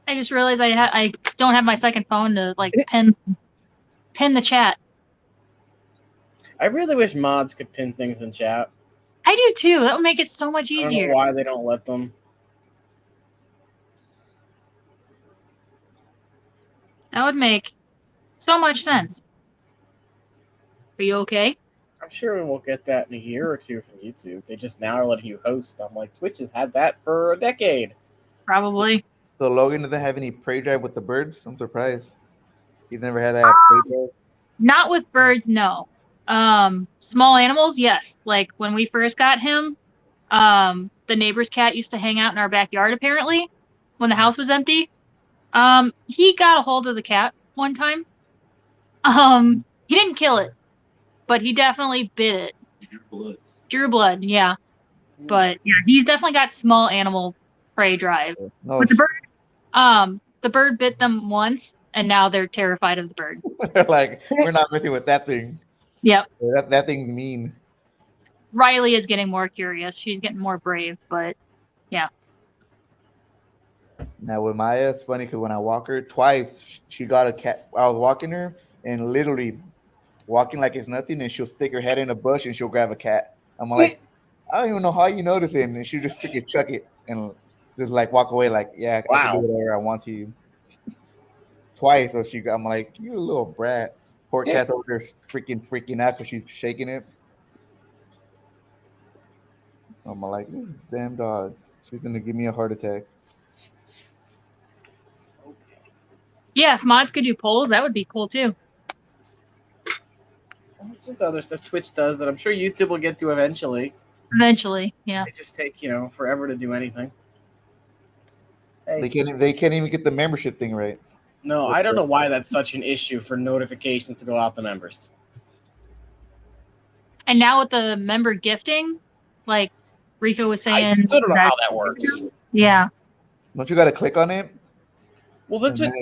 I just realized I don't have my second phone to like pin the chat. I really wish mods could pin things in chat. I do too. That would make it so much I don't easier. know why they don't let them. That would make so much sense. Are you okay? I'm sure we will get that in a year or two from YouTube. They just now are letting you host. I'm like, Twitch has had that for a decade. Probably. so Logan doesn't have any prey drive with the birds. I'm surprised. He's never had that prey drive. Not with birds, no. Small animals, yes. Like when we first got him, the neighbor's cat used to hang out in our backyard apparently when the house was empty. He got a hold of the cat one time. He didn't kill it, but he definitely bit it. Drew blood, yeah. But yeah, he's definitely got small animal prey drive. No, But the bird bit them once, and now they're terrified of the bird. they're like, we're not messing with that thing. Yep. That thing's mean. Riley is getting more curious. She's getting more brave, but yeah. Now with Maya, it's funny because when I walk her twice, she got a cat. I was walking her and literally walking like it's nothing, and she'll stick her head in a bush and she'll grab a cat. I'm like, I don't even know how you know this thing, and she'll just freaking chuck it and just like walk away like, yeah, I can do whatever I want to you. Twice, so I'm like, you a little brat. Poor cat's over there freaking out because she's shaking it. I'm like, this damn dog. She's gonna give me a heart attack. Yeah, if mods could do polls, that would be cool too. It's just other stuff Twitch does that I'm sure YouTube will get to eventually. Eventually, yeah. They just take, forever to do anything. Hey. They can't even get the membership thing right. No, I don't know why that's such an issue for notifications to go out to members. And now with the member gifting, like Rico was saying, I still don't know how that works. Yeah. Don't you got to click on it? Well, that's what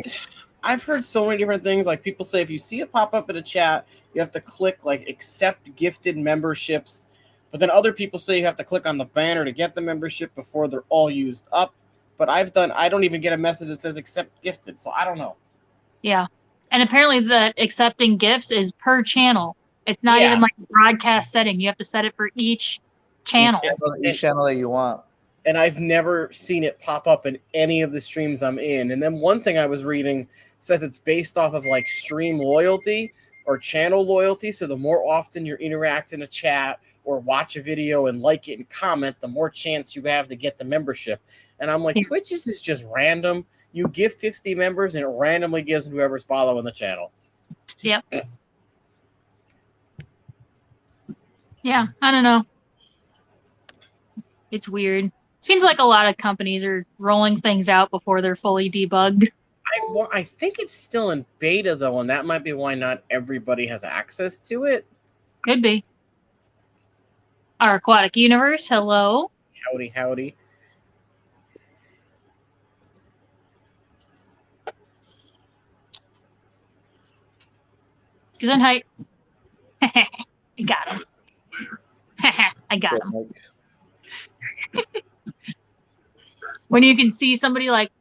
I've heard so many different things. Like people say, if you see it pop up in a chat, you have to click like accept gifted memberships. But then other people say you have to click on the banner to get the membership before they're all used up. But I don't even get a message that says accept gifted. So I don't know. Yeah. And apparently the accepting gifts is per channel. It's not even like a broadcast setting. You have to set it for each channel. Each channel that you want. And I've never seen it pop up in any of the streams I'm in. And then one thing I was reading says it's based off of like stream loyalty or channel loyalty. So the more often you interact in a chat or watch a video and like it and comment, the more chance you have to get the membership. And I'm like, Twitch is just random. You give 50 members and it randomly gives whoever's following the channel. Yep. Yeah, I don't know. It's weird. Seems like a lot of companies are rolling things out before they're fully debugged. I think it's still in beta, though, and that might be why not everybody has access to it. Could be. Our aquatic universe, hello. Howdy, howdy. Gesundheit. I got him. I got him. When you can see somebody like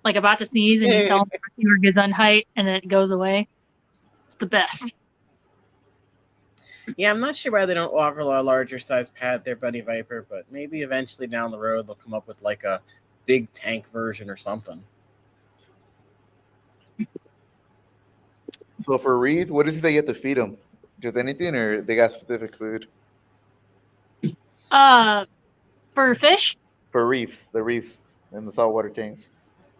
like about to sneeze, and you tell them your Gesundheit, and then it goes away. It's the best. Yeah, I'm not sure why they don't offer a larger size pad there, Bunny Viper, but maybe eventually down the road they'll come up with like a big tank version or something. So for Reese, what is it they get to feed them? Just anything, or they got specific food? For fish? For reefs, the reefs and the saltwater tanks.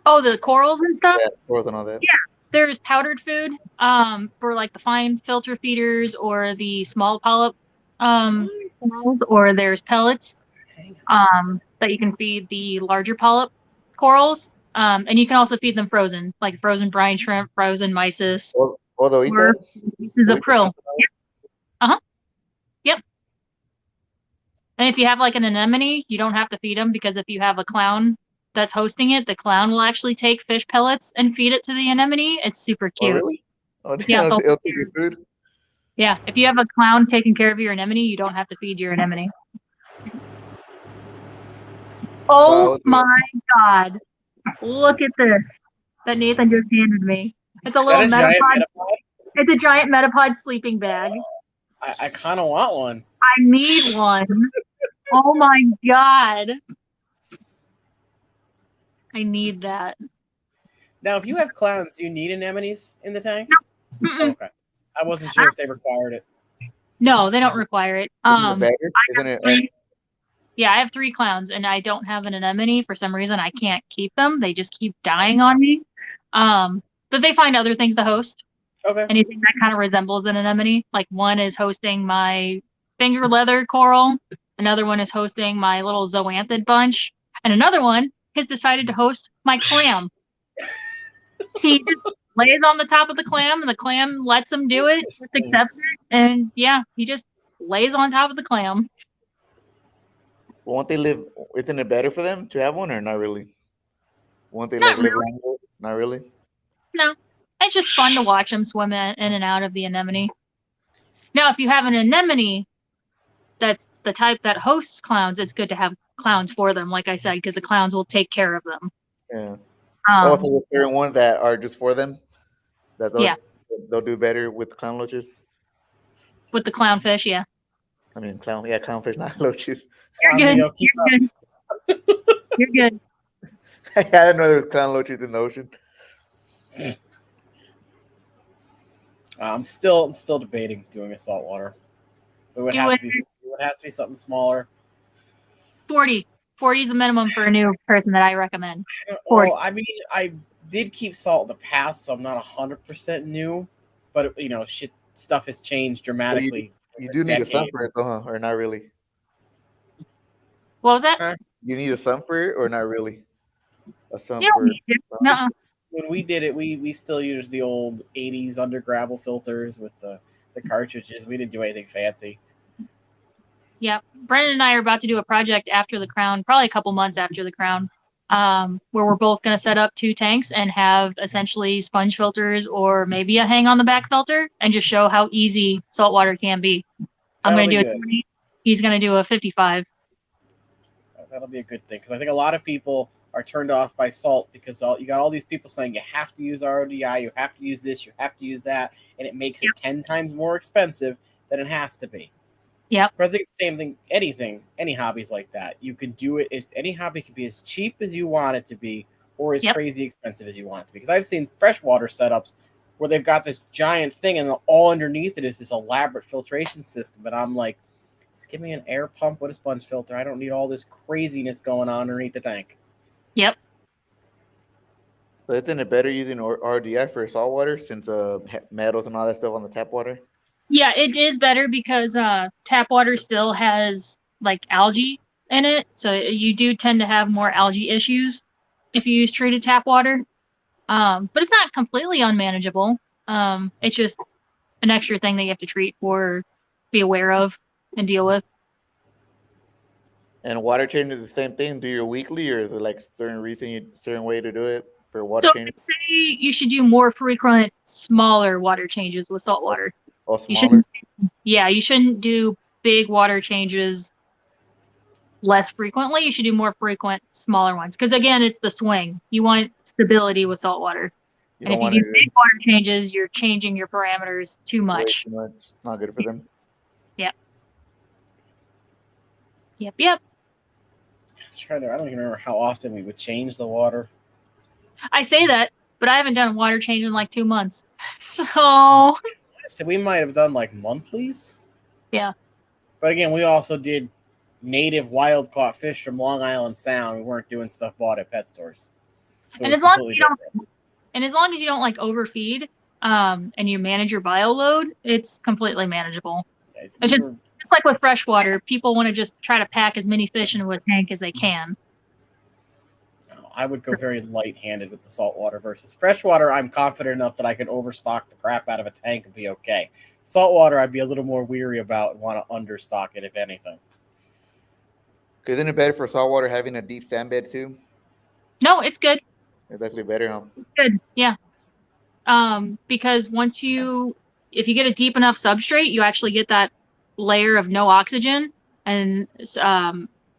Oh, the corals and stuff? Yeah, corals and all that. Yeah. There's powdered food, for like the fine filter feeders or the small polyp corals, or there's pellets that you can feed the larger polyp corals. And you can also feed them frozen, like frozen brine shrimp, frozen mysis, Oh, they'll eat or that? pieces They'll of eat the krill. shrimp and all that? Uh-huh. Yep. And if you have like an anemone, you don't have to feed them, because if you have a clown that's hosting it, the clown will actually take fish pellets and feed it to the anemone. It's super Oh, cute. really? Oh, Yeah, it'll take your food? yeah. If you have a clown taking care of your anemone, you don't have to feed your anemone. Oh Wow. my God. Look at this that Nathan just handed me. It's a Is that little a giant metapod. metapod? It's a giant metapod sleeping bag. I kind of want one. I need one. Oh my God. I need that. Now, if you have clowns, do you need anemones in the tank? Mm-mm. Okay. I wasn't sure if they required it. No, they don't require it. Isn't it? Yeah, I have 3 clowns, and I don't have an anemone. For some reason, I can't keep them. They just keep dying on me. But they find other things to host. Okay. Anything that kind of resembles an anemone. Like one is hosting my finger leather coral. Another one is hosting my little zoanthid bunch. And another one has decided to host my clam. He just lays on the top of the clam, and the clam lets him do it, just accepts it. And yeah, he just lays on top of the clam. Won't they live? Isn't it better for them to have one, or not really? Won't they Not like live really. longer? Not really. No, it's just fun to watch them swim in and out of the anemone. Now, if you have an anemone that's the type that hosts clowns, it's good to have clowns for them, like I said, because the clowns will take care of them. Yeah. Also, the certain ones that are just for them, that they'll do better with clown loaches. With the clownfish, yeah. I mean, clownfish, not loaches. You're good. You're good. You're good. I didn't know there was clown loaches in the ocean. I'm still debating doing a saltwater. It would have to be something smaller. 40. 40 is the minimum for a new person that I recommend. 40. Well, I mean, I did keep salt in the past, so I'm not 100% new. But stuff has changed dramatically. You do need a sun for it, though, huh? Or not really? What was that? You need a sun for it, or not really? A sun you don't need it. No. When we did it, we still used the old 80s under gravel filters with the cartridges. We didn't do anything fancy. Yeah. Brennan and I are about to do a project after the crown, probably a couple months after the crown, where we're both going to set up 2 tanks and have essentially sponge filters or maybe a hang on the back filter, and just show how easy saltwater can be. I'm going to do a 20. He's going to do a 55. That'll be a good thing, because I think a lot of people are turned off by salt because you got all these people saying you have to use RODI, you have to use this, you have to use that, and it makes it 10 times more expensive than it has to be. Yep. But I think it's the same thing. Any hobbies like that, you can do it. Any hobby can be as cheap as you want it to be, or as crazy expensive as you want it to be. Because I've seen freshwater setups where they've got this giant thing, and all underneath it is this elaborate filtration system, and I'm like, just give me an air pump with a sponge filter. I don't need all this craziness going on underneath the tank. Yep. But isn't it better using RDI for saltwater since metals and all that stuff on the tap water? Yeah, it is better because tap water still has like algae in it, so you do tend to have more algae issues if you use treated tap water. But it's not completely unmanageable. It's just an extra thing that you have to treat for, be aware of, and deal with. And water change is the same thing. Do your weekly, or is it like certain way to do it for water change? So I'd say you should do more frequent, smaller water changes with salt water. Oh, smaller? You shouldn't do big water changes less frequently. You should do more frequent, smaller ones. Because again, it's the swing. You want stability with salt water. You And don't if want you do to big water changes, you're changing your parameters too way much. too much. It's not good for them. Yep. I don't even remember how often we would change the water. I say that, but I haven't done a water change in like 2 months. So So we might have done like monthlies. yeah. But again, we also did native wild caught fish from Long Island Sound. We weren't doing stuff bought at pet stores. So And it's as long as completely you don't different. and as long as you don't like overfeed, and you manage your bio load, it's completely manageable. It's just like with freshwater, people want to just try to pack as many fish into a tank as they can. I would go very light-handed with the saltwater versus freshwater. I'm confident enough that I could overstock the crap out of a tank and be okay. Saltwater, I'd be a little more weary about and want to understock it, if anything. Isn't it better for saltwater having a deep sand bed too? No, it's good. It's actually better, huh? Good, yeah. Because if you get a deep enough substrate, you actually get that layer of no oxygen, and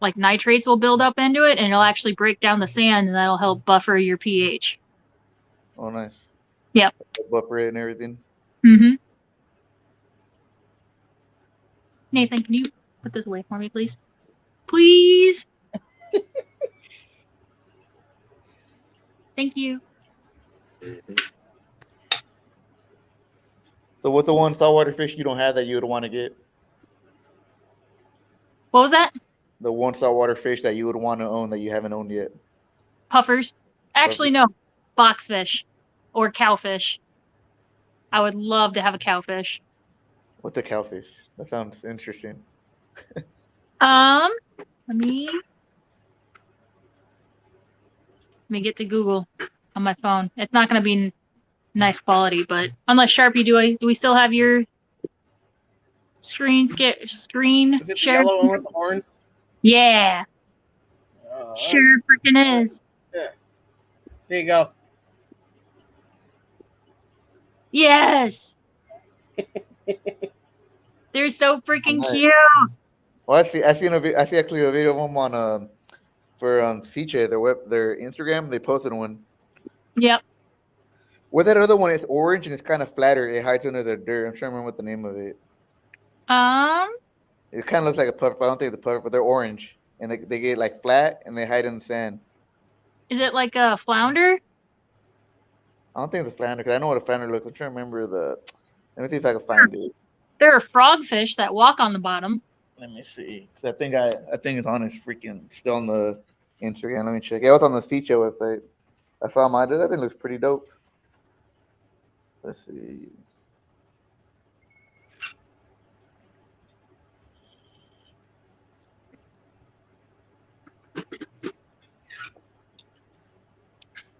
like nitrates will build up into it, and it'll actually break down the sand, and that'll help buffer your pH. Oh, nice. Yep. Buffer it and everything. Mm-hmm. Nathan, can you put this away for me, please? Please. Thank you. So what's the one saltwater fish you don't have that you would want to get? What was that? The one saltwater fish that you would want to own that you haven't owned yet? Puffers. Actually, no. Boxfish or cowfish. I would love to have a cowfish. What's a cowfish? That sounds interesting. Let me get to Google on my phone. It's not going to be nice quality, but unless Sharpie, do we still have your screen Is it the share? yellow one with the horns? Yeah. Sure freaking is. Yeah. There you go. Yes. They're so freaking cute. Well, I see actually a video of them on for Feature, their Instagram. They posted one. Yep. With that other one, it's orange and it's kind of flatter. It hides under the dirt. I'm trying to remember what the name of it. It kind of looks like a puffer, but I don't think it's a puffer, but they're orange. And they get like flat and they hide in the sand. Is it like a flounder? I don't think it's a flounder because I know what a flounder looks. I'm trying to remember let me see if I can find it. They're frogfish that walk on the bottom. Let me see. I think it's on his freaking still on the Instagram. Let me check. Yeah, it's on the Feature website. I saw mine. That thing looks pretty dope. Let's see.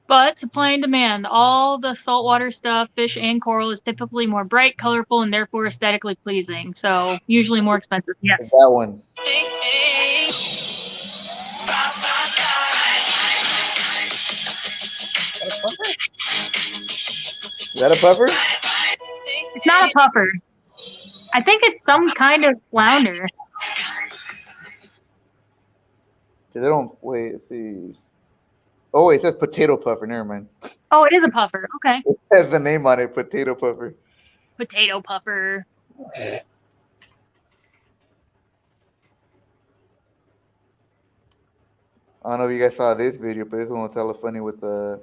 But supply and demand. All the saltwater stuff, fish and coral, is typically more bright, colorful, and therefore aesthetically pleasing. So usually more expensive. Yes. That one. Is that a puffer? It's not a puffer. I think it's some kind of flounder. They don't wait. Let's see. Oh wait, it says potato puffer. Never mind. Oh, it is a puffer. Okay. It has the name on it, potato puffer. Potato puffer. I don't know if you guys saw this video, but this one was hella funny with those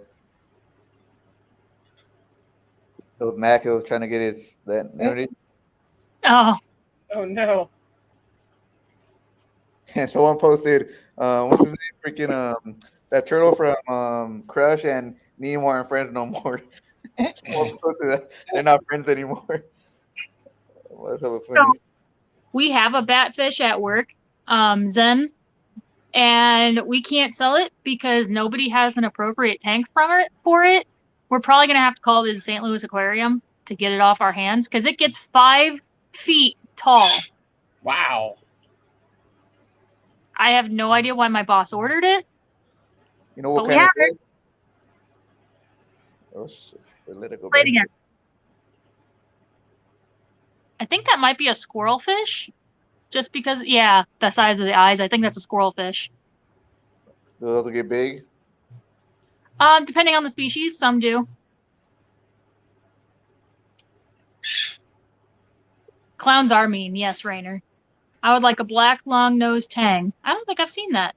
Mac. He was trying to get Oh. Oh no. And someone posted, what's his name? Freaking that turtle from Crush and Nemo aren't friends no more. They're not friends anymore. Well, that's hella funny. So, we have a batfish at work, Zen, and we can't sell it because nobody has an appropriate tank for it. We're probably going to have to call the St. Louis Aquarium to get it off our hands because it gets 5 feet tall. Wow. I have no idea why my boss ordered it. You know what But kind we have of? Oh shit! Let it go. Play it again. I think that might be a squirrel fish, just because, yeah, the size of the eyes. I think that's a squirrel fish. Do those get big? Depending on the species, some do. Clowns are mean, yes, Rainer. I would like a black long-nosed tang. I don't think I've seen that.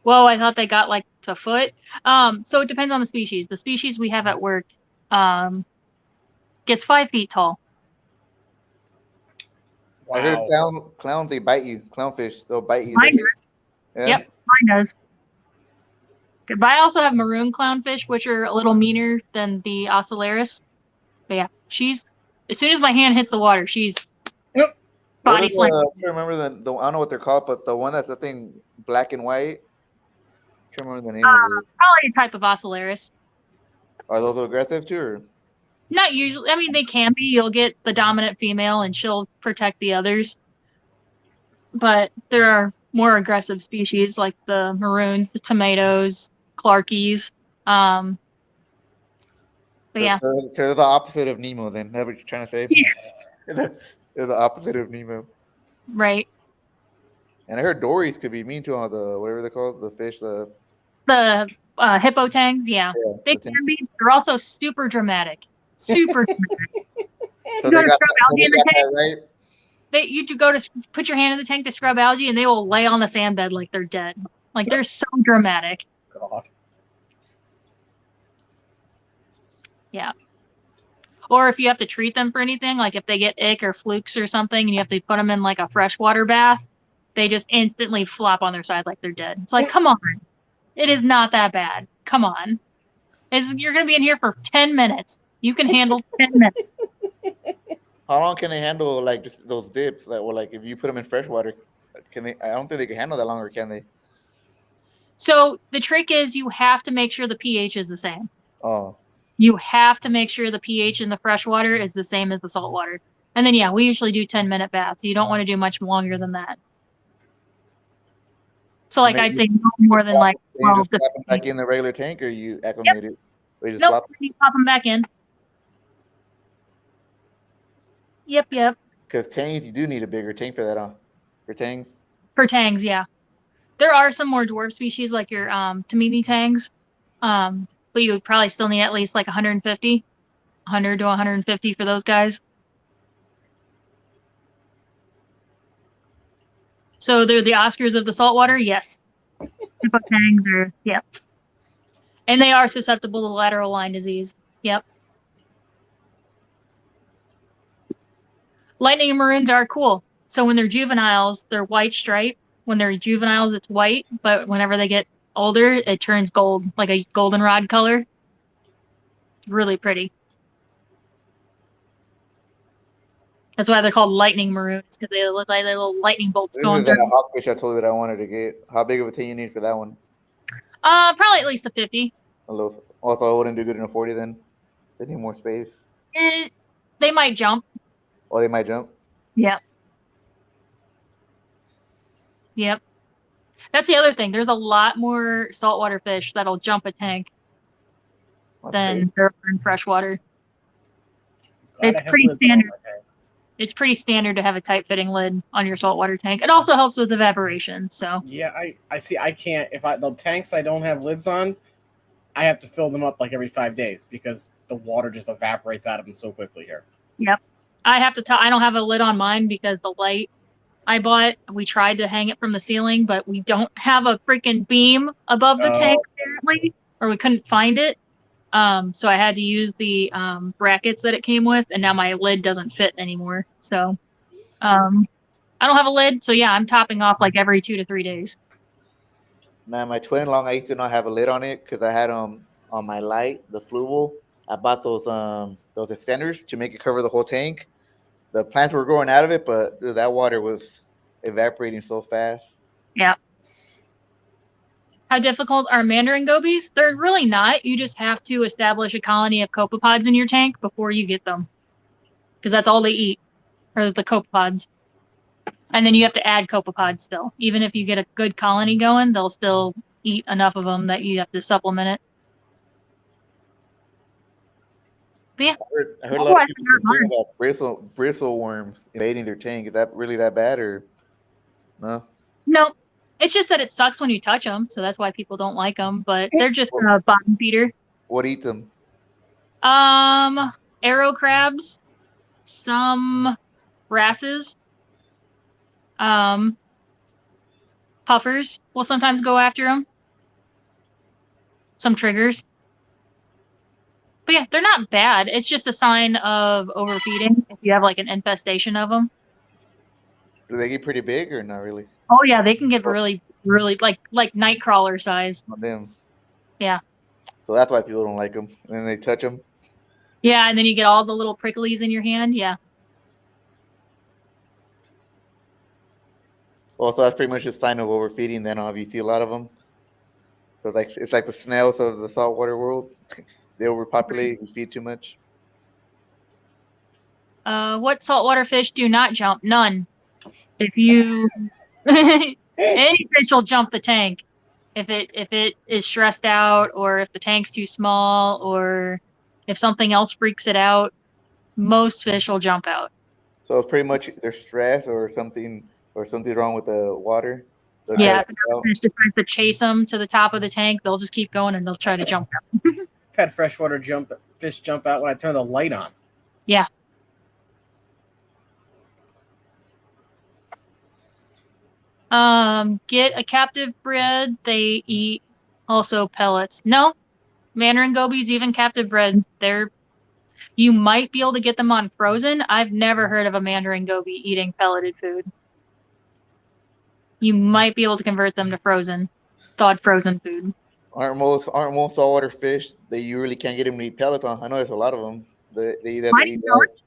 Whoa, I thought they got like to foot. So it depends on the species. The species we have at work gets 5 feet tall. I heard Wow. clowns they bite you. Clownfish they'll bite you. Mine does. Yeah. Yep, mine does. But I also have maroon clownfish, which are a little meaner than the ocellaris. But yeah, she's as soon as my hand hits the water, she's Nope. What body is slam. I can't remember the I don't know what they're called, but the one that's I think black and white. I can't remember the name of it. Probably a type of ocellaris. Are those aggressive too? Or? Not usually. I mean, they can be. You'll get the dominant female, and she'll protect the others. But there are more aggressive species like the maroons, the tomatoes, clarkies. But yeah, So they're the opposite of Nemo. Then that's what you're trying to say. Yeah. They're the opposite of Nemo. Right. And I heard dories could be mean to all the whatever they're called, the fish, the Hippo tangs, yeah, they the can be. They're also super dramatic. Super dramatic. So You they go to got, scrub so algae they in the got tank. that right. You to go to put your hand in the tank to scrub algae, and they will lay on the sand bed like they're dead. Like they're so dramatic. God. Yeah. Or if you have to treat them for anything, like if they get ick or flukes or something, and you have to put them in like a freshwater bath, they just instantly flop on their side like they're dead. It's like, come on, it is not that bad. Come on, you're gonna be in here for 10 minutes. You can handle 10 minutes. How long can they handle like just those dips? Like, or like if you put them in fresh water, can they? I don't think they can handle that longer, can they? So the trick is you have to make sure the pH is the same. Oh, You have to make sure the pH in the fresh water is the same as the salt water. And then, yeah, we usually do 10-minute baths. You don't want to do much longer than that. So, like, I'd say no more than like you 12 just to slap them 15. back in the regular tank, or you acclimate it? Or you just Nope, slap you pop them back in. Yep. because tangs you do need a bigger tank for that, huh? For tangs. For tangs, yeah. There are some more dwarf species like your Tamimi tangs, but you would probably still need at least like 150, 100 to 150 for those guys. So they're the Oscars of the saltwater, yes. Hippo tangs are, yep. And they are susceptible to lateral line disease. Yep. Lightning and maroons are cool. So when they're juveniles, they're white stripe. When they're juveniles, it's white. But whenever they get older, it turns gold, like a goldenrod color. Really pretty. That's why they're called lightning maroons, because they look like little lightning bolts This going is that through. hawkfish I told you that I wanted to get. How big of a tank you need for that one? Probably at least a 50. A little. Also, I wouldn't do good in a 40 then. They need more space. They might jump. Or they might jump. Yep. That's the other thing. There's a lot more saltwater fish that'll jump a tank than there are in freshwater. It's pretty standard. It's pretty standard to have a tight fitting lid on your saltwater tank. It also helps with evaporation. So yeah, I see. I can't the tanks I don't have lids on, I have to fill them up like every 5 days because the water just evaporates out of them so quickly here. Yep. I have to tell. I don't have a lid on mine because the light I bought, we tried to hang it from the ceiling, but we don't have a freaking beam above the tank apparently, or we couldn't find it. So I had to use the brackets that it came with, and now my lid doesn't fit anymore. So I don't have a lid. So yeah, I'm topping off like every 2 to 3 days. Now my twin long, I used to not have a lid on it because I had on my light, the fluval. I bought those extenders to make it cover the whole tank. The plants were growing out of it, but that water was evaporating so fast. Yeah. How difficult are mandarin gobies? They're really not. You just have to establish a colony of copepods in your tank before you get them, because that's all they eat, are the copepods. And then you have to add copepods still. Even if you get a good colony going, they'll still eat enough of them that you have to supplement it. But yeah. I heard a lot of people complaining about bristle worms invading their tank. Is that really that bad or no? No. It's just that it sucks when you touch them, so that's why people don't like them. But they're just a bottom feeder. What eats them? Arrow crabs, some wrasses, puffers will sometimes go after them. Some triggers. But yeah, they're not bad. It's just a sign of overfeeding if you have like an infestation of them. Do they get pretty big or not really? Oh yeah, they can get really, really like night crawler size. On them. Yeah. So that's why people don't like them. And then they touch them. Yeah, and then you get all the little pricklies in your hand. Yeah. Well, so that's pretty much just sign of overfeeding. Then if you see a lot of them, so it's like the snails of the saltwater world. They overpopulate. You feed too much. What saltwater fish do not jump? None. If you any fish will jump the tank if it is stressed out or if the tank's too small or if something else freaks it out, most fish will jump out. So it's pretty much they're stressed or something's wrong with the water. Yeah, if the fish decides to chase them to the top of the tank, they'll just keep going and they'll try to jump out. I've had freshwater fish jump out when I turn the light on. Yeah. Get a captive bred. They eat also pellets. No, Mandarin gobies, even captive bred, you might be able to get them on frozen. I've never heard of a Mandarin goby eating pelleted food. You might be able to convert them to thawed frozen food. Aren't most saltwater fish that you really can't get them to eat pellets on? I know there's a lot of them. They eat pellets.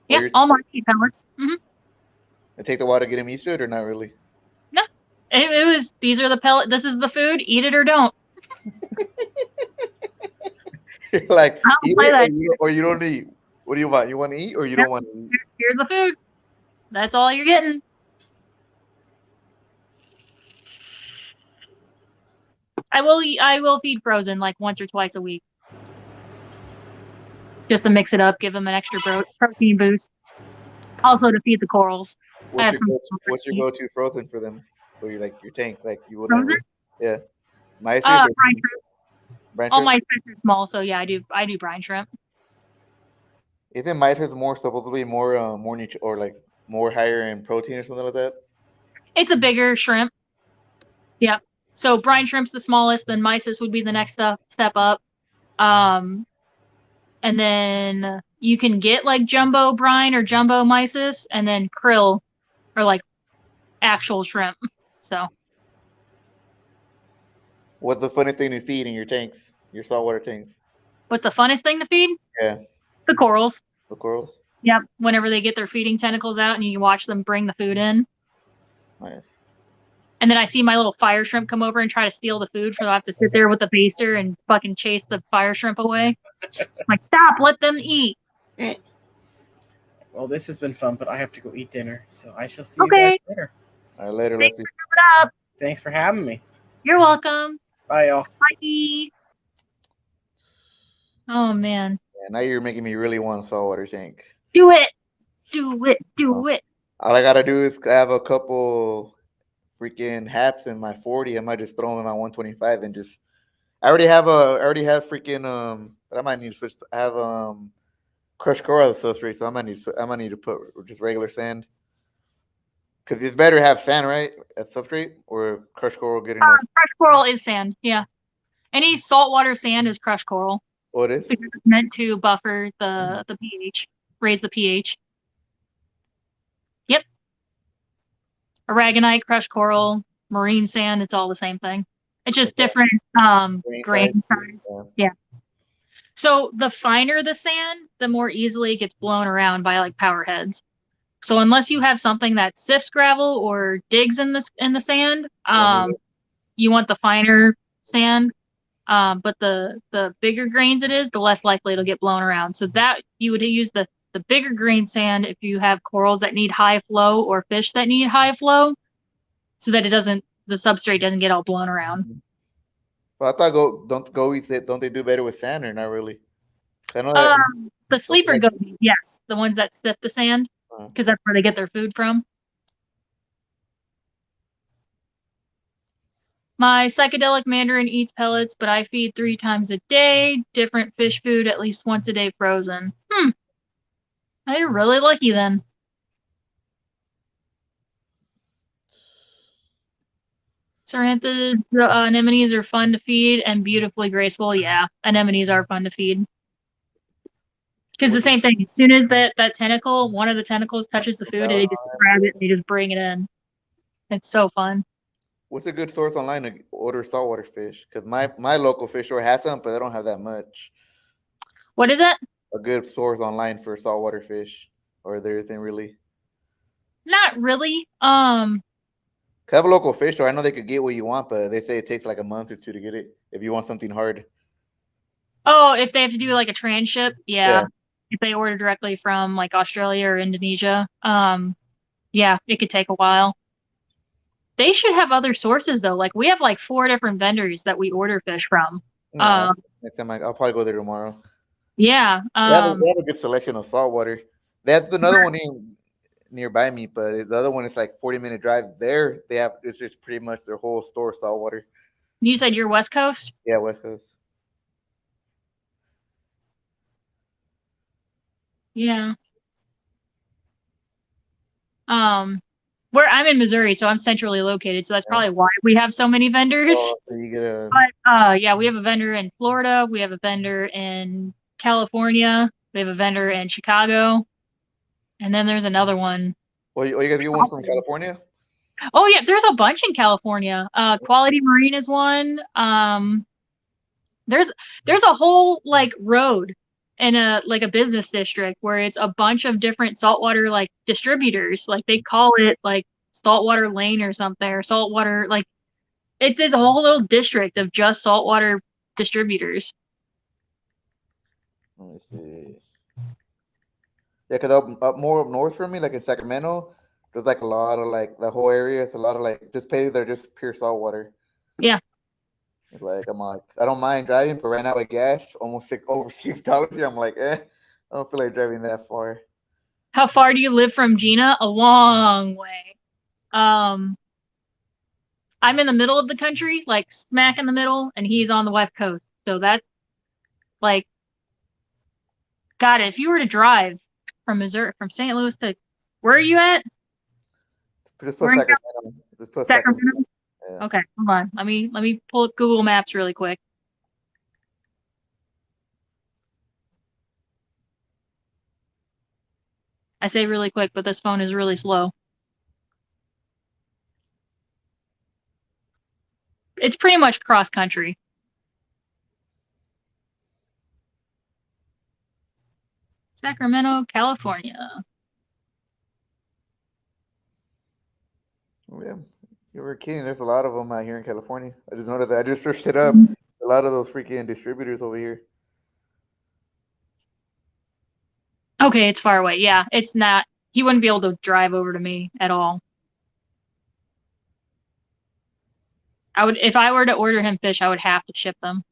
Yeah, all mine eat pellets. Mm-hmm. They take the water to get them used to it or not really? No, it was these are the pellet. This is the food. Eat it or don't. You're like eat it or you don't eat. What do you want? You want to eat or you don't want to eat? Here's the food. That's all you're getting. I will feed frozen like once or twice a week. Just to mix it up, give them an extra protein boost. Also to feed the corals. What's your go-to frozen for them? For your tank, like you would never. Yeah. Brine shrimp. All my fish are small, so yeah, I do brine shrimp. Isn't mysis supposed to be more or like more higher in protein or something like that? It's a bigger shrimp. Yep. So brine shrimp's the smallest, then mysis would be the next step up. And then you can get like jumbo brine or jumbo mysis, and then krill are like actual shrimp. So what's the funniest thing to feed in your tanks, your saltwater tanks? What's the funnest thing to feed? Yeah. The corals. The corals? Yep. Whenever they get their feeding tentacles out and you can watch them bring the food in. Nice. And then I see my little fire shrimp come over and try to steal the food, so I have to sit there with the baster and fucking chase the fire shrimp away. Like, stop, let them eat. Well, this has been fun, but I have to go eat dinner, so I shall see you guys later. All right, later, Thanks Lefty. Thanks for having me. You're welcome. Bye, y'all. Bye. Oh, man. Yeah, now you're making me really want a saltwater tank. Do it. Do it. Do it. All I got to do is have a couple freaking halves in my 40. I might just throw them in my 125 and just. I already have freaking but I might need to switch. I have crushed coral as substrate, so I might need to put just regular sand. Because it's better to have sand, right, as substrate, or crushed coral good enough. Crushed coral is sand. Yeah, any saltwater sand is crushed coral. Oh, it is. Because it's meant to buffer the pH, raise the pH. Yep. Aragonite, crushed coral, marine sand, it's all the same thing. It's just different grain size. Yeah. So the finer the sand, the more easily it gets blown around by like power heads. So unless you have something that sifts gravel or digs in the sand, you want the finer sand. But the bigger grains it is, the less likely it'll get blown around. So that you would use the bigger grain sand if you have corals that need high flow or fish that need high flow, so that the substrate doesn't get all blown around. Well, I thought don't they do better with sand or not really? I know the sleeper gobies, yes, the ones that sift the sand, because that's where they get their food from. My psychedelic mandarin eats pellets, but I feed 3 times a day. Different fish food at least once a day frozen. You're really lucky then. Sarantha anemones are fun to feed and beautifully graceful. Yeah, anemones are fun to feed. Because the What's same thing, as soon as that tentacle, one of the tentacles touches the food, they just uh, grab it and they just bring it in. It's so fun. what's a good source online to order saltwater fish? Because my local fish store has some, but they don't have that much. What is it? A good source online for saltwater fish, or there isn't really. Not really. 'Cause I have a local fish store. I know they could get what you want, but they say it takes like a month or two to get it if you want something hard. Oh, if they have to do like a transship, yeah. Yeah. If they order directly from like Australia or Indonesia, yeah, it could take a while. They should have other sources though. Like we have like 4 different vendors that we order fish from. Nah, Um, next time I'll probably go there tomorrow. yeah. They have a good selection of saltwater. That's another one nearby me, but the other one is like 40-minute drive. There, they have it's just pretty much their whole store saltwater. You said you're West Coast? Yeah, West Coast. Yeah. Um, where I'm in Missouri, so I'm centrally located, so that's Yeah. probably why we have so many vendors. Oh, so you get a. But yeah, we have a vendor in Florida, we have a vendor in California, we have a vendor in Chicago, and then there's another one. You guys get one from California? Oh yeah, there's a bunch in California. Quality Marine is one. There's a whole like road in a business district where it's a bunch of different saltwater like distributors. Like they call it like saltwater lane or something, or saltwater like it's a whole little district of just saltwater distributors. Let me see. Yeah, because up more up north from me, like in Sacramento, there's like a lot of like the whole area. It's a lot of like just places that are just pure saltwater. Yeah. It's like I'm like I don't mind driving, but right now with gas almost over $6 here, I'm like I don't feel like driving that far. How far do you live from Gina? A long way. Um, I'm in the middle of the country, like smack in the middle, and he's on the west coast. So that's like, God, if you were to drive from Missouri, from St. Louis to, where are you at? Just put Where in Sacramento. Just put Sacramento. Sacramento? Yeah. Okay, hold on. Let me pull up Google Maps really quick. I say really quick, but this phone is really slow. It's pretty much cross country. Sacramento, California. Oh, yeah. You were kidding. There's a lot of them out here in California. I just noticed that. I just searched it up. A lot of those freaking distributors over here. Okay, it's far away. Yeah, it's not. He wouldn't be able to drive over to me at all. I would, if I were to order him fish, I would have to ship them.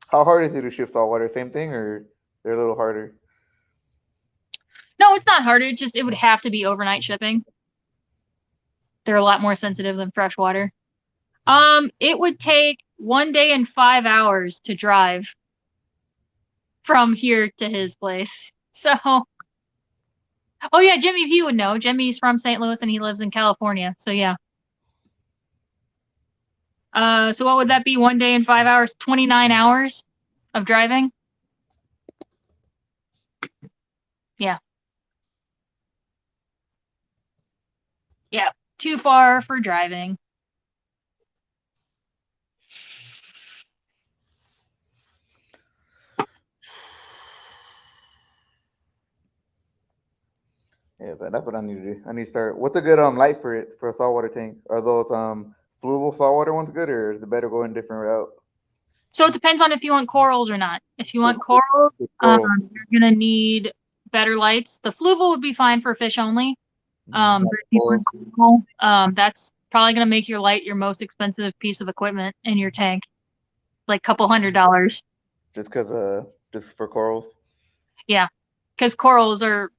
How hard is it to ship saltwater? Same thing, or they're a little harder? No, it's not harder. It would have to be overnight shipping. They're a lot more sensitive than freshwater. It would take 1 day and 5 hours to drive from here to his place. So, oh yeah, Jimmy, he would know. Jimmy's from St. Louis and he lives in California. So yeah. So what would that be? 1 day and 5 hours, 29 hours of driving? Yeah. Yeah. Too far for driving. Yeah, but that's what I need to do. I need to start. What's a good light for it for a saltwater tank? Are those fluval saltwater ones good, or is it better going a different route? So it depends on if you want corals or not. If you want corals, With corals. you're gonna need better lights. The fluval would be fine for fish only. But if you want coral, that's probably gonna make your light your most expensive piece of equipment in your tank, like a couple $100. Just for corals. Yeah, because corals are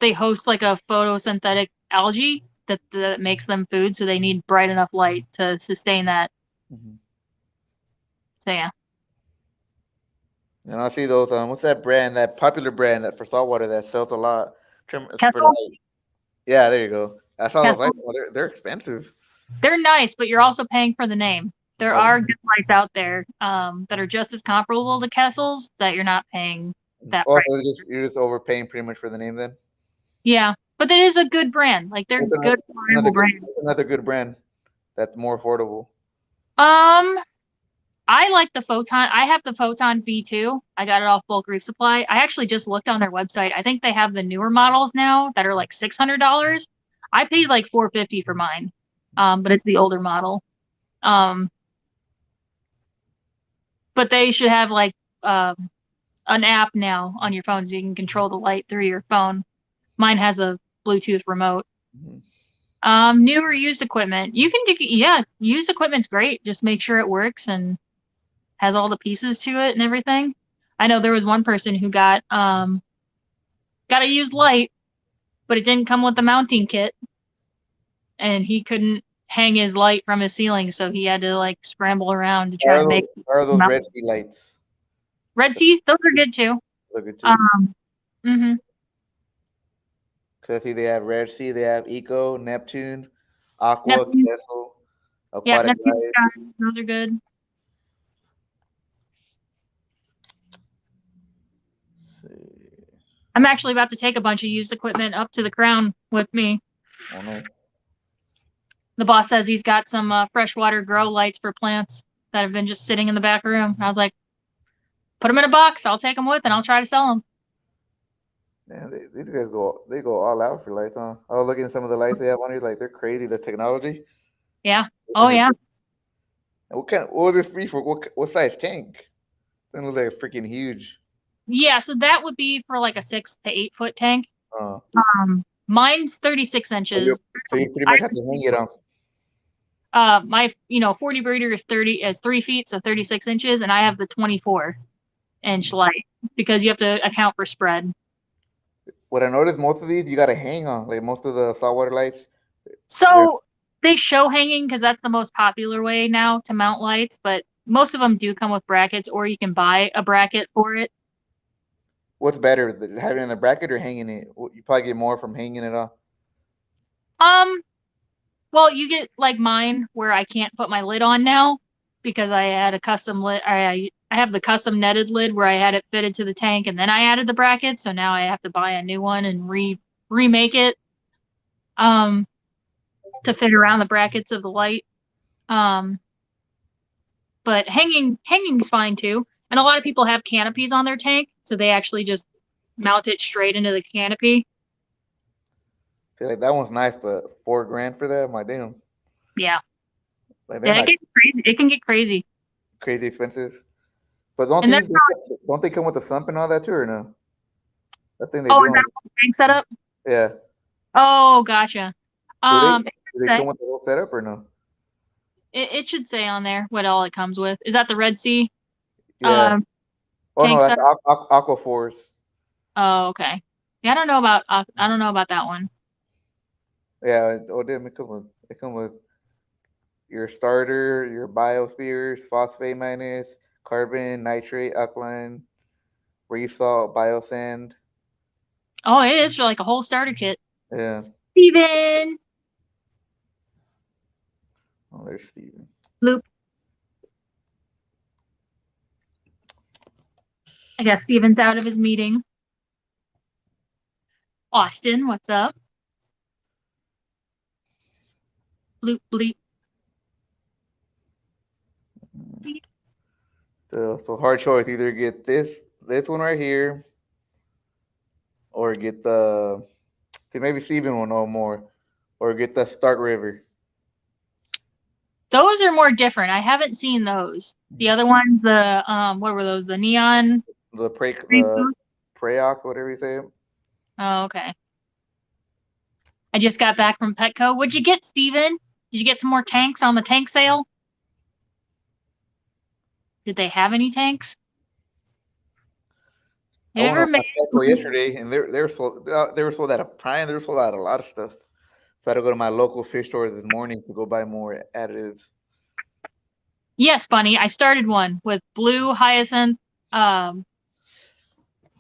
they host like a photosynthetic algae, that makes them food, so they need bright enough light to sustain that. Mhm. So yeah, And I see those. What's that brand? That popular brand that for saltwater that sells a lot. It's for Kessel, like, yeah, there you go. I saw those Kessel, lights. Oh, they're expensive. they're nice, but you're also paying for the name. There Oh, are good lights out there that are just as comparable to Kessels that you're not paying that oh, price. so you're just overpaying pretty much for the name then. Yeah, but it is a good brand. Like they're What's good, another reliable good brands. what's another good brand that's more affordable? Um, I like the Photon. I have the Photon V2. I got it off bulk reef supply. I actually just looked on their website. I think they have the newer models now that are like $600. I paid like 450 for mine. But it's the older model. Um, but they should have like an app now on your phone so you can control the light through your phone. Mine has a Bluetooth remote. Mhm. New or used equipment. You can do, yeah, used equipment's great. Just make sure it works and has all the pieces to it and everything. I know there was one person who got a used light, but it didn't come with the mounting kit, and he couldn't hang his light from his ceiling, so he had to like scramble around to try Are and make those are those mount. Red Sea lights? Red Sea, those are good too. Look at you. Um, hmm Because I see they have Red Sea, they have Eco, Neptune, Aqua, Neptune, Kessel, yeah, Aquatic Neptune Light. Sky, those are good. Let's see. I'm actually about to take a bunch of used equipment up to the crown with me. Oh, nice. The boss says he's got some freshwater grow lights for plants that have been just sitting in the back room. I was like, put them in a box. I'll take them with and I'll try to sell them. Man, these guys go all out for lights, huh? I was looking at some of the lights they have on here, like they're crazy. The technology. Yeah. Oh yeah. What would this be for? What size tank? That looks like freaking huge. Yeah. So that would be for like a 6 to 8 foot tank. Uh, Mine's 36 so you inches. so you pretty I much have to hang it on. my 40 breeder is 3 feet, so 36 inches, and I have the 24-inch light because you have to account for spread. What I noticed, most of these you got to hang on. Like most of the saltwater lights, they're So they show hanging because that's the most popular way now to mount lights, but most of them do come with brackets, or you can buy a bracket for it. what's better, having it in the bracket or hanging it? You probably get more from hanging it on. Um, well, you get like mine where I can't put my lid on now because I had a custom lid. I have the custom netted lid where I had it fitted to the tank, and then I added the bracket, so now I have to buy a new one and remake it um to fit around the brackets of the light. Um, but hanging's fine too. And a lot of people have canopies on their tank, so they actually just mount it straight into the canopy. Feel like that one's nice, but $4,000 for that, my damn. Yeah, Like they're yeah, it not gets crazy. It can get crazy. crazy expensive. But And then, don't they come with a sump and all that too, or no? I think they oh, do. is that a tank setup? Yeah. Oh, gotcha. Do they It do should they say come with the whole setup or no? it should say on there what all it comes with. Is that the Red Sea Yeah. Oh no, tank that's setup? Aquaforce. Oh, okay. Yeah, I don't know about that one. Yeah. Oh damn, it come with your starter, your biospheres, phosphate minus, carbon, nitrate, alkaline, reef salt, biosand. Oh, it is for like a whole starter kit. Yeah. Steven, Oh, there's Steven. Loop. I guess Steven's out of his meeting. Austin, what's up? Bloop bleep. So hard choice. Either get this one right here, or get the see, maybe Steven will know more, or get the Stark River. Those are more different. I haven't seen those. The other ones, the what were those? The neon. The Preox, whatever you say. Oh, okay. I just got back from Petco. What'd you get, Steven? Did you get some more tanks on the tank sale? Did they have any tanks? I Have you went ever on made Petco yesterday, and they were sold. They were sold out of Prime. They were sold out of a lot of stuff. So I had to go to my local fish store this morning to go buy more additives. Yes, Bunny. I started one with blue hyacinth um,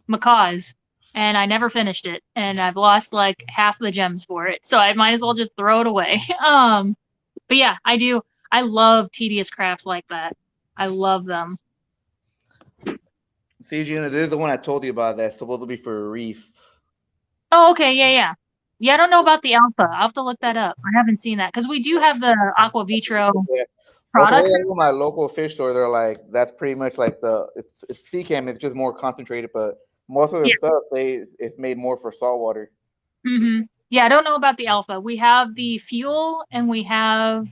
macaws, and I never finished it, and I've lost like half the gems for it, so I might as well just throw it away. But yeah, I do. I love tedious crafts like that. I love them. See, Gina, this is the one I told you about that's supposed to be for a reef. Oh, okay, yeah, yeah. Yeah, I don't know about the alpha. I'll have to look that up. I haven't seen that because we do have the Aqua Vitro Yeah. Also, products. my local fish store, they're like, that's pretty much like it's sea cam, it's just more concentrated, but most of the Yeah. stuff it's made more for saltwater. Yeah, I don't know about the alpha. We have the fuel and we have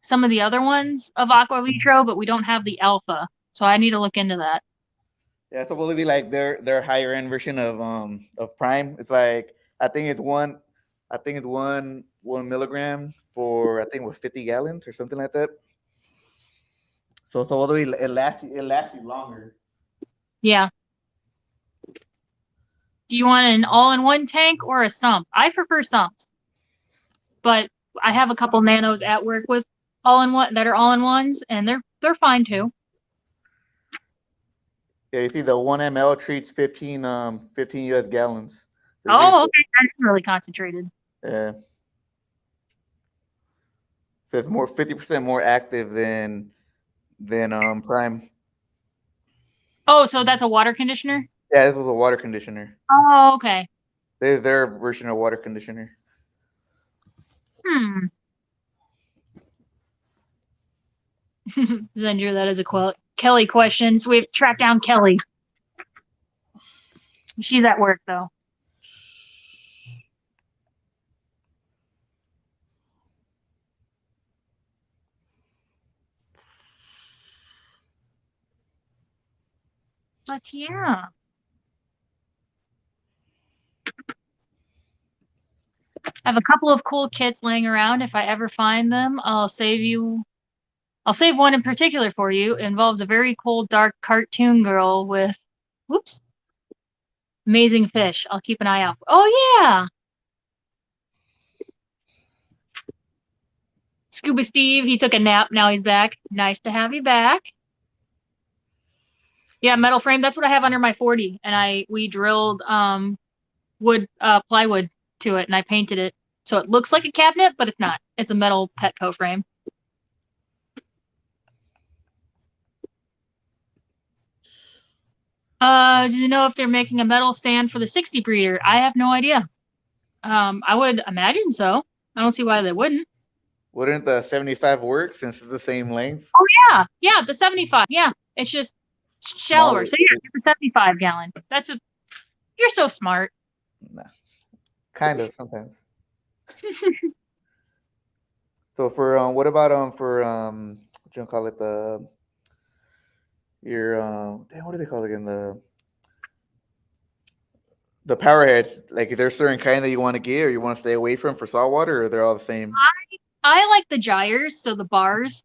some of the other ones of Aqua Vitro, but we don't have the alpha. So I need to look into that. Yeah, it's supposed to be like their higher end version of Prime. It's like I think it's one milligram for I think with 50 gallons or something like that. So supposedly it lasts you longer. Yeah. Do you want an all-in-one tank or a sump? I prefer sumps, but I have a couple nanos at work with all-in-one that are all-in-ones, and they're fine too. Yeah, you see the 1 ml treats 15 US gallons. So you Oh, think okay, that's really concentrated. yeah. So it's more 50% more active than Prime. Oh, so that's a water conditioner? Yeah, this is a water conditioner. Oh, okay. Their version of water conditioner. Hmm. Zendra, that is a Kelly question. So we've tracked down Kelly. She's at work though. But yeah. I have a couple of cool kits laying around. If I ever find them, I'll save one in particular for you. It involves a very cool, dark cartoon girl with, whoops, amazing fish. I'll keep an eye out. Oh yeah, Scuba Steve. He took a nap. Now he's back. Nice to have you back. Yeah, metal frame. That's what I have under my 40, and we drilled plywood to it, and I painted it so it looks like a cabinet, but it's not. It's a metal Petco frame. Do you know if they're making a metal stand for the 60 breeder? I have no idea. I would imagine so. I don't see why they wouldn't. Wouldn't the 75 work since it's the same length? Oh yeah, the 75. Yeah, it's just shallower. Smaller. So yeah, it's a 75 gallon. You're so smart. Nah, kind of sometimes. So for what about for what you call it your damn, what do they call it again, the power heads? Like, is there a certain kind that you want to get or you want to stay away from for saltwater, or they're all the same? I like the gyres, so the bars,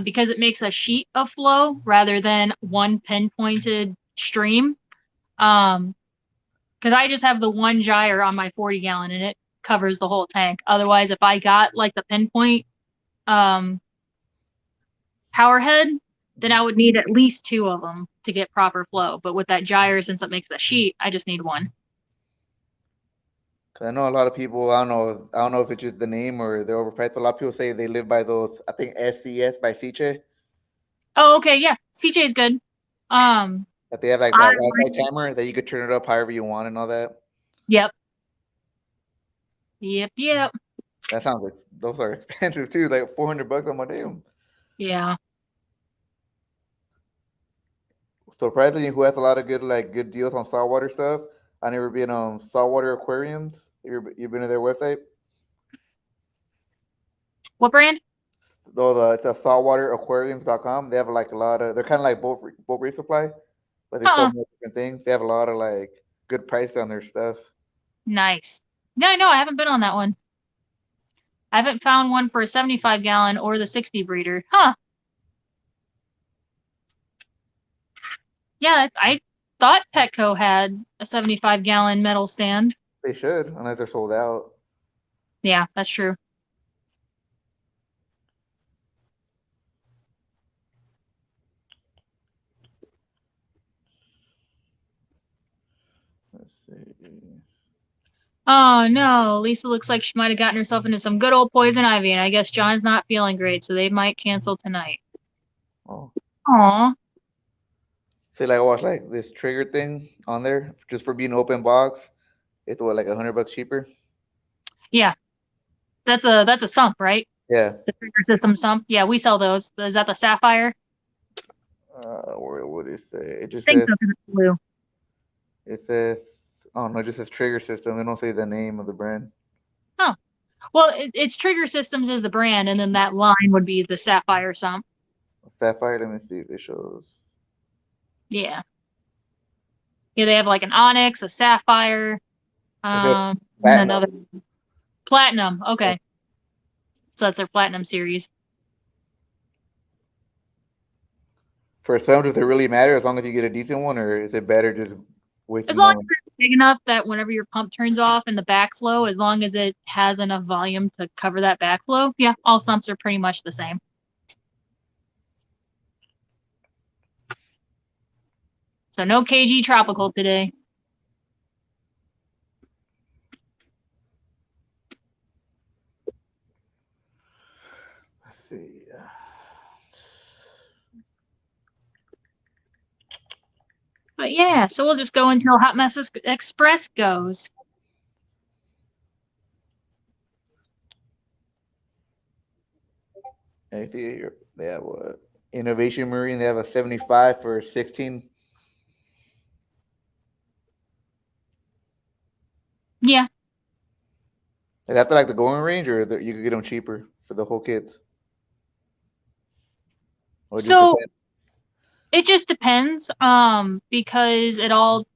because it makes a sheet of flow rather than one pinpointed stream. Because I just have the one gyre on my 40 gallon and it covers the whole tank. Otherwise, if I got like the pinpoint power head, then I would need at least two of them to get proper flow. But with that gyre, since it makes the sheet, I just need one. Cause I know a lot of people. I don't know if it's just the name or they're overpriced. A lot of people say they live by those. I think SCS by Siche. Oh, okay, yeah, CJ is good. That they have like I that Wi-Fi timer that you could turn it up however you want and all that. Yep. Yep. That sounds like those are expensive too. Like $400 on my damn. Yeah. Surprisingly, who has a lot of good deals on saltwater stuff. I never been on saltwater aquariums. You've been to their website? What brand? Though it's a saltwateraquariums.com. They have like a lot of. They're kind of like boat resupply, but they sell Uh-uh. more different things. They have a lot of like good price on their stuff. Nice. Yeah, no, I haven't been on that one. I haven't found one for a 75 gallon or the 60 breeder. Huh. Yeah, I thought Petco had a 75 gallon metal stand. They should, unless they're sold out. Yeah, that's true. Let's see. Oh no, Lisa looks like she might have gotten herself into some good old poison ivy, and I guess John's not feeling great, so they might cancel tonight. Oh, Aw. see, like I watched like this trigger thing on there just for being open box. It's what, like $100 cheaper? Yeah, that's a sump, right? Yeah. The trigger system sump. Yeah, we sell those. Is that the sapphire? What did it say? It just I think says so because it's blue. it says. Oh no, it just says trigger system. It don't say the name of the brand. Oh, well, it's Trigger Systems is the brand, and then that line would be the sapphire sump. Sapphire. Let me see if it shows. Yeah, yeah, they have like an onyx, a sapphire, It says and then platinum. another platinum. Okay, so that's their platinum series. For some, does it really matter as long as you get a decent one, or is it better just As wasting long money? as it's big enough that whenever your pump turns off and the backflow, as long as it has enough volume to cover that backflow, yeah, all sumps are pretty much the same. So no KG Tropical today. Let's see. But yeah, so we'll just go until Hot Mess Express goes. I think they have what? Innovation Marine. They have a 75 for 16. Yeah. Is that like the going range, or you could get them cheaper for the whole kits? Or it just So depends. it just depends, because it all,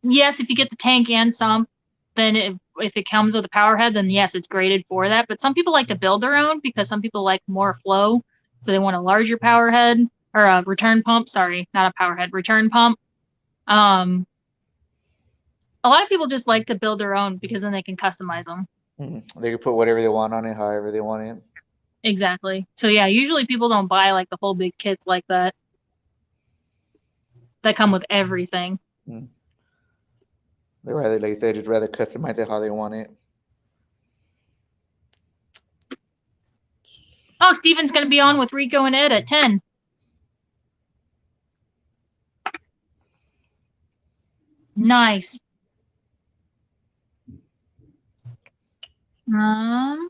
yes, if you get the tank and sump, then if it comes with a power head, then yes, it's graded for that. But some people like to build their own because some people like more flow, so they want a larger power head or a return pump. Sorry, not a power head, return pump. Um, a lot of people just like to build their own because then they can customize them. They could put whatever they want on it, however they want it. Exactly. So yeah, usually people don't buy like the whole big kits like that come with everything. Mm. They rather, like you said, just rather customize it how they want it. Oh, Steven's gonna be on with Rico and Ed at 10. Nice. Um,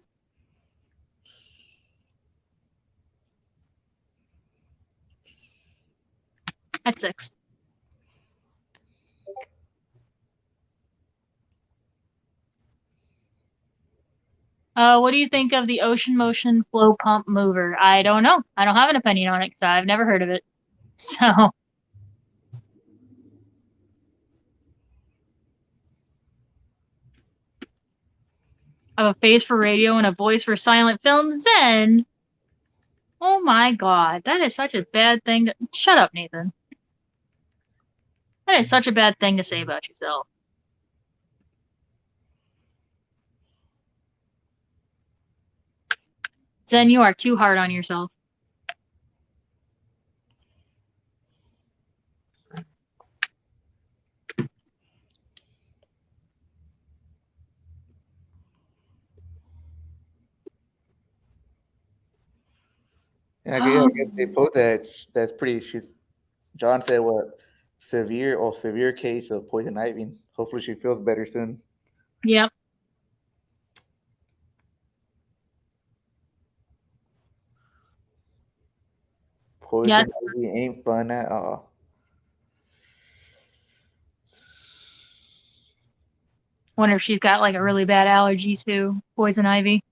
at 6. What do you think of the Ocean Motion Flow Pump Mover? I don't know. I don't have an opinion on it because I've never heard of it. So, I have a face for radio and a voice for silent film. Zen. Oh my God, that is such a bad thing. Shut up, Nathan. That is such a bad thing to say about yourself. Zen, you are too hard on yourself. Yeah, I guess they post that. That's pretty. John said what severe case of poison ivy. Hopefully she feels better soon. Yep. Yeah. Poison ivy ain't fun at all. Wonder if she's got like a really bad allergy to poison ivy.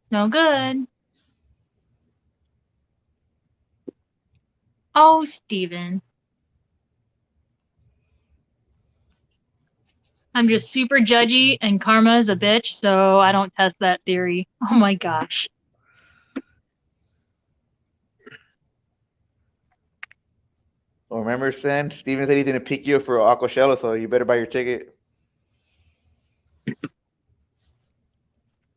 No good. Oh, Steven. I'm just super judgy and karma is a bitch, so I don't test that theory. Oh my gosh. Well, remember, Sen? Steven said he's gonna pick you up for Aquashella, so you better buy your ticket.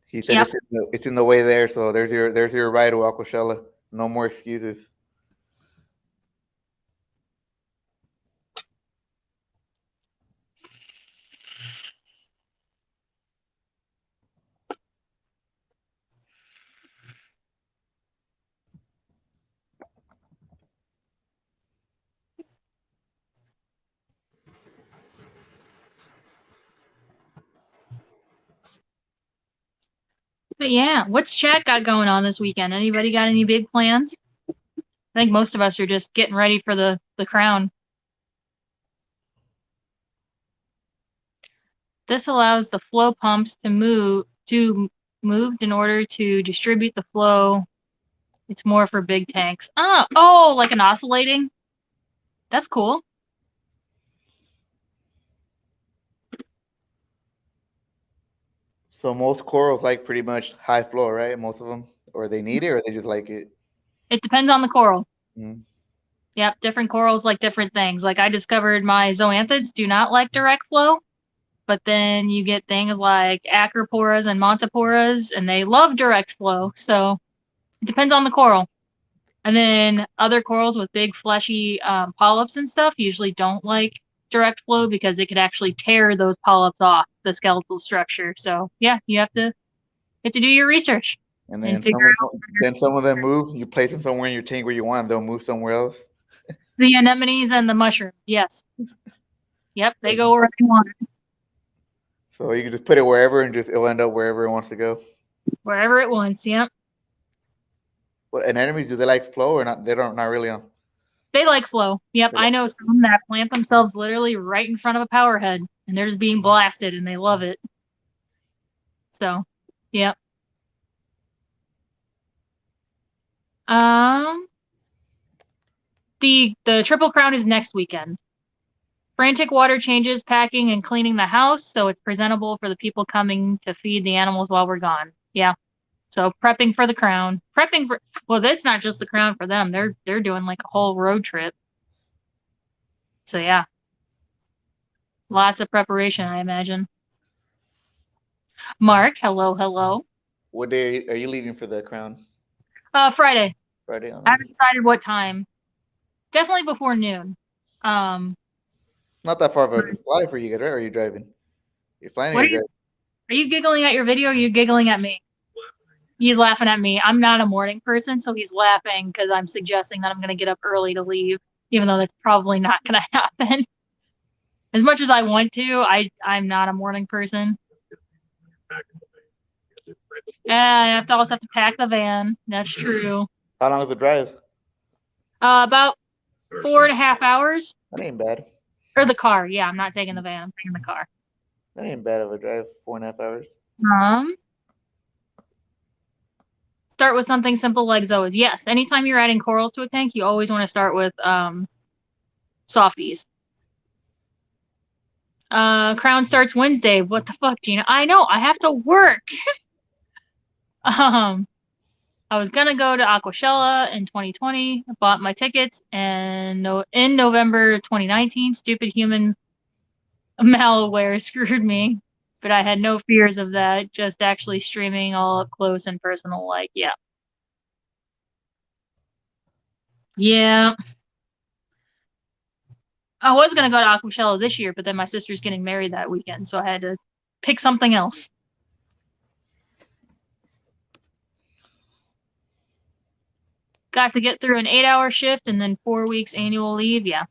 He said Yep. it's in the way there, so there's your ride to Aquashella. No more excuses. But yeah, what's chat got going on this weekend? Anybody got any big plans? I think most of us are just getting ready for the crown. This allows the flow pumps to moved in order to distribute the flow. It's more for big tanks. Oh, like an oscillating? That's cool. So most corals like pretty much high flow, right? Most of them, or they need it, or they just like it. It depends on the coral. Mm. Yep, different corals like different things. Like I discovered my zoanthids do not like direct flow, but then you get things like acroporas and montiporas, and they love direct flow. So it depends on the coral. And then other corals with big fleshy polyps and stuff usually don't like direct flow because it could actually tear those polyps off the skeletal structure. So yeah, you have to do your research And and then figure out some of them move. You place them somewhere in your tank where you want. They'll move somewhere else. the anemones and the mushrooms. Yes. Yep, they go where they want, So you can just put it wherever, and just it'll end up wherever it wants to go. wherever it wants. Yep. What anemones do they like flow or not? They don't. Not really. They like flow. Yep, They I like, know some that plant themselves literally right in front of a power head, and they're just being blasted, and they love it. So, yep. Um, the Triple Crown is next weekend. Frantic water changes, packing, and cleaning the house so it's presentable for the people coming to feed the animals while we're gone. Yeah. So prepping for the crown. Well, that's not just the crown for them. They're doing like a whole road trip. So yeah. Lots of preparation, I imagine. Mark, hello, hello. what day are you leaving for the crown? Friday. Friday. Oh, I nice. haven't decided what time. Definitely before noon. Not that far of a fly for you guys, right? Or are you driving? You're flying or What you're driving? are you giggling at your video? Or are you giggling at me? He's laughing at me. I'm not a morning person, so he's laughing because I'm suggesting that I'm going to get up early to leave, even though that's probably not going to happen. As much as I want to, I'm not a morning person. Yeah, I also have to pack the van. That's true. How long is the drive? About 4.5 hours. That ain't bad. Or the car. Yeah, I'm not taking the van. I'm taking the car. That ain't bad of a drive. 4.5 hours. Start with something simple like Zoas. Yes, anytime you're adding corals to a tank, you always want to start with softies. Crown starts Wednesday. What the fuck, Gina? I know, I have to work. I was gonna go to Aquashella in 2020. I bought my tickets, and in November 2019, stupid human malware screwed me. But I had no fears of that. Just actually streaming all up close and personal. Like, yeah. Yeah. I was gonna go to Aquashella this year, but then my sister's getting married that weekend, so I had to pick something else. Got to get through an 8-hour shift and then 4 weeks annual leave. Yeah.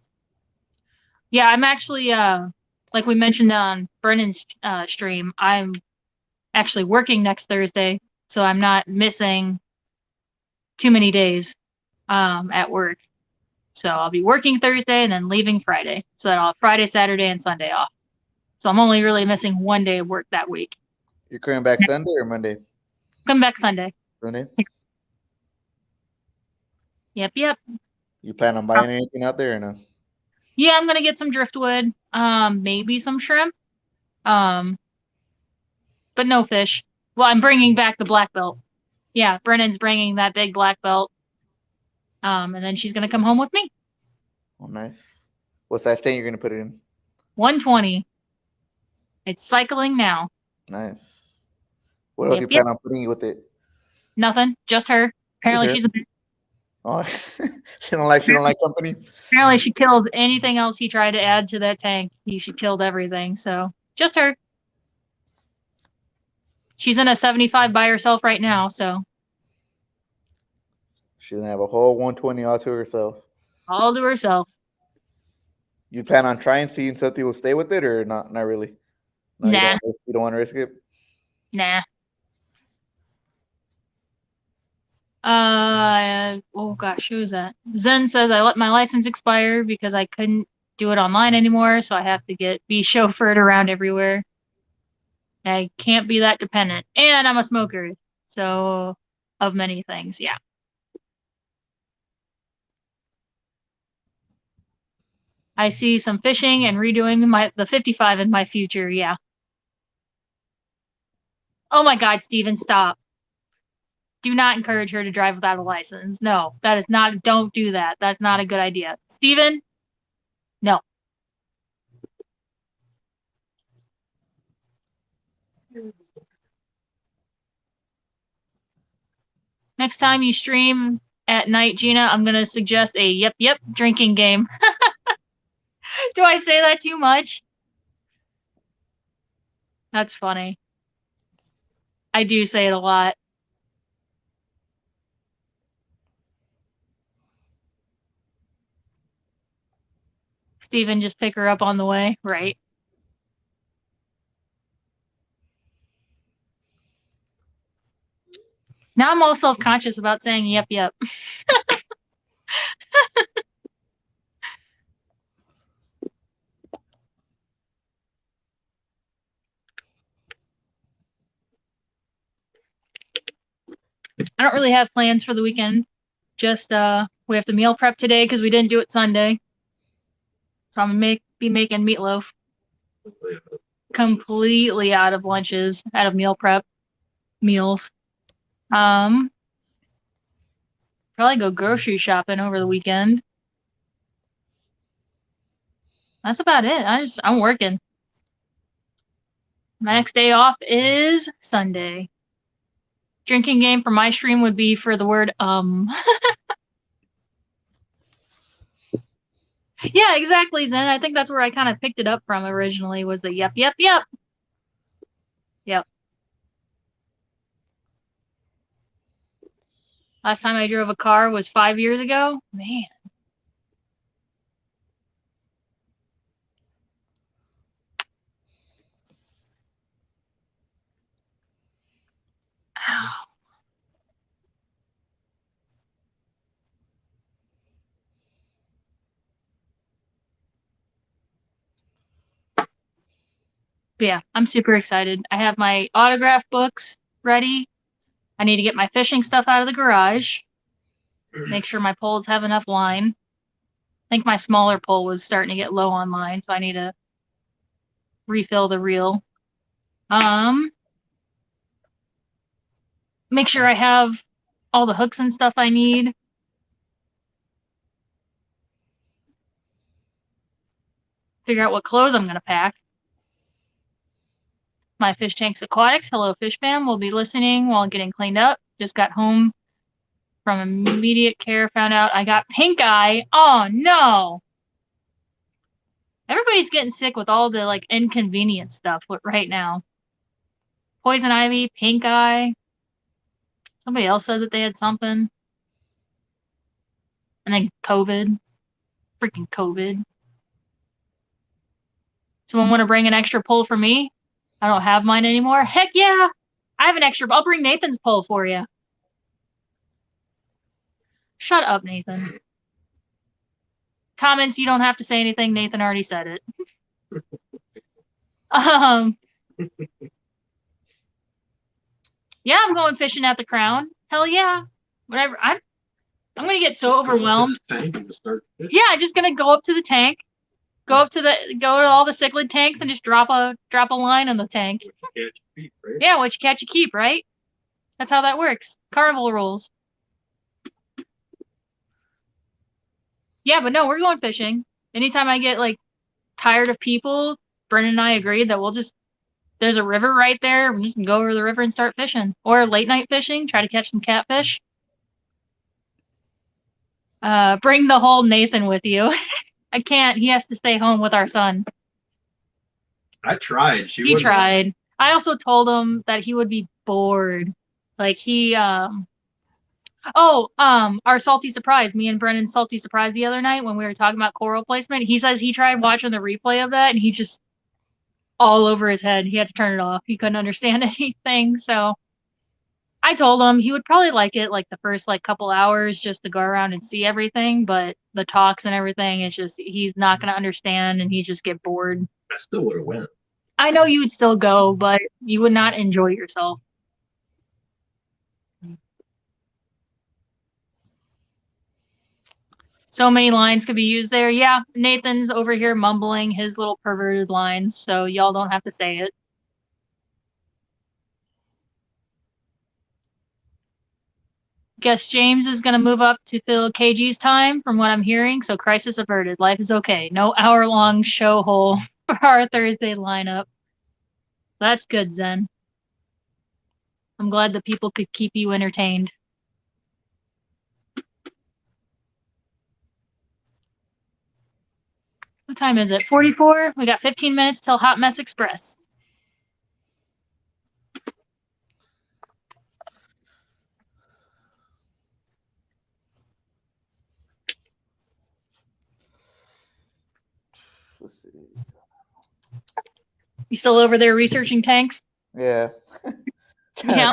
Yeah, I'm actually like we mentioned on Brennan's stream, I'm actually working next Thursday, so I'm not missing too many days at work. So I'll be working Thursday and then leaving Friday. So that I'll have Friday, Saturday, and Sunday off. So I'm only really missing one day of work that week. You're coming back Sunday or Monday? Come back Sunday. Sunday. Yep, yep. You plan on buying anything out there or no? Yeah, I'm gonna get some driftwood, maybe some shrimp, but no fish. Well, I'm bringing back the black belt. Yeah, Brennan's bringing that big black belt, and then she's gonna come home with me. Oh, nice. What's that thing you're gonna put it in? 120. It's cycling now. Nice. What else Yep, you yep. plan on putting with it? Nothing. Just her. Apparently Just she's her? Oh, she don't like company. apparently she kills anything else he tried to add to that tank. She killed everything. So just her. She's in a 75 by herself right now. So She's gonna have a whole 120 all to herself. all to herself. You plan on trying seeing something will stay with it or not? Not really. No, Nah. you don't want to risk it. Nah. Oh gosh, who is that? Zen says I let my license expire because I couldn't do it online anymore, so I have to be chauffeured around everywhere. I can't be that dependent. And I'm a smoker, so of many things, yeah. I see some fishing and redoing the 55 in my future, yeah. Oh my god, Steven, stop. Do not encourage her to drive without a license. No, that is not, don't do that. That's not a good idea. Steven, no. Next time you stream at night, Gina, I'm going to suggest a yep drinking game. Do I say that too much? That's funny. I do say it a lot. Steven, just pick her up on the way, right? Now I'm all self-conscious about saying yep. I don't really have plans for the weekend. Just we have to meal prep today because we didn't do it Sunday. So I'm gonna be making meatloaf. Completely out of lunches, out of meal prep meals. Probably go grocery shopping over the weekend. That's about it. I'm working. My next day off is Sunday. Drinking game for my stream would be for the word Yeah, exactly, Zen. I think that's where I kind of picked it up from originally was the yep. Yep. Last time I drove a car was 5 years ago. Man. Ow. But yeah, I'm super excited. I have my autograph books ready. I need to get my fishing stuff out of the garage. Make sure my poles have enough line. I think my smaller pole was starting to get low on line, so I need to refill the reel. Make sure I have all the hooks and stuff I need. Figure out what clothes I'm gonna pack. My Fish Tanks Aquatics, hello Fish Fam, will be listening while getting cleaned up. Just got home from immediate care, found out I got pink eye. Oh no! Everybody's getting sick with all the like inconvenient stuff right now. Poison ivy, pink eye. Somebody else said that they had something. And then COVID. Freaking COVID. Someone want to bring an extra pole for me? I don't have mine anymore. Heck yeah! I have an extra. I'll bring Nathan's pole for you. Shut up, Nathan. Comments, you don't have to say anything. Nathan already said it. Yeah, I'm going fishing at the Crown. Hell yeah. Whatever. I'm gonna get so overwhelmed. Yeah, just gonna go up to the tank, go to all the cichlid tanks and just drop a line on the tank. Yeah, what you catch you keep, right? That's how that works. Carnival rules. Yeah, but no, we're going fishing. Anytime I get like tired of people, Brennan and I agreed that there's a river right there. We just can go over the river and start fishing. Or late night fishing, try to catch some catfish. Bring the whole Nathan with you. I can't. He has to stay home with our son. I tried. He tried. I also told him that he would be bored. Like our salty surprise, me and Brennan's salty surprise the other night when we were talking about coral placement. He says he tried watching the replay of that and he just all over his head. He had to turn it off. He couldn't understand anything. So I told him he would probably like it like the first like couple hours just to go around and see everything, but the talks and everything, it's just he's not gonna understand and he just get bored. I still would have went. I know you would still go, but you would not enjoy yourself. So many lines could be used there. Yeah, Nathan's over here mumbling his little perverted lines, so y'all don't have to say it. Guess James is going to move up to fill KG's time from what I'm hearing, so crisis averted. Life is okay. No hour-long show hole for our Thursday lineup. That's good, Zen. I'm glad that people could keep you entertained. What time is it? 44? We got 15 minutes till Hot Mess Express. Let's see. You still over there researching tanks? Yeah. Yeah.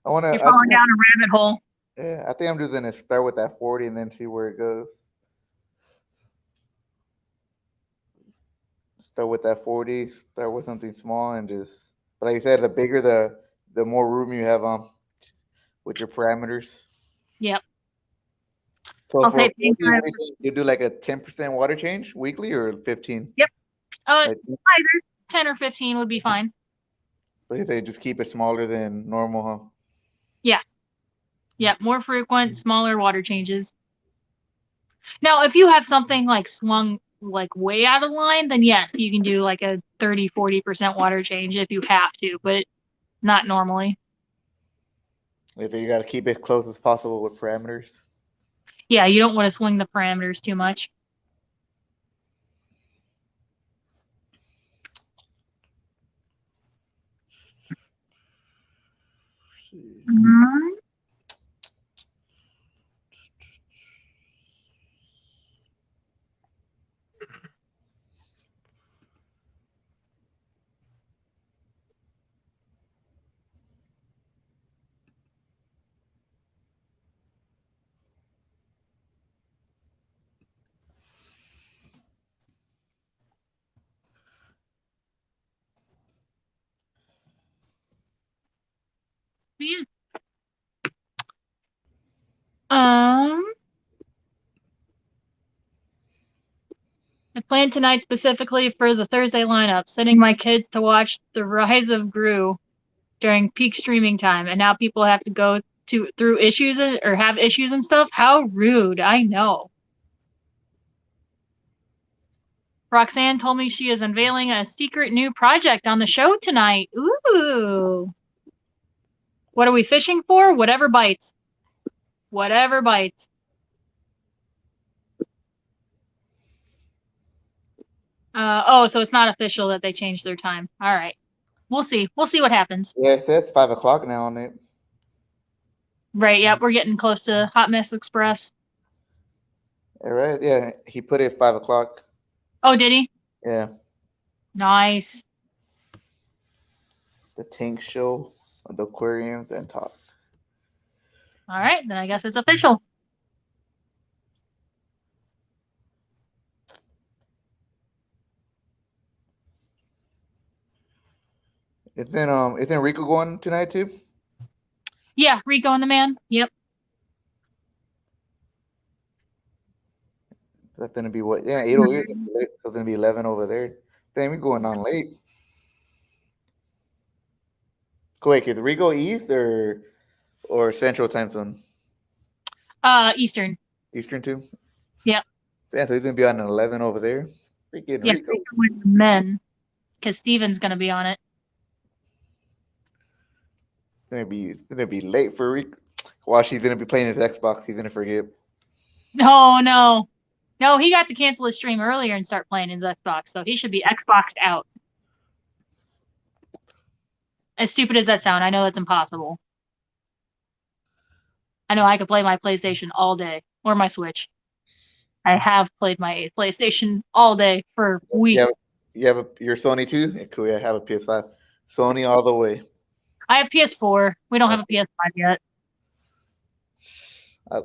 I want to. You're falling down a rabbit hole. Yeah, I think I'm just gonna start with that 40 and then see where it goes. Start with that 40. Start with something small and just. But like you said, the bigger the more room you have with your parameters. Yep. So I'll for say 40, you do like a 10% water change weekly or 15? Yep. Like, Either 10 or 15 would be fine. but they just keep it smaller than normal, huh? Yeah. Yeah, more frequent, smaller water changes. Now, if you have something like swung like way out of line, then yes, you can do like a 30-40% water change if you have to, but not normally. Like you got to keep it close as possible with parameters. Yeah, you don't want to swing the parameters too much. Mm-hmm. Yeah. I planned tonight specifically for the Thursday lineup, sending my kids to watch The Rise of Gru during peak streaming time, and now people have to go through issues or have issues and stuff. How rude! I know. Roxanne told me she is unveiling a secret new project on the show tonight. Ooh. What are we fishing for? Whatever bites. Whatever bites. So it's not official that they changed their time. All right. We'll see. We'll see what happens. Yeah, it says 5 o'clock now on it. Right, yep, we're getting close to Hot Mess Express. All right, yeah, he put it 5 o'clock. Oh, did he? Yeah. Nice. The tank show, the aquariums, and talk. All right, then I guess it's official. Isn't Rico going tonight too? Yeah, Rico and the man. Yep. That's gonna be what? Yeah, 8 over here. So it's gonna be 11 over there. Damn, we going on late. Wait, is Rico East or Central Time Zone? Eastern. Eastern too. Yep. Yeah, so he's gonna be on an 11 over there. Freaking Yeah, Rico. Rico with the men, because Steven's gonna be on it. It's gonna be late for Rico. While she's gonna be playing his Xbox, he's gonna forget. Oh no. No, he got to cancel his stream earlier and start playing his Xbox, so he should be Xboxed out. As stupid as that sounds, I know that's impossible. I know I could play my PlayStation all day, or my Switch. I have played my PlayStation all day for weeks. Your Sony too? Yeah, cool. Yeah, I have a PS5. Sony all the way. I have PS4. We don't have a PS5 yet. I,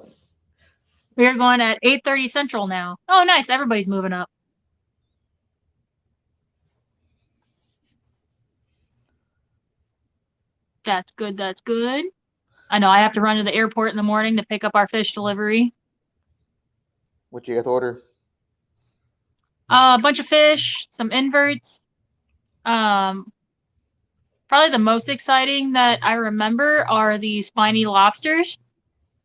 We are going at 8:30 Central now. Oh, nice. Everybody's moving up. That's good. That's good. I know I have to run to the airport in the morning to pick up our fish delivery. what you guys order? A bunch of fish, some inverts. Probably the most exciting that I remember are the spiny lobsters.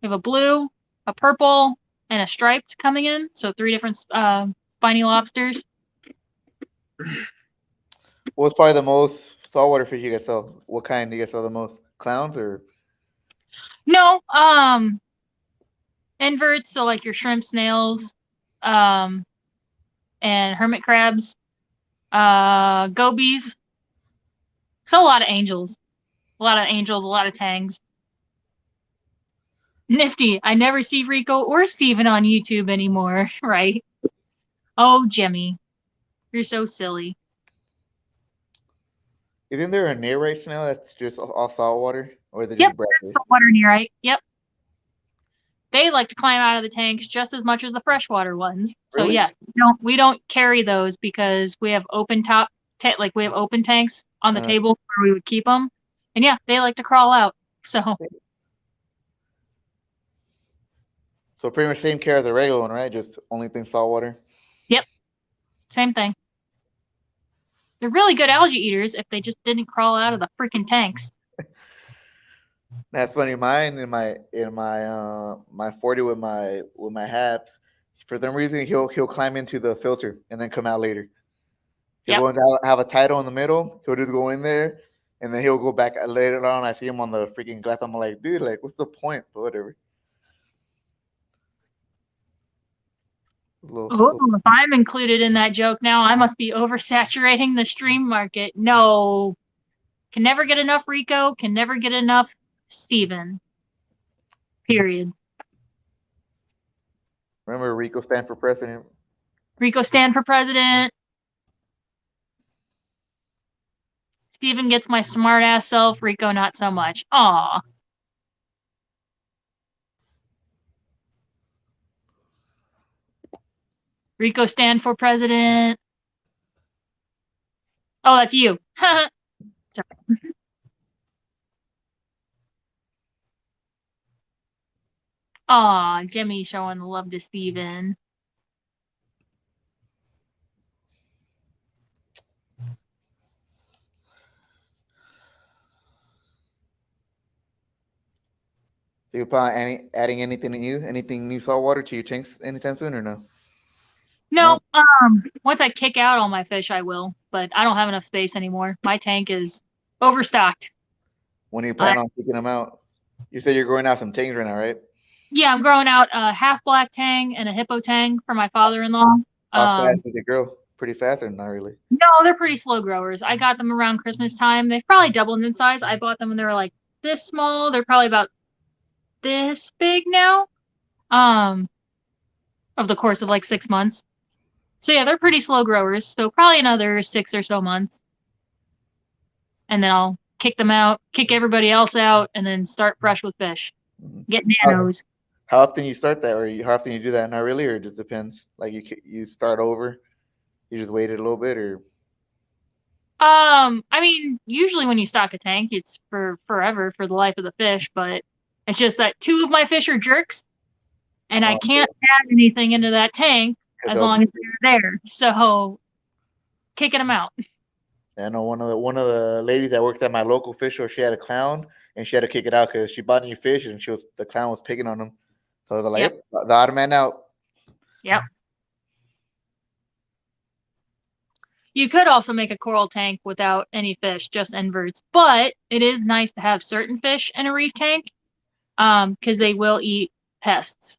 We have a blue, a purple, and a striped coming in. So 3 different spiny lobsters. What's probably the most saltwater fish you guys sell? What kind do you guys sell the most? Clowns or? No, inverts, so like your shrimp, snails, and hermit crabs, gobies. So a lot of angels. A lot of tangs. Nifty. I never see Rico or Steven on YouTube anymore, right? Oh, Jimmy. You're so silly. Isn't there a narrate snail that's just all saltwater? Or is it Yep, just brackish? saltwater nearite. Yep. They like to climb out of the tanks just as much as the freshwater ones. So Really? yes, we don't carry those because we have open we have open tanks on the table where we would keep them. And yeah, they like to crawl out. So pretty much same care as the regular one, right? Just only thing saltwater. yep, same thing. They're really good algae eaters if they just didn't crawl out of the freaking tanks. That's funny. Mine in my my 40 with my haps, for some reason he'll climb into the filter and then come out later. He'll Yep. go and have a title in the middle. He'll just go in there and then he'll go back later on. I see him on the freaking glass. I'm like, dude, like, what's the point? But whatever. If I'm included in that joke now, I must be oversaturating the stream market. No. Can never get enough Rico, can never get enough Steven. Period. Remember, Rico stand for president. Rico stand for president. Steven gets my smart ass self, Rico not so much. Aw. Rico stand for president. Oh, that's you. Aw, Jimmy showing the love to Steven. So you plan adding anything new saltwater to your tanks anytime soon or no? No, once I kick out all my fish, I will. But I don't have enough space anymore. My tank is overstocked. When do you plan on kicking them out? You said you're growing out some tangs right now, right? Yeah, I'm growing out a half black tang and a hippo tang for my father-in-law. How fast did they grow? Pretty fast or not really? No, they're pretty slow growers. I got them around Christmas time. They've probably doubled in size. I bought them when they were like this small. They're probably about this big now. Of the course of like 6 months. So yeah, they're pretty slow growers. So probably another 6 or so months. And then I'll kick them out, kick everybody else out, and then start fresh with fish. Get nanos. How often you start that, or how often you do that? Not really, or it just depends. Like you start over, you just wait it a little bit, or. I mean, usually when you stock a tank, it's for forever, for the life of the fish. But it's just that 2 of my fish are jerks, and I can't add anything into that tank as long as they're there. So kicking them out. I know one of the ladies that worked at my local fish store, she had a clown and she had to kick it out because she bought new fish and the clown was picking on them. So I was like, yep, the odd man out. Yep. You could also make a coral tank without any fish, just inverts. But it is nice to have certain fish in a reef tank, because they will eat pests.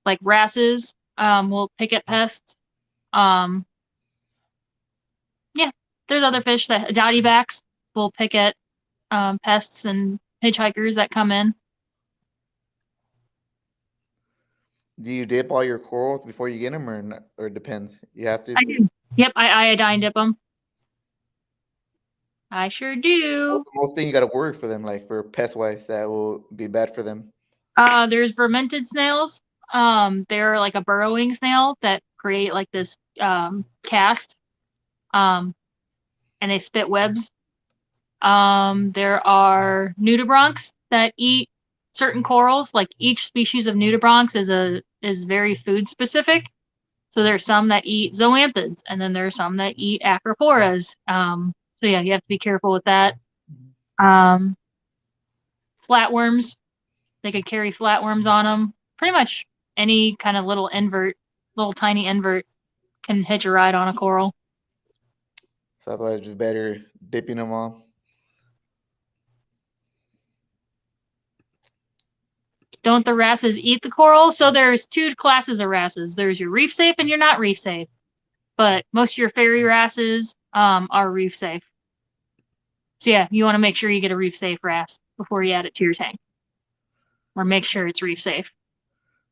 Like wrasses, will pick at pests. Um, yeah, there's other fish that dowdybacks will pick at pests and hitchhikers that come in. Do you dip all your corals before you get them, or not, or it depends? You have to. I do. Yep, I iodine dip them. I sure do. What's the most thing you got to worry for them, like for pest wise, that will be bad for them? There's vermented snails. They're like a burrowing snail that create like this cast, and they spit webs. There are nudibranchs that eat certain corals. Like each species of nudibranchs is very food specific. So there's some that eat zoanthids, and then there's some that eat acroporas. So yeah, you have to be careful with that. Um, Flatworms, they could carry flatworms on them. Pretty much any kind of little tiny invert can hitch a ride on a coral. So otherwise, just better dipping them all. Don't the wrasses eat the coral? So there's two classes of wrasses. There's your reef safe and your not reef safe. But most of your fairy wrasses are reef safe. So yeah, you want to make sure you get a reef safe wrasse before you add it to your tank. Or make sure it's reef safe.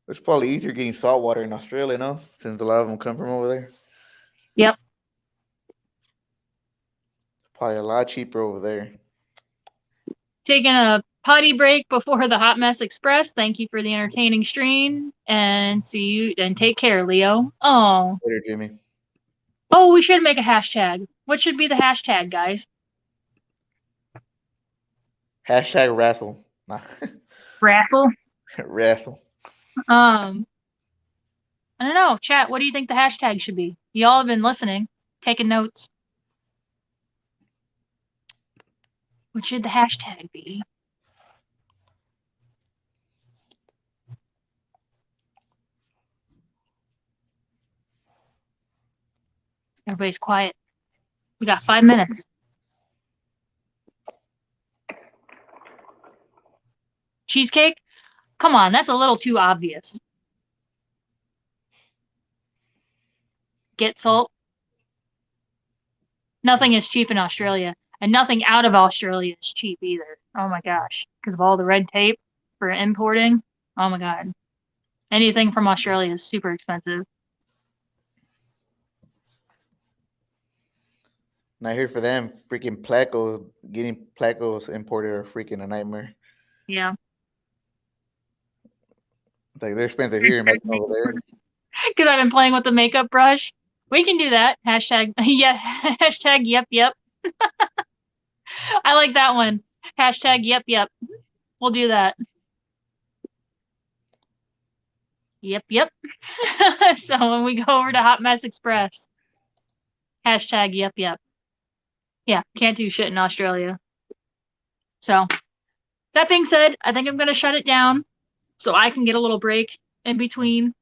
It's probably easier getting salt water in Australia, no? Since a lot of them come from over there. Yep. Probably a lot cheaper over there. Taking a potty break before the Hot Mess Express. Thank you for the entertaining stream. And see you and take care, Leo. Oh. Later, Jimmy. Oh, we should make a hashtag. What should be the hashtag, guys? Hashtag wrestle. Nah. Wrestle? Wrestle. I don't know. Chat, what do you think the hashtag should be? Y'all have been listening, taking notes. What should the hashtag be? Everybody's quiet. We got 5 minutes. Cheesecake? Come on, that's a little too obvious. Get salt. Nothing is cheap in Australia, and nothing out of Australia is cheap either. Oh my gosh, because of all the red tape for importing. Oh my god. Anything from Australia is super expensive. And I hear for them, freaking getting placos imported are freaking a nightmare. Yeah. It's like they're expensive here and over there. Because I've been playing with the makeup brush. We can do that. Hashtag, yeah, hashtag yep. I like that one. Hashtag yep. We'll do that. Yep. So when we go over to Hot Mess Express, hashtag yep. Yeah, can't do shit in Australia. So that being said, I think I'm going to shut it down so I can get a little break in between.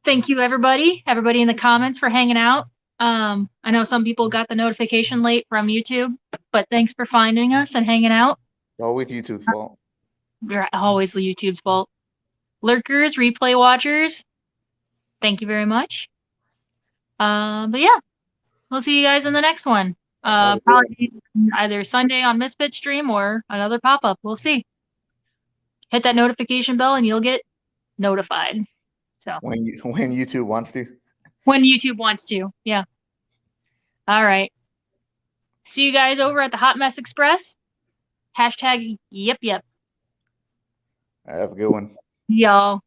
Thank you, everybody in the comments for hanging out. I know some people got the notification late from YouTube, but thanks for finding us and hanging out. Always YouTube's fault. You're always YouTube's fault. Lurkers, replay watchers, thank you very much. But yeah, we'll see you guys in the next one. Probably either Sunday on Misfit stream or another pop-up. We'll see. Hit that notification bell and you'll get notified. So when YouTube wants to. When YouTube wants to, yeah. All right. See you guys over at the Hot Mess Express. Hashtag yep. Have a good one. Y'all.